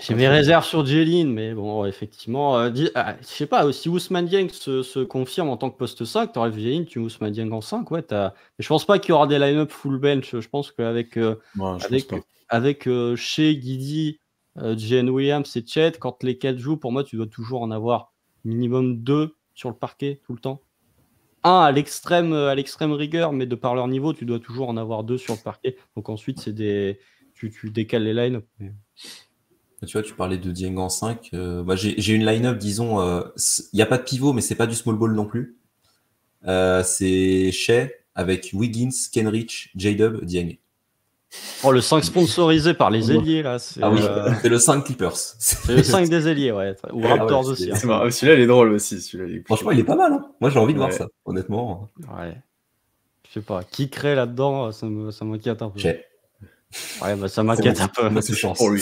J'ai mes réserves sur Jalen, mais bon, effectivement, je sais pas, si Ousmane Dieng se confirme en tant que poste 5, tu aurais vu Jalen, tu Ousmane Dieng en 5, ouais. Mais je pense pas qu'il y aura des line-up full bench. Je pense qu'avec Shea, Giddey, Jalen Williams et Chet, quand les 4 jouent, pour moi, tu dois toujours en avoir minimum 2 sur le parquet tout le temps. Un à l'extrême rigueur, mais de par leur niveau, tu dois toujours en avoir 2 sur le parquet. Donc ensuite, tu décales les line-up. Mais... Tu vois, tu parlais de Dieng en 5. J'ai une line-up, disons, il n'y a pas de pivot, mais c'est pas du small ball non plus. C'est Shea avec Wiggins, Kenrich, J-Dub, Dieng. Oh, le 5 sponsorisé par les ailiers, là. C'est le 5 Clippers. C'est le 5 des ailiers, ouais. Ou Raptors aussi. C'est marrant. Celui-là, il est drôle aussi. Franchement, il est pas mal. Hein. Moi, j'ai envie de voir ça, honnêtement. Ouais. Je sais pas. Qui crée là-dedans, ça m'inquiète un peu. Shea. Ouais, ça m'inquiète un peu. C'est chance pour lui.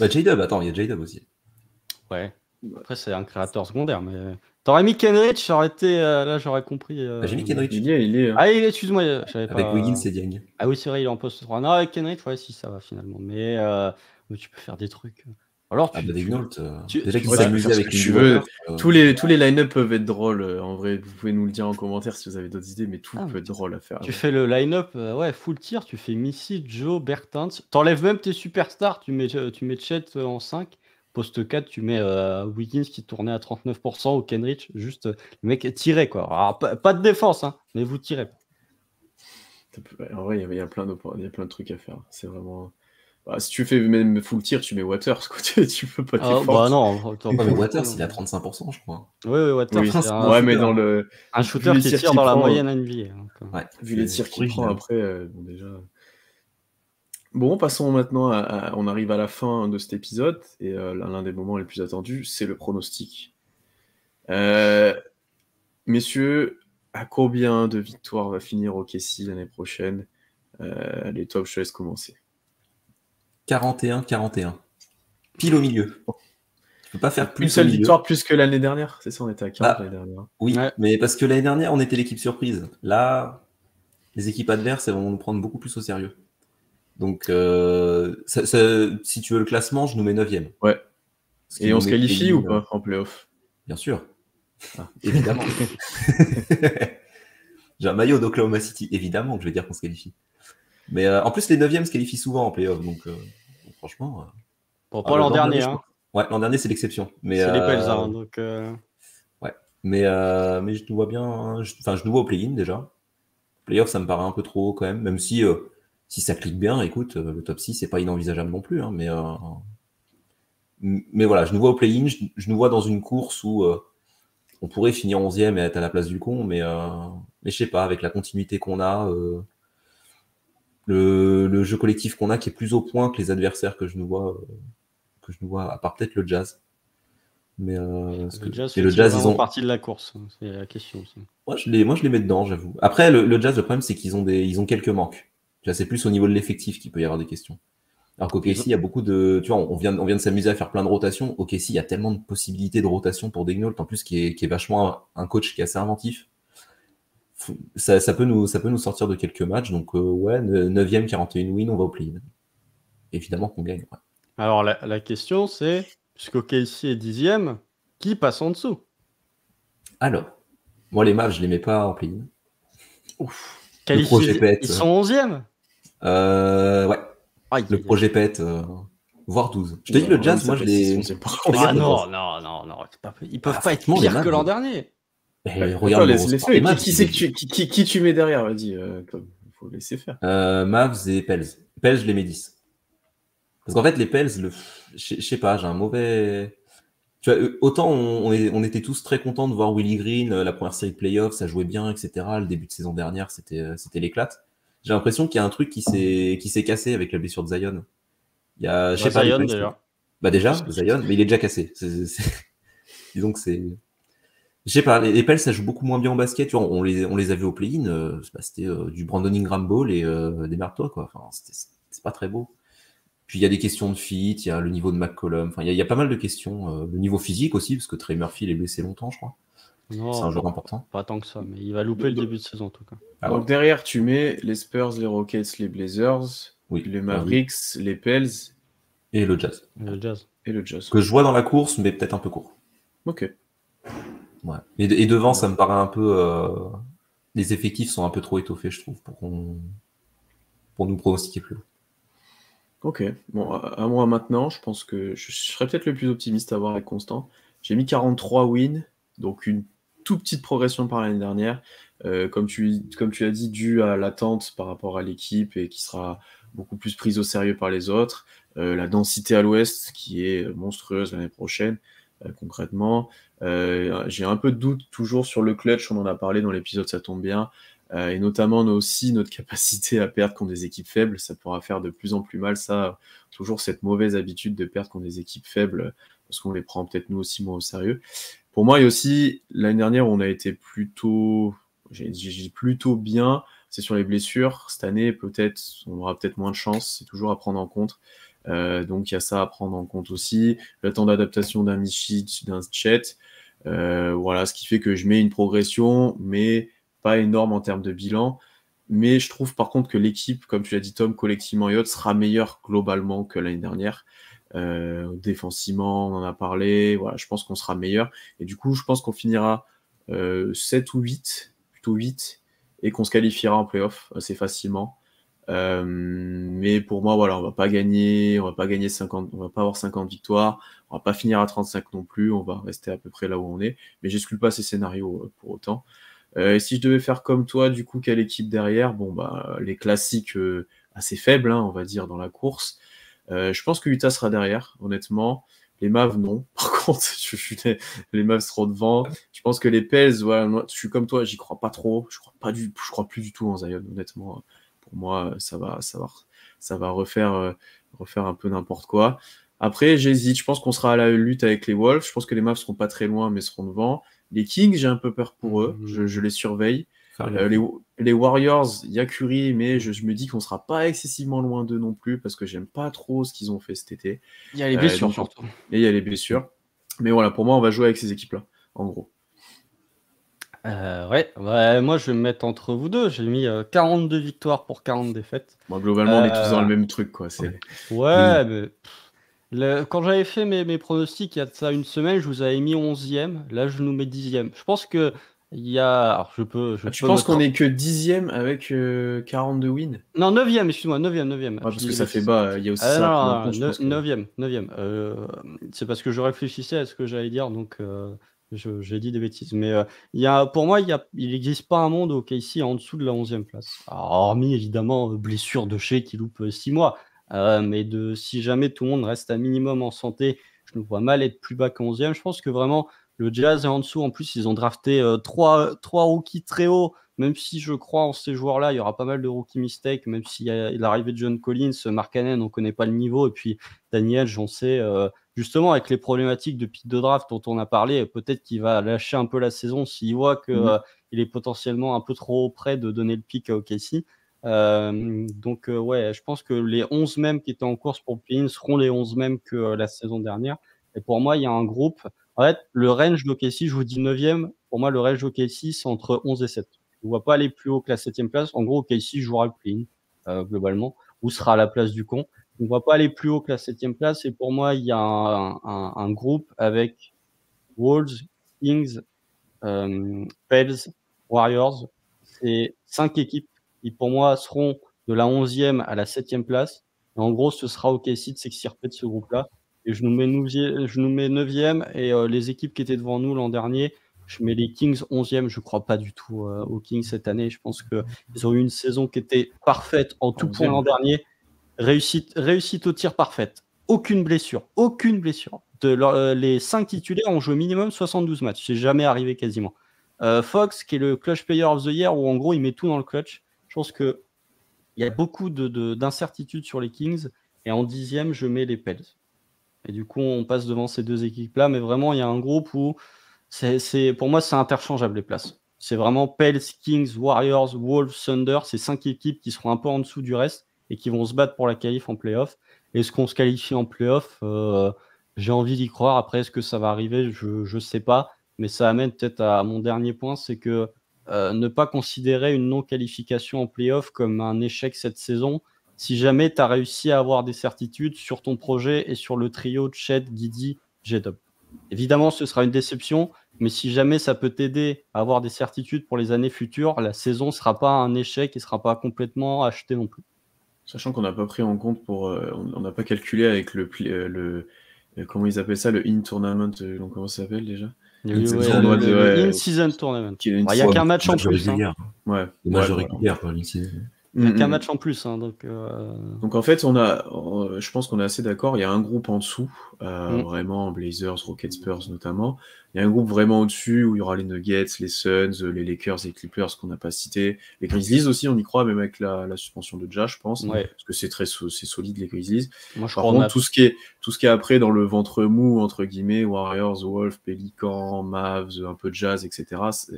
J-Dub, attends, il y a J-Dub aussi. Ouais. Après, c'est un créateur secondaire, mais... T'aurais mis Kenrich, j'aurais été... là, j'aurais compris... j'ai mis Kenrich. Il est. Ah, excuse-moi, je savais pas... Avec Wiggins et Dieng. Ah oui, c'est vrai, il est en poste 3. Non, avec Kenrich, ouais, si, ça va, finalement. Mais tu peux faire des trucs... Alors, déjà qu'il s'amusait avec tu veux. Tous les line-up peuvent être drôles. En vrai, vous pouvez nous le dire en commentaire si vous avez d'autres idées, mais tout peut être drôle à faire. Tu fais le line-up, full tir. Tu fais Missy, Joe, Bertans. T'enlèves même tes superstars. Tu mets Chet en 5. Poste 4, tu mets Wiggins qui tournait à 39% ou Kenrich. Juste, le mec tiré, quoi. Alors, pas de défense, hein, mais vous tirez. En vrai, il y a plein de trucs à faire. C'est vraiment... si tu fais même full tir, tu mets Waters, quoi. Tu peux pas t'efforcer. Non, mais Waters, il est à 35%, je crois. Oui, Waters, c'est mais dans un shooter qui tire dans la moyenne NBA. Ouais, vu les tirs qu'il prend après, déjà... Bon, passons maintenant on arrive à la fin de cet épisode, et l'un des moments les plus attendus, c'est le pronostic. Messieurs, à combien de victoires va finir OKC l'année prochaine ? Les Top, je te laisse commencer. 41-41. Pile au milieu. Tu peux pas faire plus. Une seule victoire plus que l'année dernière, c'est ça, on était à 40 l'année dernière. Oui, mais parce que l'année dernière, on était l'équipe surprise. Là, les équipes adverses, elles vont nous prendre beaucoup plus au sérieux. Donc, si tu veux le classement, je nous mets 9e. Ouais. Et on se qualifie ou pas en play-off? Bien sûr. Évidemment. J'ai un maillot d'Oklahoma City. Évidemment que je vais dire qu'on se qualifie. Mais en plus, les 9e se qualifient souvent en play-off. Donc, franchement. Bon, pas l'an dernier. Hein. Ouais, l'an dernier, c'est l'exception. Mais, c'est les Pels. Hein, donc, ouais. Mais je nous vois bien. Je nous vois au play-in déjà. Play-off, ça me paraît un peu trop haut quand même. Même si ça clique bien, écoute, le top 6, c'est pas inenvisageable non plus. Hein, mais voilà, je nous vois au play-in. Je nous vois dans une course où on pourrait finir 11e et être à la place du con. Mais je sais pas, avec la continuité qu'on a. Le jeu collectif qu'on a qui est plus au point que les adversaires que je nous vois, à part peut-être le Jazz. Mais le Jazz, ils ont partie de la course, c'est la question aussi. Moi je les mets dedans, j'avoue. Après le Jazz, le problème c'est qu'ils ont quelques manques. Là, c'est plus au niveau de l'effectif qu'il peut y avoir des questions. Alors qu'OKC, il y a beaucoup de, tu vois, on vient de s'amuser à faire plein de rotations. OKC, il y a tellement de possibilités de rotation pour Daigneault, en plus qui est vachement un coach qui est assez inventif. Ça peut nous sortir de quelques matchs. Donc ouais, 9e, 41 win, on va au play-in. Évidemment qu'on gagne. Ouais. Alors la question c'est, puisque OKC est 10e, qui passe en dessous? Alors, moi les Mavs, je les mets pas en play-in. Ouf. Le projet pète. Ils sont 11e? Ouais. Le projet pète, voire 12. Je te dis, le Jazz, moi je les. Ah non. Ils peuvent pas être pires que l'an dernier. Regarde, qui tu mets derrière? Vas-y, il faut laisser faire. Mavs et Pels. Pels, je les mets 10. Parce qu'en fait, les Pels, je sais pas, j'ai un mauvais. Tu vois, autant on était tous très contents de voir Willie Green, la première série de playoffs, ça jouait bien, etc. Le début de saison dernière, c'était l'éclate. J'ai l'impression qu'il y a un truc qui s'est cassé avec la blessure de Zion. Il y a, je sais pas, Zion déjà. Bah déjà, Zion, mais il est déjà cassé. Disons que c'est. Je sais pas, les Pels, ça joue beaucoup moins bien en basket. Tu vois, on les a vus au play-in, c'était du Brandon Ingram Ball et démerde-toi, quoi. Enfin, c'est pas très beau. Puis il y a des questions de fit, il y a le niveau de McCollum, enfin il y a pas mal de questions, le niveau physique aussi, parce que Trey Murphy est blessé longtemps, je crois. Non, c'est un joueur important. Pas tant que ça, mais il va louper le début de saison en tout cas. Donc derrière, tu mets les Spurs, les Rockets, les Blazers, les Mavericks, les Pels. Et le Jazz. Et le Jazz. Que je vois dans la course, mais peut-être un peu court. Ok. Ouais. Et devant, ça me paraît un peu... les effectifs sont un peu trop étoffés, je trouve, pour nous pronostiquer plus haut. Ok, bon, à moi maintenant, je pense que je serais peut-être le plus optimiste à voir avec Constant. J'ai mis 43 wins, donc une toute petite progression par l'année dernière. Comme tu l'as dit, dû à l'attente par rapport à l'équipe et qui sera beaucoup plus prise au sérieux par les autres. La densité à l'ouest qui est monstrueuse l'année prochaine, concrètement. J'ai un peu de doute toujours sur le clutch, on en a parlé dans l'épisode, ça tombe bien. Et notamment aussi notre capacité à perdre contre des équipes faibles, ça pourra faire de plus en plus mal, ça, toujours cette mauvaise habitude de perdre contre des équipes faibles, parce qu'on les prend peut-être nous aussi moins au sérieux. Pour moi, il y a aussi, l'année dernière, on a été plutôt bien, c'est sur les blessures. Cette année, peut-être, on aura peut-être moins de chance, c'est toujours à prendre en compte. Donc il y a ça à prendre en compte aussi, le temps d'adaptation d'un Michich, d'un Chet, voilà, ce qui fait que je mets une progression, mais pas énorme en termes de bilan, mais je trouve par contre que l'équipe, comme tu l'as dit Tom, collectivement et autres, sera meilleure globalement que l'année dernière. Défensivement, on en a parlé, voilà, je pense qu'on sera meilleur, et du coup je pense qu'on finira 7 ou 8, plutôt 8, et qu'on se qualifiera en play-off assez facilement. Mais pour moi, voilà, on va pas gagner 50, on va pas avoir 50 victoires, on va pas finir à 35 non plus, on va rester à peu près là où on est, mais j'exclus pas ces scénarios pour autant. Et si je devais faire comme toi, du coup, quelle équipe derrière? Bon, bah, les classiques assez faibles, hein, on va dire, dans la course. Je pense que Utah sera derrière, honnêtement. Les Mavs, non. Par contre, les Mavs seront devant. Je pense que les Pels, ouais, moi, je suis comme toi, j'y crois pas trop. Je crois plus du tout en Zion, honnêtement. Pour moi, ça va refaire un peu n'importe quoi. Après, j'hésite. Je pense qu'on sera à la lutte avec les Wolves. Je pense que les Mavs seront pas très loin, mais seront devant. Les Kings, j'ai un peu peur pour eux. Je les surveille. Les Warriors, il y a Curry, mais je me dis qu'on sera pas excessivement loin d'eux non plus, parce que j'aime pas trop ce qu'ils ont fait cet été. Il y a les blessures surtout. Et il y a les blessures. Mais voilà, pour moi, on va jouer avec ces équipes-là, en gros. Moi je vais me mettre entre vous deux. J'ai mis 42 victoires pour 40 défaites. Bon, globalement, on est tous dans le même truc, quoi. Mais quand j'avais fait mes pronostics il y a de ça une semaine, je vous avais mis 11e. Là, je nous mets 10e. Je pense que il y a. Alors, tu penses qu'on est que 10e avec 42 wins? Non, 9e, excuse-moi, 9e. Parce que ça fait bas, il y a aussi ça. 9e. C'est parce que je réfléchissais à ce que j'allais dire, donc j'ai dit des bêtises. Mais pour moi, il n'existe pas un monde au KC en dessous de la 11e place. Alors, hormis évidemment blessure de Shea qui loupe 6 mois. Mais si jamais tout le monde reste à minimum en santé, je nous vois mal être plus bas que 11e. Je pense que vraiment le Jazz est en dessous. En plus, ils ont drafté 3 rookies très hauts. Même si je crois en ces joueurs-là, il y aura pas mal de rookie mistakes. Même s'il y a l'arrivée de John Collins, Markkanen, on ne connaît pas le niveau. Et puis Daniel, j'en sais, justement avec les problématiques de pick de draft dont on a parlé, peut-être qu'il va lâcher un peu la saison s'il voit qu'il est potentiellement un peu trop près de donner le pick à OKC. Je pense que les 11 mêmes qui étaient en course pour le play-in seront les 11 mêmes que la saison dernière. Et pour moi, il y a un groupe. En fait, le range d'OKC, je vous dis 9e. Pour moi, le range d'OKC, c'est entre 11 et 7. Je ne vois pas aller plus haut que la 7e place. En gros, OKC jouera le play-in, globalement, ou sera à la place du con. Je ne vois pas aller plus haut que la 7e place. Et pour moi, il y a un groupe avec Wolves, Kings, Pels, Warriors. C'est 5 équipes qui, pour moi, seront de la 11e à la 7e place. Et en gros, ce sera OKC de s'extirper de ce groupe-là. Et je nous mets 9e. Et les équipes qui étaient devant nous l'an dernier, je mets les Kings 11e. Je ne crois pas du tout aux Kings cette année. Je pense qu'ils ont eu une saison qui était parfaite en tout point l'an dernier. Réussite au tir parfaite. Aucune blessure. Les 5 titulaires ont joué minimum 72 matchs. C'est jamais arrivé quasiment. Fox, qui est le clutch player of the year, où en gros il met tout dans le clutch. Je pense qu'il y a beaucoup d'incertitudes sur les Kings. Et en 10e, je mets les Pels. Et du coup, on passe devant ces deux équipes-là. Mais vraiment, il y a un groupe où, pour moi, c'est interchangeable les places. C'est vraiment Pels, Kings, Warriors, Wolves, Thunder. C'est 5 équipes qui seront un peu en dessous du reste et qui vont se battre pour la qualif en playoff. Est-ce qu'on se qualifie en playoff? J'ai envie d'y croire. Après, est-ce que ça va arriver? Je ne sais pas. Mais ça amène peut-être à mon dernier point, c'est que ne pas considérer une non-qualification en play-off comme un échec cette saison, si jamais tu as réussi à avoir des certitudes sur ton projet et sur le trio de Chet, Giddey, J-Dub. Évidemment, ce sera une déception, mais si jamais ça peut t'aider à avoir des certitudes pour les années futures, la saison ne sera pas un échec et ne sera pas complètement achetée non plus. Sachant qu'on n'a pas pris en compte on n'a pas calculé avec comment ils appellent ça, le in-tournament, comment ça s'appelle déjà? Le in-season tournament. Il n'y a qu'un match en plus. Ouais. Le match régulier, quoi, l'in-season. Il n'y a qu'un match en plus. Donc en fait, je pense qu'on est assez d'accord. Il y a un groupe en dessous, vraiment Blazers, Rockets, Spurs notamment. Il y a un groupe vraiment au-dessus où il y aura les Nuggets, les Suns, les Lakers, les Clippers qu'on n'a pas cités. Les Grizzlies aussi, on y croit, même avec la suspension de Ja, je pense. Ouais. Parce que c'est solide, les Grizzlies. Moi, Par contre, tout ce qui est après dans le ventre mou, entre guillemets, Warriors, Wolves, Pelicans, Mavs, un peu de Jazz, etc.,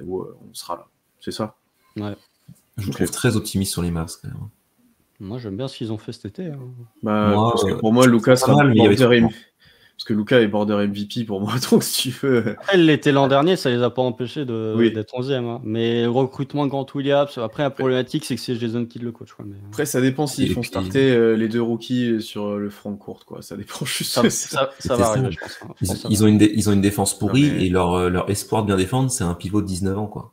on sera là. C'est ça. Ouais. Je trouve très optimiste sur les Mavs, quand même. Moi, j'aime bien ce qu'ils ont fait cet été. Parce que pour moi, Luka sera border MVP. Parce que Luka est border MVP pour moi, donc si tu veux. Elle l'était l'an dernier, ça les a pas empêchés d'être 11e. Mais le recrutement Grant Williams, après la problématique, c'est que c'est Jason Kidd le coach. Après, ça dépend s'ils font starter les deux rookies sur le front court, quoi. Ça dépend juste. Ça va arriver, je pense. Ils ont une défense pourrie et leur espoir de bien défendre, c'est un pivot de 19 ans, quoi.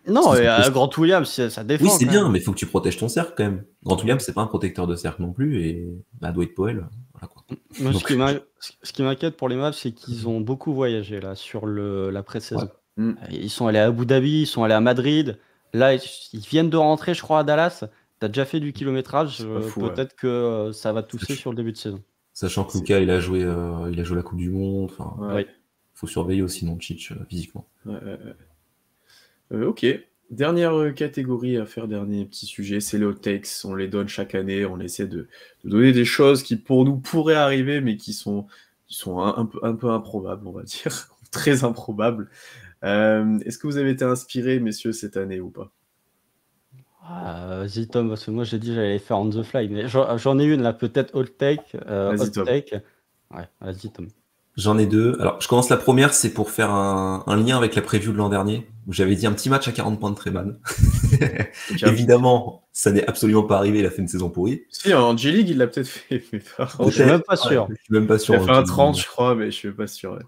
Non, Grant Williams, ça défend. Oui, c'est bien, mais il faut que tu protèges ton cercle quand même. Grant Williams, c'est pas un protecteur de cercle non plus, et Dwight Powell, voilà quoi. Moi, ce qui m'inquiète pour les Mavs, c'est qu'ils ont beaucoup voyagé là sur la pré-saison. Ouais. Ils sont allés à Abu Dhabi, ils sont allés à Madrid. Là, ils viennent de rentrer, je crois, à Dallas. T'as déjà fait du kilométrage, peut-être que ça va tousser sur le début de saison. Sachant que Luka, il a joué la Coupe du Monde. Faut surveiller aussi Doncic physiquement. Ok. Dernière catégorie à faire, dernier petit sujet, c'est les hot takes. On les donne chaque année, on essaie de donner des choses qui pour nous pourraient arriver, mais qui sont un peu improbables, on va dire, très improbables. Est-ce que vous avez été inspirés, messieurs, cette année ou pas? Vas-y Tom, parce que moi j'ai dit j'allais faire on the fly, mais j'en ai une là, peut-être hot take. Vas-y, Hot Tom. take. Ouais, vas-y Tom. J'en ai deux. Alors, je commence la première, c'est pour faire un lien avec la preview de l'an dernier, où j'avais dit un petit match à 40 points de Treman. Évidemment, ça n'est absolument pas arrivé, il a fait une saison pourrie. Si, en G-League, il l'a peut-être fait. Mais Je suis même pas sûr. Je suis même pas sûr. Il a fait un 30, je crois, mais je suis pas sûr. Ouais.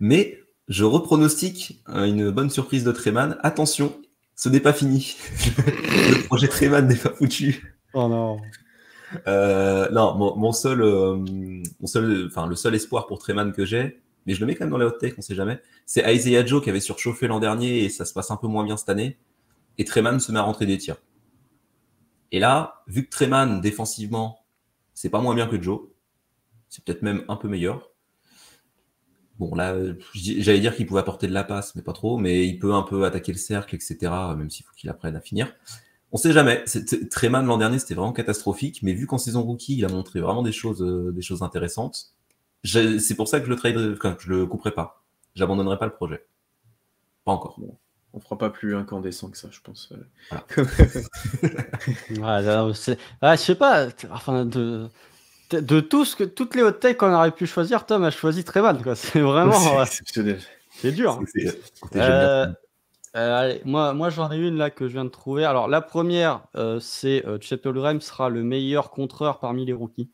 Mais je repronostique une bonne surprise de Treman. Attention, ce n'est pas fini. Le projet Treman n'est pas foutu. Oh non. Non, le seul espoir pour Treman que j'ai, mais je le mets quand même dans les hot takes, on sait jamais, c'est Isaiah Joe qui avait surchauffé l'an dernier et ça se passe un peu moins bien cette année. Et Treman se met à rentrer des tirs. Et là, vu que Treman, défensivement, c'est pas moins bien que Joe, c'est peut-être même un peu meilleur. Bon, là, j'allais dire qu'il pouvait apporter de la passe, mais pas trop, mais il peut un peu attaquer le cercle, etc., même s'il faut qu'il apprenne à finir. On sait jamais. Treman l'an dernier, c'était vraiment catastrophique, mais vu qu'en saison rookie, il a montré vraiment des choses intéressantes, c'est pour ça que je le couperai pas. J'abandonnerai pas le projet. Pas encore. Bon, on fera pas plus incandescent que ça, je pense. Voilà. Je sais pas. Enfin, de toutes les hot takes qu'on aurait pu choisir, Tom a choisi Treman, quoi. C'est vraiment. C'est exceptionnel. C'est dur. Allez, moi j'en ai une là que je viens de trouver. Alors la première, c'est Chet Holmgren sera le meilleur contreur parmi les rookies.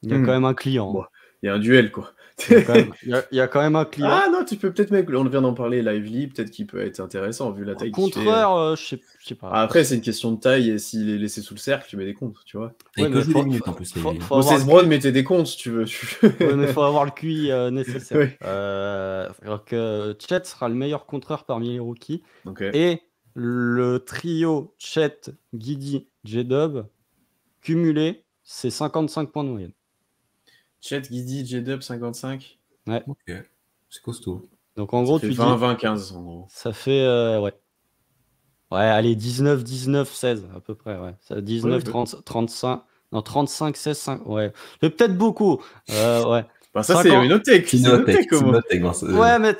Il y a quand même un client. Bon, il y a un duel, quoi. Il y a quand même un client. Ah non, tu peux peut-être, mec, on vient d'en parler, Lively, peut-être qu'il peut être intéressant vu la taille. Contreur, je sais pas. Après, c'est une question de taille et s'il est laissé sous le cercle, tu mets des comptes, tu vois. Il peut jouer des minutes en plus. Moses Brown mettait des comptes, si tu veux. Ouais, mais il faut avoir le QI nécessaire. Oui. Alors que Chet sera le meilleur contreur parmi les rookies. Okay. Et le trio Chet, Giddey, J-Dub, cumulé, c'est 55 points de moyenne. Chet, Giddey, J-Dub, 55. Ouais. Ok, c'est costaud. Donc en gros, ça fait tu 20, dis... 20, 15 en gros. Ça fait, ouais. Ouais, allez, 19, 19, 16 à peu près, ouais. Ça, 19, 30, 35... Non, 35, 16, 5... Ouais. C'est peut-être beaucoup. Ouais. Bah ça, 50... c'est une autre take. C'est une autre take. Ouais, mais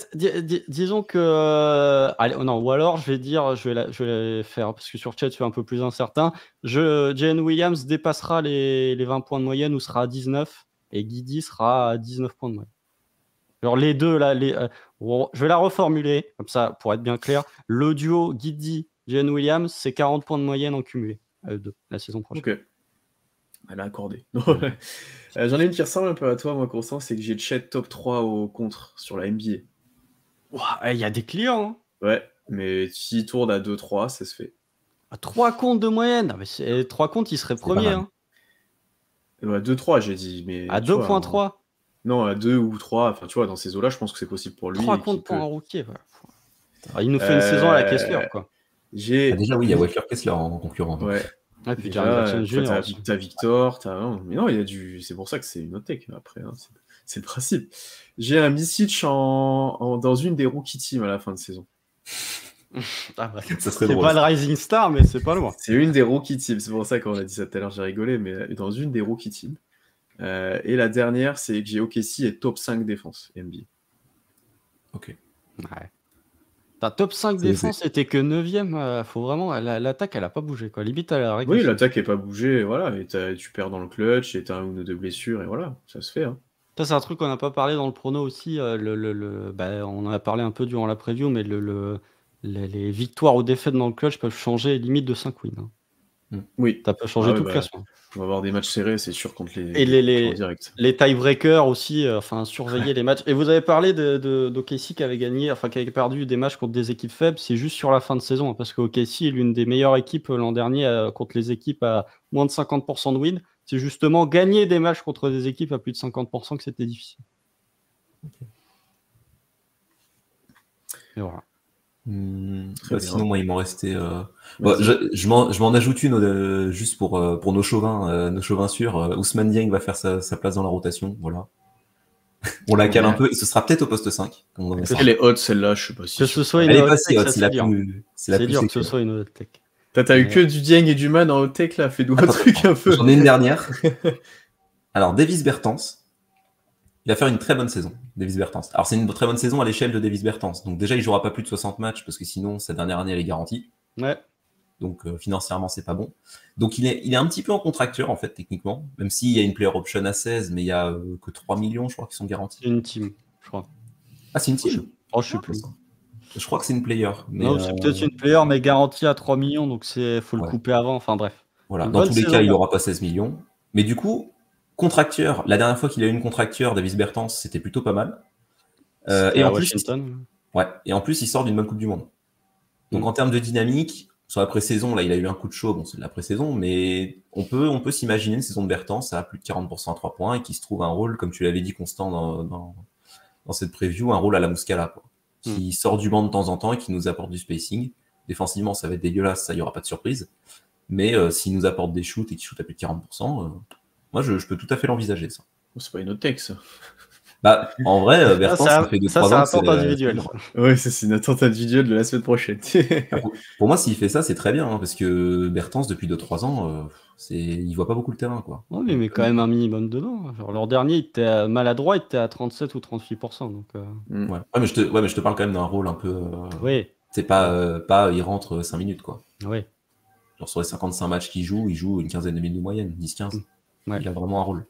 disons que... allez, non, ou alors, je vais faire, parce que sur chat, je suis un peu plus incertain. Jalen Williams dépassera les 20 points de moyenne ou sera à 19, et Giddey sera à 19 points de moyenne. Alors, les deux, là, je vais la reformuler, comme ça, pour être bien clair. Le duo Giddey, Jalen Williams, c'est 40 points de moyenne en cumulé, la saison prochaine. Ok. Elle a accordé. J'en ai une qui ressemble un peu à toi, moi, Constant, c'est que j'ai Chet top 3 au contre sur la NBA. Il y a des clients. Hein. Ouais, mais s'il tourne à 2-3, ça se fait. À 3 comptes de moyenne. Mais 3 comptes, il serait premier. Hein. À 2-3, j'ai dit. Mais, à 2.3. Non, à 2 ou 3. Enfin, tu vois, dans ces eaux-là, je pense que c'est possible pour lui. 3 comptes pour un rookie. Voilà. Il nous fait une saison à la Kessler, quoi. Déjà, oui, il y a Walker Kessler en concurrent. Ouais. Ah, puis t'as Victor, mais non, il y a c'est pour ça que c'est une autre tech après, hein, c'est le principe. J'ai un Micic dans une des rookie teams à la fin de saison. Ça serait drôle. C'est pas le Rising Star, mais c'est pas loin. C'est une des rookie teams, c'est pour ça qu'on a dit ça tout à l'heure, j'ai rigolé, mais dans une des rookie teams. Et la dernière, c'est que j'ai OKC et top 5 défense NBA. Ok. Ouais. Ta top 5 défense, c'était que 9ème. Faut vraiment. L'attaque, elle a pas bougé. Quoi. Limite, elle a régressé. Oui, l'attaque n'est pas bougé. Voilà, et tu perds dans le clutch, et tu as une ou deux blessures, et voilà, ça se fait. Hein. Ça, c'est un truc qu'on n'a pas parlé dans le prono aussi. On en a parlé un peu durant la preview, mais les victoires ou défaites dans le clutch peuvent changer limite de 5 wins. Hein. Oui. Ça peut changer tout le classement. On va avoir des matchs serrés, c'est sûr, contre les tie-breakers aussi, surveiller les matchs. Et vous avez parlé d'OKC qui avait gagné, qui avait perdu des matchs contre des équipes faibles, c'est juste sur la fin de saison, hein, parce que OKC est l'une des meilleures équipes l'an dernier contre les équipes à moins de 50% de win. C'est justement gagner des matchs contre des équipes à plus de 50% que c'était difficile. Okay. Et voilà. Sinon, moi, il m'en restait. Je m'en ajoute une juste pour nos chauvins sûrs. Ousmane Dieng va faire sa place dans la rotation. Voilà. On la cale un peu et ce sera peut-être au poste 5. Elle est haute celle-là, je sais pas si. Que ce soit une hot tech, c'est dur que ce soit une hot tech. T'as eu que du Dieng et du Man en hot tech là, fais-nous un truc un peu. J'en ai une dernière. Alors, Davis Bertans. Il va faire une très bonne saison, Davis Bertans. Alors, c'est une très bonne saison à l'échelle de Davis Bertans. Donc, déjà, il jouera pas plus de 60 matchs parce que sinon, sa dernière année, elle est garantie. Ouais. Donc financièrement, c'est pas bon. Donc il est un petit peu en contracteur, en fait, techniquement, même s'il y a une player option à 16, mais il y a que 3 millions, je crois, qui sont garantis. C'est une team, je crois. Ah, c'est une team? Je sais plus. Je crois que c'est une player. Mais non, c'est peut-être une player, mais garantie à 3 millions, donc faut le couper avant. Enfin bref. Voilà. Dans tous les cas, il n'aura pas 16 millions. Mais du coup, contracteur, la dernière fois qu'il a eu une contracteur, Davis Bertans, c'était plutôt pas mal. Et en Washington. Et en plus, il sort d'une bonne Coupe du Monde. Donc en termes de dynamique, sur la pré-saison, là, il a eu un coup de chaud. Bon, c'est de la pré-saison, mais on peut s'imaginer une saison de Bertans à plus de 40% à 3 points et qui se trouve un rôle, comme tu l'avais dit, constant dans cette preview, un rôle à la Muscala, quoi, qui sort du banc de temps en temps et qui nous apporte du spacing. Défensivement, ça va être dégueulasse, ça, il n'y aura pas de surprise. Mais s'il nous apporte des shoots et qu'il shoot à plus de 40%, moi, je peux tout à fait l'envisager, ça. C'est pas une autre texte, ça. Bah, en vrai, Bertans, ça fait 2-3 ans. Ça, c'est une attente individuelle. Oui, c'est une attente individuelle de la semaine prochaine. Pour moi, s'il fait ça, c'est très bien, hein, parce que Bertans, depuis 2-3 ans, il voit pas beaucoup le terrain, quoi. Oui, mais quand même un minimum dedans. Genre, l'an dernier, il était maladroit, il était à 37 ou 38%. Donc, ouais, mais je te parle quand même d'un rôle un peu. Oui. C'est pas il rentre 5 minutes, quoi. Oui. Genre sur les 55 matchs qu'il joue, il joue une quinzaine de minutes de moyenne, 10-15. Ouais. Il a vraiment un rôle.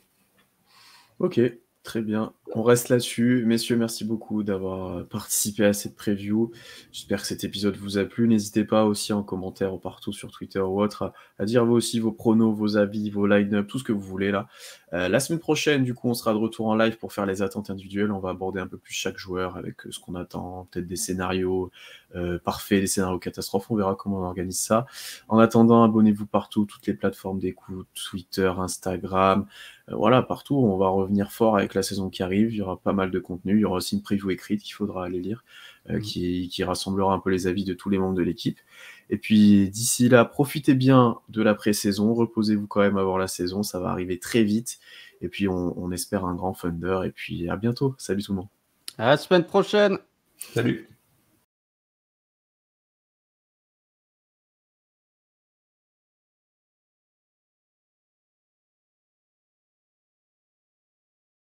Ok, très bien. On reste là-dessus. Messieurs, merci beaucoup d'avoir participé à cette preview. J'espère que cet épisode vous a plu. N'hésitez pas aussi en commentaire ou partout sur Twitter ou autre à dire vous aussi vos pronos, vos avis, vos line-up, tout ce que vous voulez là. La semaine prochaine, du coup, on sera de retour en live pour faire les attentes individuelles. On va aborder un peu plus chaque joueur avec ce qu'on attend, peut-être des scénarios parfaits, des scénarios catastrophes. On verra comment on organise ça. En attendant, abonnez-vous partout, toutes les plateformes d'écoute, Twitter, Instagram. Voilà, partout, on va revenir fort avec la saison qui arrive. Il y aura pas mal de contenu. Il y aura aussi une preview écrite qu'il faudra aller lire, qui rassemblera un peu les avis de tous les membres de l'équipe. Et puis d'ici là, profitez bien de la pré-saison. Reposez-vous quand même avant la saison. Ça va arriver très vite. Et puis on espère un grand Thunder. Et puis à bientôt. Salut tout le monde. À la semaine prochaine. Salut.